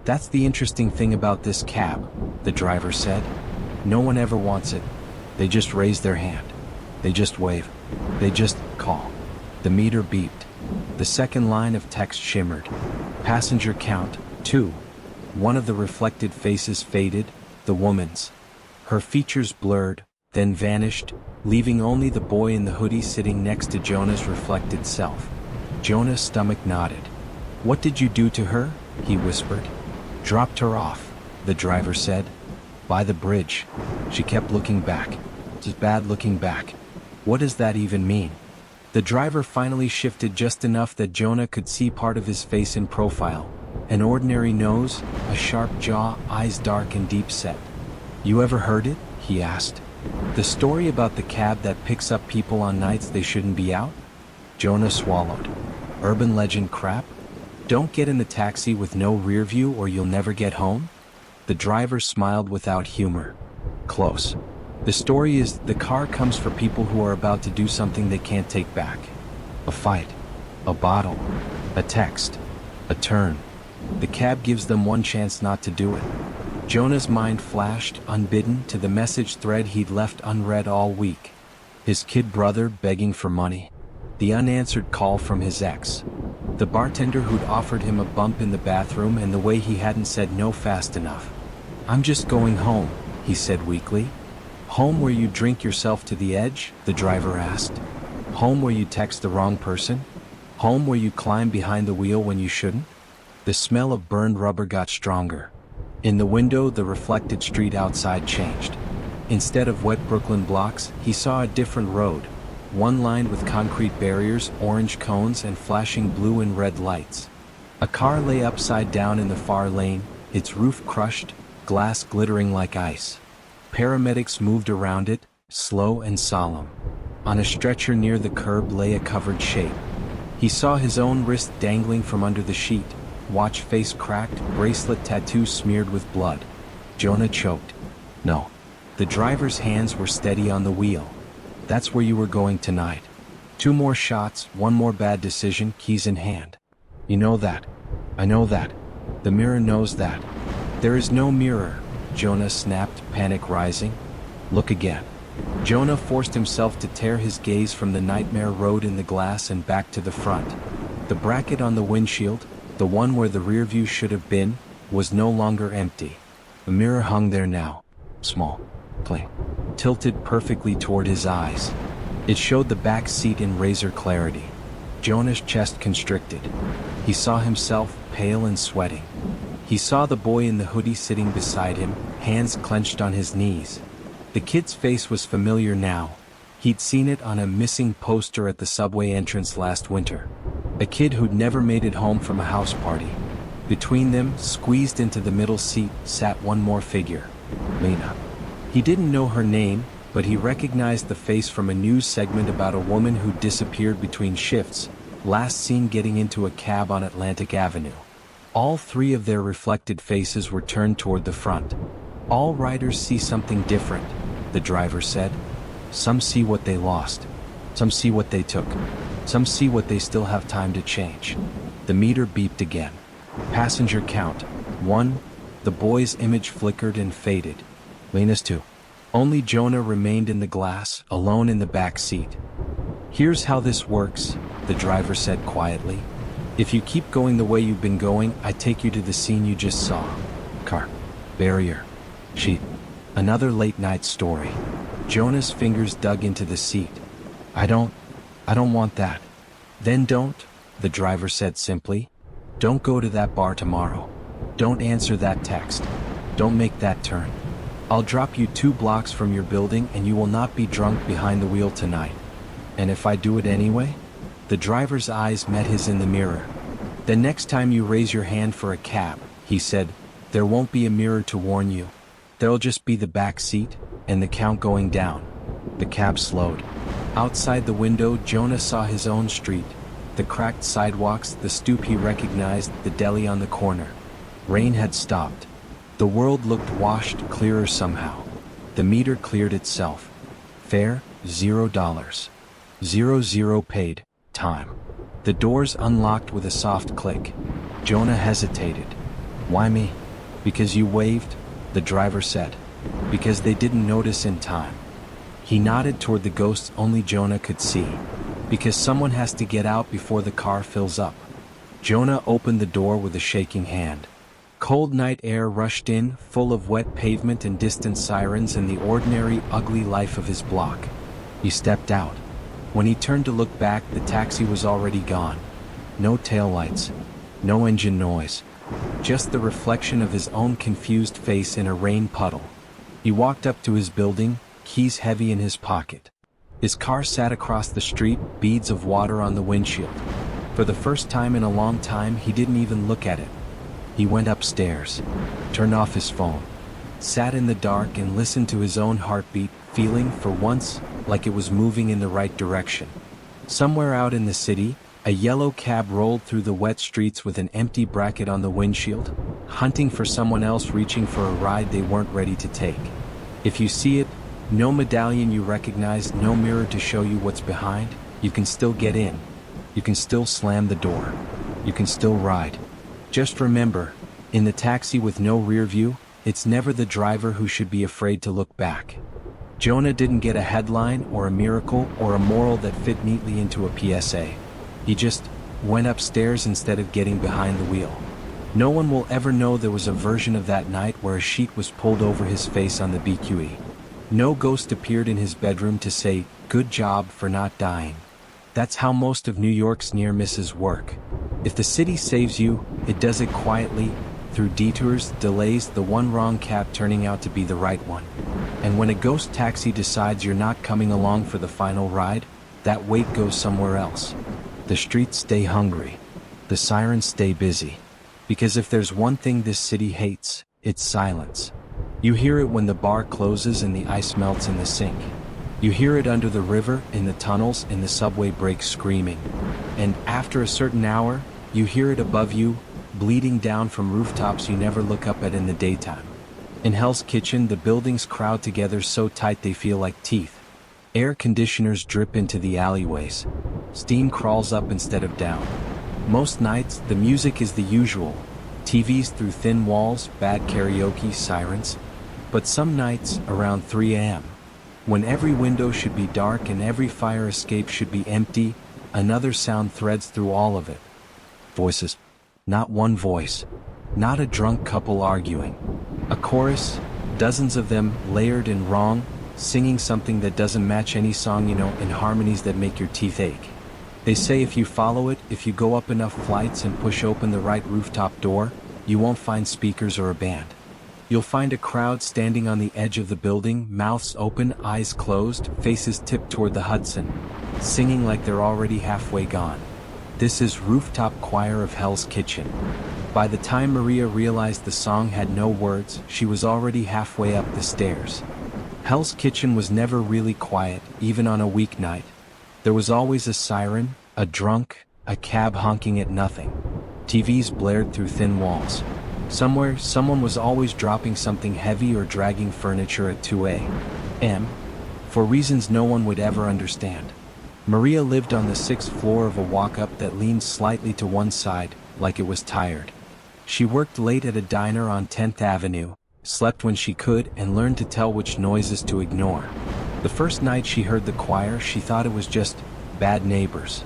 "That's the interesting thing about this cab," the driver said. "No one ever wants it. They just raise their hand. They just wave. They just call." The meter beeped. The second line of text shimmered. "Passenger count, 2. One of the reflected faces faded, the woman's. Her features blurred, then vanished, leaving only the boy in the hoodie sitting next to Jonah's reflected self. Jonah's stomach knotted. "What did you do to her?" he whispered. "Dropped her off," the driver said. "By the bridge." She kept looking back. Just bad looking back. What does that even mean? The driver finally shifted just enough that Jonah could see part of his face in profile. An ordinary nose, a sharp jaw, eyes dark and deep set. "You ever heard it?" he asked. "The story about the cab that picks up people on nights they shouldn't be out?" Jonah swallowed. "Urban legend crap? Don't get in the taxi with no rear view or you'll never get home?" The driver smiled without humor. "Close. The story is the car comes for people who are about to do something they can't take back. A fight. A bottle. A text. A turn. The cab gives them one chance not to do it." Jonah's mind flashed, unbidden, to the message thread he'd left unread all week. His kid brother begging for money. The unanswered call from his ex. The bartender who'd offered him a bump in the bathroom and the way he hadn't said no fast enough. "I'm just going home," he said weakly. "Home where you drink yourself to the edge?" the driver asked. "Home where you text the wrong person? Home where you climb behind the wheel when you shouldn't?" The smell of burned rubber got stronger. In the window, the reflected street outside changed. Instead of wet Brooklyn blocks, he saw a different road, one lined with concrete barriers, orange cones, and flashing blue and red lights. A car lay upside down in the far lane, its roof crushed, glass glittering like ice. Paramedics moved around it, slow and solemn. On a stretcher near the curb lay a covered shape. He saw his own wrist dangling from under the sheet, watch face cracked, bracelet tattoo smeared with blood. Jonah choked. No. The driver's hands were steady on the wheel. That's where you were going tonight. 2 more shots, 1 more bad decision, keys in hand. You know that. I know that. The mirror knows that. There is no mirror, Jonah snapped, panic rising. Look again. Jonah forced himself to tear his gaze from the nightmare road in the glass and back to the front. The bracket on the windshield, the one where the rear view should have been, was no longer empty. A mirror hung there now. Small. Plain. Tilted perfectly toward his eyes. It showed the back seat in razor clarity. Jonah's chest constricted. He saw himself, pale and sweating. He saw the boy in the hoodie sitting beside him, hands clenched on his knees. The kid's face was familiar now. He'd seen it on a missing poster at the subway entrance last winter. A kid who'd never made it home from a house party. Between them, squeezed into the middle seat, sat one more figure. Lena. He didn't know her name, but he recognized the face from a news segment about a woman who disappeared between shifts, last seen getting into a cab on Atlantic Avenue. All 3 of their reflected faces were turned toward the front. All riders see something different, the driver said. Some see what they lost. Some see what they took. Some see what they still have time to change. The meter beeped again. Passenger count. 1. The boy's image flickered and faded. Lena's 2. Only Jonah remained in the glass, alone in the back seat. Here's how this works, the driver said quietly. If you keep going the way you've been going, I take you to the scene you just saw. Car. Barrier. Sheet. Another late night story. Jonah's fingers dug into the seat. I don't want that. Then don't, the driver said simply. Don't go to that bar tomorrow. Don't answer that text. Don't make that turn. I'll drop you 2 blocks from your building and you will not be drunk behind the wheel tonight. And if I do it anyway? The driver's eyes met his in the mirror. The next time you raise your hand for a cab, he said, there won't be a mirror to warn you. There'll just be the back seat, and the count going down. The cab slowed. Outside the window, Jonah saw his own street. The cracked sidewalks, the stoop he recognized, the deli on the corner. Rain had stopped. The world looked washed, clearer somehow. The meter cleared itself. Fare, $0. 0 paid. Time. The doors unlocked with a soft click. Jonah hesitated. Why me? Because you waved, the driver said. Because they didn't notice in time. He nodded toward the ghosts only Jonah could see. Because someone has to get out before the car fills up. Jonah opened the door with a shaking hand. Cold night air rushed in, full of wet pavement and distant sirens and the ordinary, ugly life of his block. He stepped out. When he turned to look back, the taxi was already gone. No taillights. No engine noise. Just the reflection of his own confused face in a rain puddle. He walked up to his building, keys heavy in his pocket. His car sat across the street, beads of water on the windshield. For the first time in a long time, he didn't even look at it. He went upstairs, turned off his phone, sat in the dark and listened to his own heartbeat, feeling, for once, like it was moving in the right direction. Somewhere out in the city, a yellow cab rolled through the wet streets with an empty bracket on the windshield, hunting for someone else reaching for a ride they weren't ready to take. If you see it, no medallion you recognize, no mirror to show you what's behind, you can still get in. You can still slam the door. You can still ride. Just remember, in the taxi with no rear view, it's never the driver who should be afraid to look back. Jonah didn't get a headline or a miracle or a moral that fit neatly into a PSA. He just went upstairs instead of getting behind the wheel. No one will ever know there was a version of that night where a sheet was pulled over his face on the BQE. No ghost appeared in his bedroom to say, "Good job for not dying." That's how most of New York's near misses work. If the city saves you, it does it quietly, through detours, delays, the one wrong cab turning out to be the right one. And when a ghost taxi decides you're not coming along for the final ride, that weight goes somewhere else. The streets stay hungry. The sirens stay busy. Because if there's one thing this city hates, it's silence. You hear it when the bar closes and the ice melts in the sink. You hear it under the river, in the tunnels, in the subway breaks screaming. And after a certain hour, you hear it above you, bleeding down from rooftops you never look up at in the daytime. In Hell's Kitchen, the buildings crowd together so tight they feel like teeth. Air conditioners drip into the alleyways. Steam crawls up instead of down. Most nights, the music is the usual. TVs through thin walls, bad karaoke, sirens. But some nights, around 3 a.m., when every window should be dark and every fire escape should be empty, another sound threads through all of it. Voices. Not one voice. Not a drunk couple arguing. A chorus, dozens of them, layered and wrong, singing something that doesn't match any song, in harmonies that make your teeth ache. They say if you follow it, if you go up enough flights and push open the right rooftop door, you won't find speakers or a band. You'll find a crowd standing on the edge of the building, mouths open, eyes closed, faces tipped toward the Hudson, singing like they're already halfway gone. This is Rooftop Choir of Hell's Kitchen. By the time Maria realized the song had no words, she was already halfway up the stairs. Hell's Kitchen was never really quiet, even on a weeknight. There was always a siren, a drunk, a cab honking at nothing. TVs blared through thin walls. Somewhere, someone was always dropping something heavy or dragging furniture at 2 a.m. for reasons no one would ever understand. Maria lived on the 6th floor of a walk-up that leaned slightly to one side, like it was tired. She worked late at a diner on 10th Avenue, slept when she could, and learned to tell which noises to ignore. The first night she heard the choir, she thought it was just bad neighbors.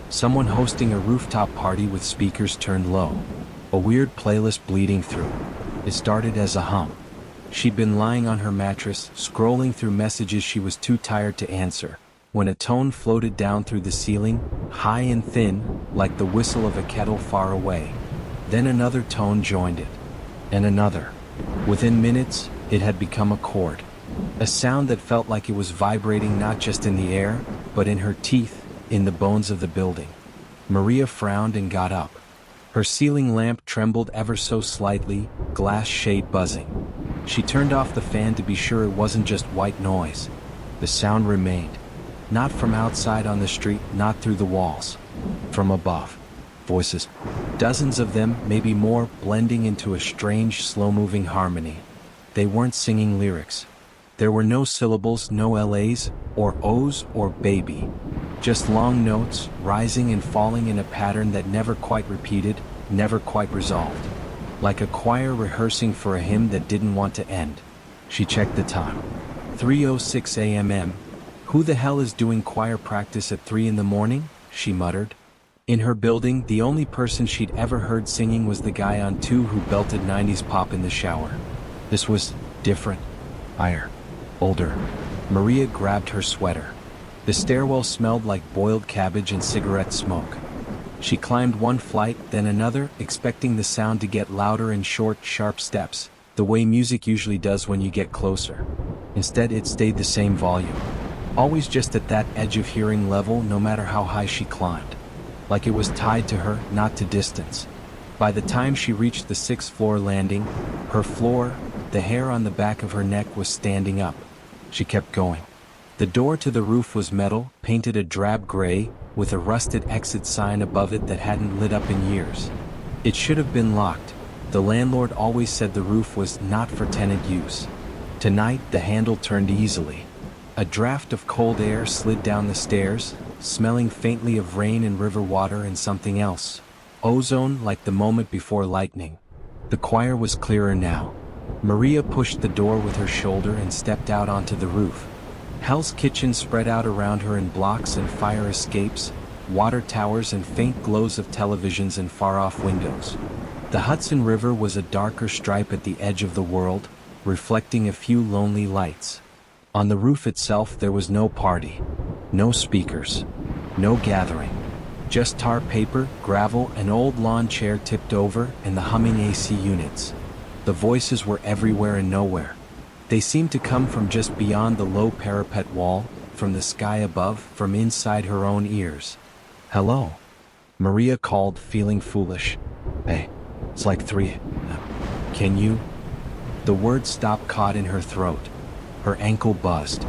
Someone hosting a rooftop party with speakers turned low. A weird playlist bleeding through. It started as a hum. She'd been lying on her mattress, scrolling through messages she was too tired to answer, when a tone floated down through the ceiling, high and thin, like the whistle of a kettle far away. Then another tone joined it. And another. Within minutes, it had become a chord. A sound that felt like it was vibrating not just in the air, but in her teeth, in the bones of the building. Maria frowned and got up. Her ceiling lamp trembled ever so slightly, glass shade buzzing. She turned off the fan to be sure it wasn't just white noise. The sound remained. Not from outside on the street, not through the walls. From above. Voices. Dozens of them, maybe more, blending into a strange, slow-moving harmony. They weren't singing lyrics. There were no syllables, no LAs, or O's, or baby. Just long notes, rising and falling in a pattern that never quite repeated, never quite resolved. Like a choir rehearsing for a hymn that didn't want to end. She checked the time. 3:06 a.m. Who the hell is doing choir practice at 3 in the morning? She muttered. In her building, the only person she'd ever heard singing was the guy on 2 who belted 90s pop in the shower. This was different. Higher. Older. Maria grabbed her sweater. The stairwell smelled like boiled cabbage and cigarette smoke. She climbed one flight, then another, expecting the sound to get louder in short, sharp steps, the way music usually does when you get closer. Instead, it stayed the same volume. Always just at that edge of hearing level, no matter how high she climbed. Like it was tied to her, not to distance. By the time she reached the 6th floor landing, her floor, the hair on the back of her neck was standing up. She kept going. The door to the roof was metal, painted a drab gray, with a rusted exit sign above it that hadn't lit up in years. It should have been locked. The landlord always said the roof was not for tenant use. Tonight, the handle turned easily. A draft of cold air slid down the stairs, smelling faintly of rain and river water and something else. Ozone, like the moment before lightning. The choir was clearer now. Maria pushed the door with her shoulder and stepped out onto the roof. Hell's Kitchen spread out around her in blocks and fire escapes, water towers and faint glows of televisions and far-off windows. The Hudson River was a darker stripe at the edge of the world, reflecting a few lonely lights. On the roof itself there was no party, no speakers, no gathering. Just tar paper, gravel, an old lawn chair tipped over, and the humming AC units. The voices were everywhere and nowhere. They seemed to come from just beyond the low parapet wall, from the sky above, from inside her own ears. "Hello," Maria called, feeling foolish. "Hey, it's like 3. Can you?" The word stopped caught in her throat. Her ankle buzzed.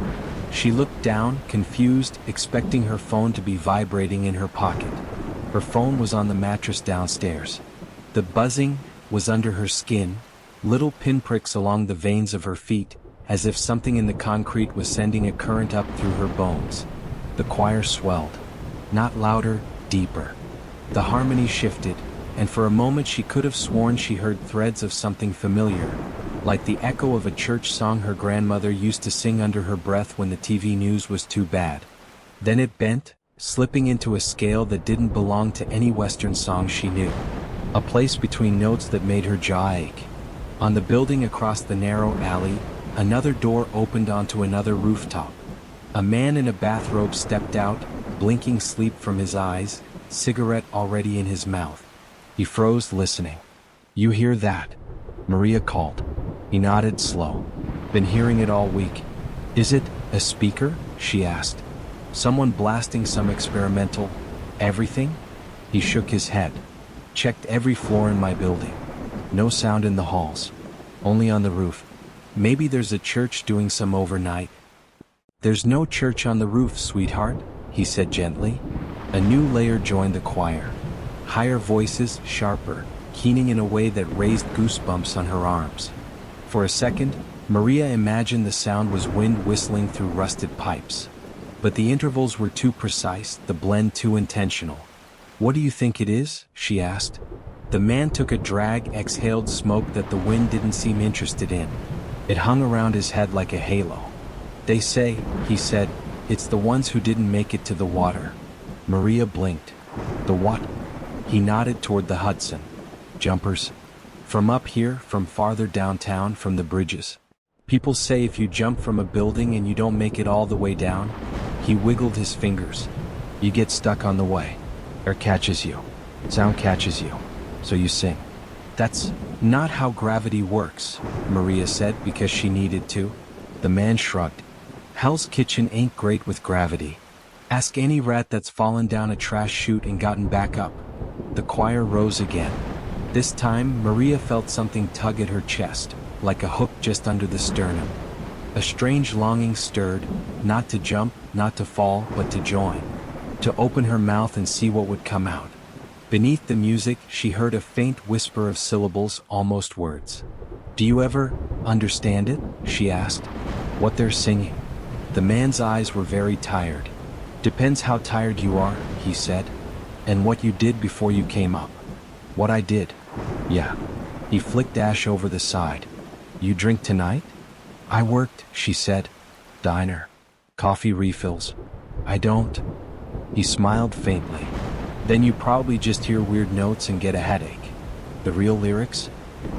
She looked down, confused, expecting her phone to be vibrating in her pocket. Her phone was on the mattress downstairs. The buzzing was under her skin, little pinpricks along the veins of her feet, as if something in the concrete was sending a current up through her bones. The choir swelled. Not louder, deeper. The harmony shifted, and for a moment she could have sworn she heard threads of something familiar, like the echo of a church song her grandmother used to sing under her breath when the TV news was too bad. Then it bent, slipping into a scale that didn't belong to any Western song she knew. A place between notes that made her jaw ache. On the building across the narrow alley, another door opened onto another rooftop. A man in a bathrobe stepped out, blinking sleep from his eyes, cigarette already in his mouth. He froze, listening. "You hear that?" Maria called. He nodded, slow. "Been hearing it all week." "Is it a speaker?" she asked. "Someone blasting some experimental everything?" He shook his head. "Checked every floor in my building. No sound in the halls. Only on the roof. Maybe there's a church doing some overnight." "There's no church on the roof, sweetheart," he said gently. A new layer joined the choir. Higher voices, sharper, keening in a way that raised goosebumps on her arms. For a second, Maria imagined the sound was wind whistling through rusted pipes. But the intervals were too precise, the blend too intentional. "What do you think it is?" she asked. The man took a drag, exhaled smoke that the wind didn't seem interested in. It hung around his head like a halo. "They say," he said, "it's the ones who didn't make it to the water." Maria blinked. "The what?" He nodded toward the Hudson. "Jumpers. From up here, from farther downtown, from the bridges. People say if you jump from a building and you don't make it all the way down," he wiggled his fingers, "you get stuck on the way. Air catches you. Sound catches you. So you sing." "That's not how gravity works," Maria said because she needed to. The man shrugged. "Hell's Kitchen ain't great with gravity. Ask any rat that's fallen down a trash chute and gotten back up." The choir rose again. This time, Maria felt something tug at her chest, like a hook just under the sternum. A strange longing stirred, not to jump, not to fall, but to join. To open her mouth and see what would come out. Beneath the music, she heard a faint whisper of syllables, almost words. "Do you ever understand it?" she asked. "What they're singing?" The man's eyes were very tired. "Depends how tired you are," he said. "And what you did before you came up." "What I did?" "Yeah." He flicked ash over the side. "You drink tonight?" "I worked," she said. "Diner. Coffee refills." "I don't." He smiled faintly. "Then you probably just hear weird notes and get a headache. The real lyrics?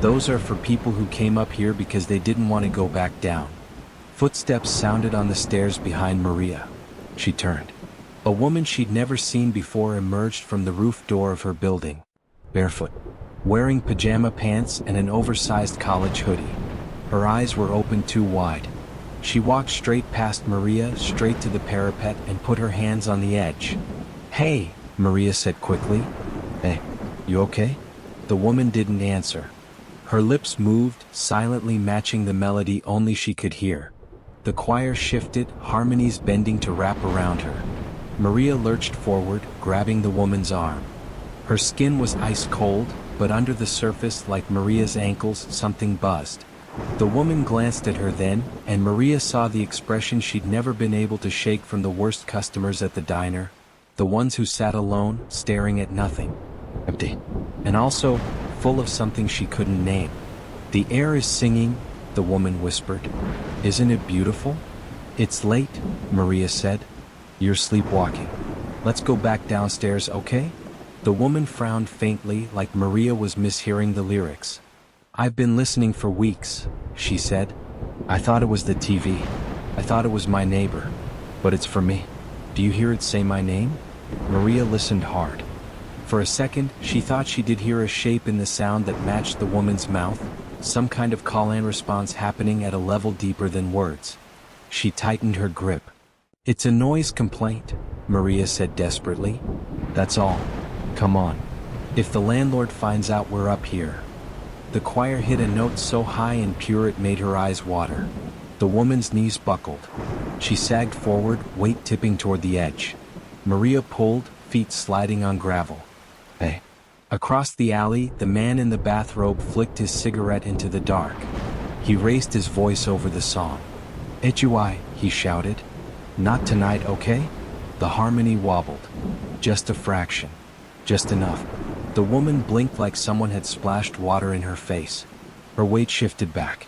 Those are for people who came up here because they didn't want to go back down." Footsteps sounded on the stairs behind Maria. She turned. A woman she'd never seen before emerged from the roof door of her building. Barefoot. Wearing pajama pants and an oversized college hoodie. Her eyes were open too wide. She walked straight past Maria, straight to the parapet, and put her hands on the edge. "Hey," Maria said quickly. "Hey, you okay?" The woman didn't answer. Her lips moved, silently matching the melody only she could hear. The choir shifted, harmonies bending to wrap around her. Maria lurched forward, grabbing the woman's arm. Her skin was ice cold, but under the surface, like Maria's ankles, something buzzed. The woman glanced at her then, and Maria saw the expression she'd never been able to shake from the worst customers at the diner, the ones who sat alone, staring at nothing. Empty. And also, full of something she couldn't name. "The air is singing," the woman whispered. "Isn't it beautiful?" "It's late," Maria said. "You're sleepwalking. Let's go back downstairs, okay?" The woman frowned faintly, like Maria was mishearing the lyrics. "I've been listening for weeks," she said. "I thought it was the TV. I thought it was my neighbor. But it's for me. Do you hear it say my name?" Maria listened hard. For a second, she thought she did hear a shape in the sound that matched the woman's mouth, some kind of call-and response happening at a level deeper than words. She tightened her grip. "It's a noise complaint," Maria said desperately. "That's all. Come on. If the landlord finds out we're up here." The choir hit a note so high and pure it made her eyes water. The woman's knees buckled. She sagged forward, weight tipping toward the edge. Maria pulled, feet sliding on gravel. "Hey." Across the alley, the man in the bathrobe flicked his cigarette into the dark. He raised his voice over the song. "Echui," he shouted. "Not tonight, okay?" The harmony wobbled. Just a fraction. Just enough. The woman blinked like someone had splashed water in her face. Her weight shifted back.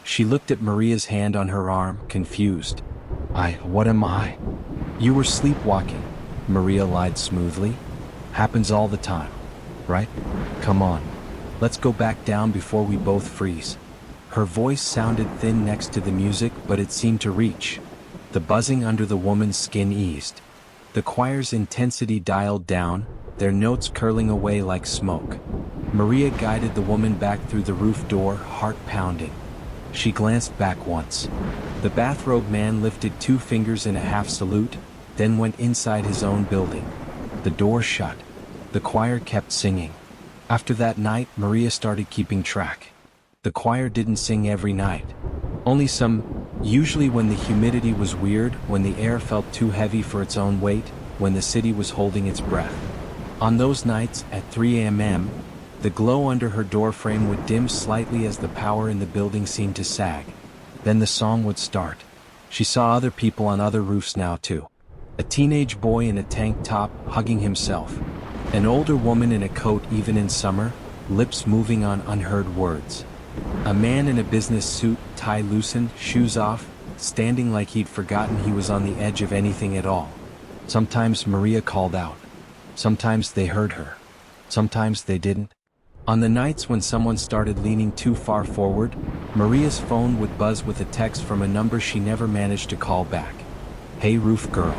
She looked at Maria's hand on her arm, confused. What am I?" "You were sleepwalking," Maria lied smoothly. "Happens all the time, right? Come on. Let's go back down before we both freeze." Her voice sounded thin next to the music, but it seemed to reach. The buzzing under the woman's skin eased. The choir's intensity dialed down, their notes curling away like smoke. Maria guided the woman back through the roof door, heart pounding. She glanced back once. The bathrobe man lifted 2 fingers in a half salute, then went inside his own building. The door shut. The choir kept singing. After that night, Maria started keeping track. The choir didn't sing every night. Only some, usually when the humidity was weird, when the air felt too heavy for its own weight, when the city was holding its breath. On those nights, at 3 a.m., the glow under her doorframe would dim slightly as the power in the building seemed to sag. Then the song would start. She saw other people on other roofs now too. A teenage boy in a tank top, hugging himself. An older woman in a coat even in summer, lips moving on unheard words. A man in a business suit, tie loosened, shoes off, standing like he'd forgotten he was on the edge of anything at all. Sometimes Maria called out. Sometimes they heard her. Sometimes they didn't. On the nights when someone started leaning too far forward, Maria's phone would buzz with a text from a number she never managed to call back. "Hey roof girl.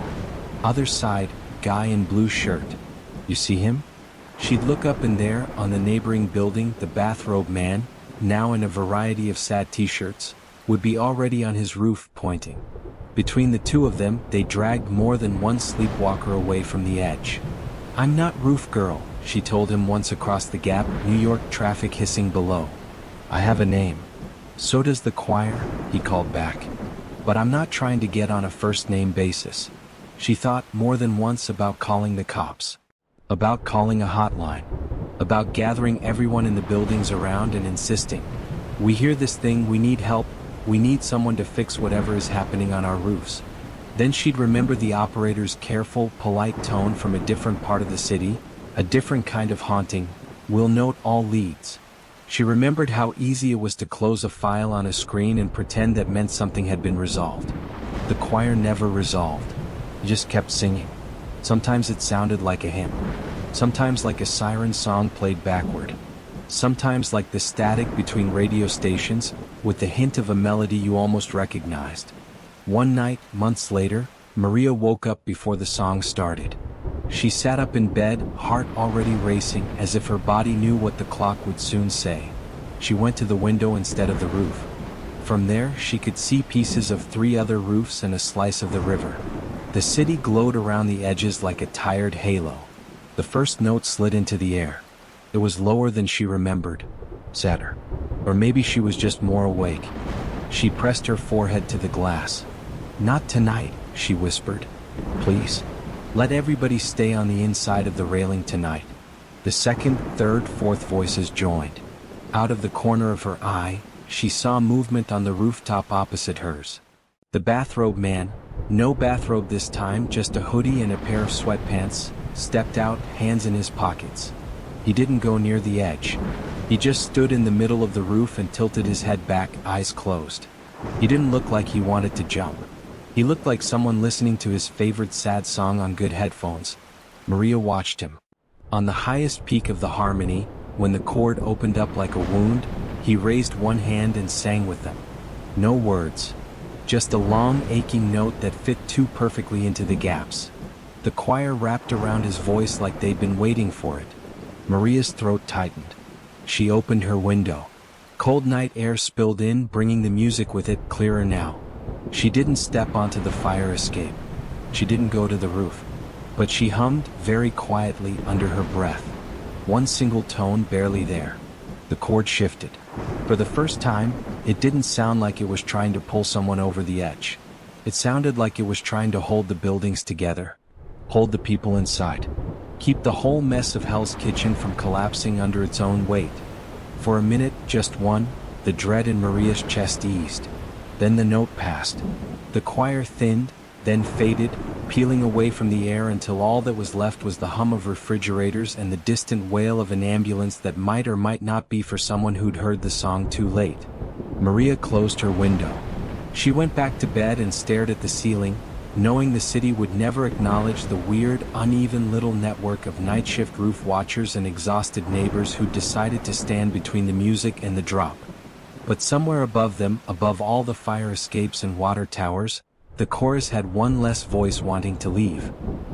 Other side, guy in blue shirt. You see him?" She'd look up and there, on the neighboring building, the bathrobe man, now in a variety of sad t-shirts, would be already on his roof, pointing. Between the two of them, they dragged more than one sleepwalker away from the edge. "I'm not roof girl," she told him once across the gap, New York traffic hissing below. "I have a name." "So does the choir," he called back. "But I'm not trying to get on a first-name basis." She thought more than once about calling the cops. About calling a hotline. About gathering everyone in the buildings around and insisting, "We hear this thing, we need help, we need someone to fix whatever is happening on our roofs." Then she'd remember the operator's careful, polite tone from a different part of the city, a different kind of haunting. "We'll note all leads." She remembered how easy it was to close a file on a screen and pretend that meant something had been resolved. The choir never resolved. It just kept singing. Sometimes it sounded like a hymn. Sometimes like a siren song played backward. Sometimes like the static between radio stations, with the hint of a melody you almost recognized. One night, months later, Maria woke up before the song started. She sat up in bed, heart already racing, as if her body knew what the clock would soon say. She went to the window instead of the roof. From there, she could see pieces of 3 other roofs and a slice of the river. The city glowed around the edges like a tired halo. The first note slid into the air. It was lower than she remembered. Sadder. Or maybe she was just more awake. She pressed her forehead to the glass. "Not tonight," she whispered. "Please. Let everybody stay on the inside of the railing tonight." The second, third, fourth voices joined. Out of the corner of her eye, she saw movement on the rooftop opposite hers. The bathrobe man, no bathrobe this time, just a hoodie and a pair of sweatpants, stepped out, hands in his pockets. He didn't go near the edge. He just stood in the middle of the roof and tilted his head back, eyes closed. He didn't look like he wanted to jump. He looked like someone listening to his favorite sad song on good headphones. Maria watched him. On the highest peak of the harmony, when the chord opened up like a wound, he raised one hand and sang with them. No words. Just a long, aching note that fit too perfectly into the gaps. The choir wrapped around his voice like they'd been waiting for it. Maria's throat tightened. She opened her window. Cold night air spilled in, bringing the music with it, clearer now. She didn't step onto the fire escape. She didn't go to the roof. But she hummed, very quietly, under her breath. One single tone, barely there. The chord shifted. For the first time, it didn't sound like it was trying to pull someone over the edge. It sounded like it was trying to hold the buildings together. Hold the people inside. Keep the whole mess of Hell's Kitchen from collapsing under its own weight. For a minute, just one, the dread in Maria's chest eased. Then the note passed. The choir thinned, then faded, peeling away from the air until all that was left was the hum of refrigerators and the distant wail of an ambulance that might or might not be for someone who'd heard the song too late. Maria closed her window. She went back to bed and stared at the ceiling, knowing the city would never acknowledge the weird, uneven little network of night shift roof watchers and exhausted neighbors who decided to stand between the music and the drop. But somewhere above them, above all the fire escapes and water towers, the chorus had one less voice wanting to leave.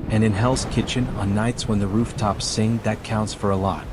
And in Hell's Kitchen, on nights when the rooftops sing, that counts for a lot.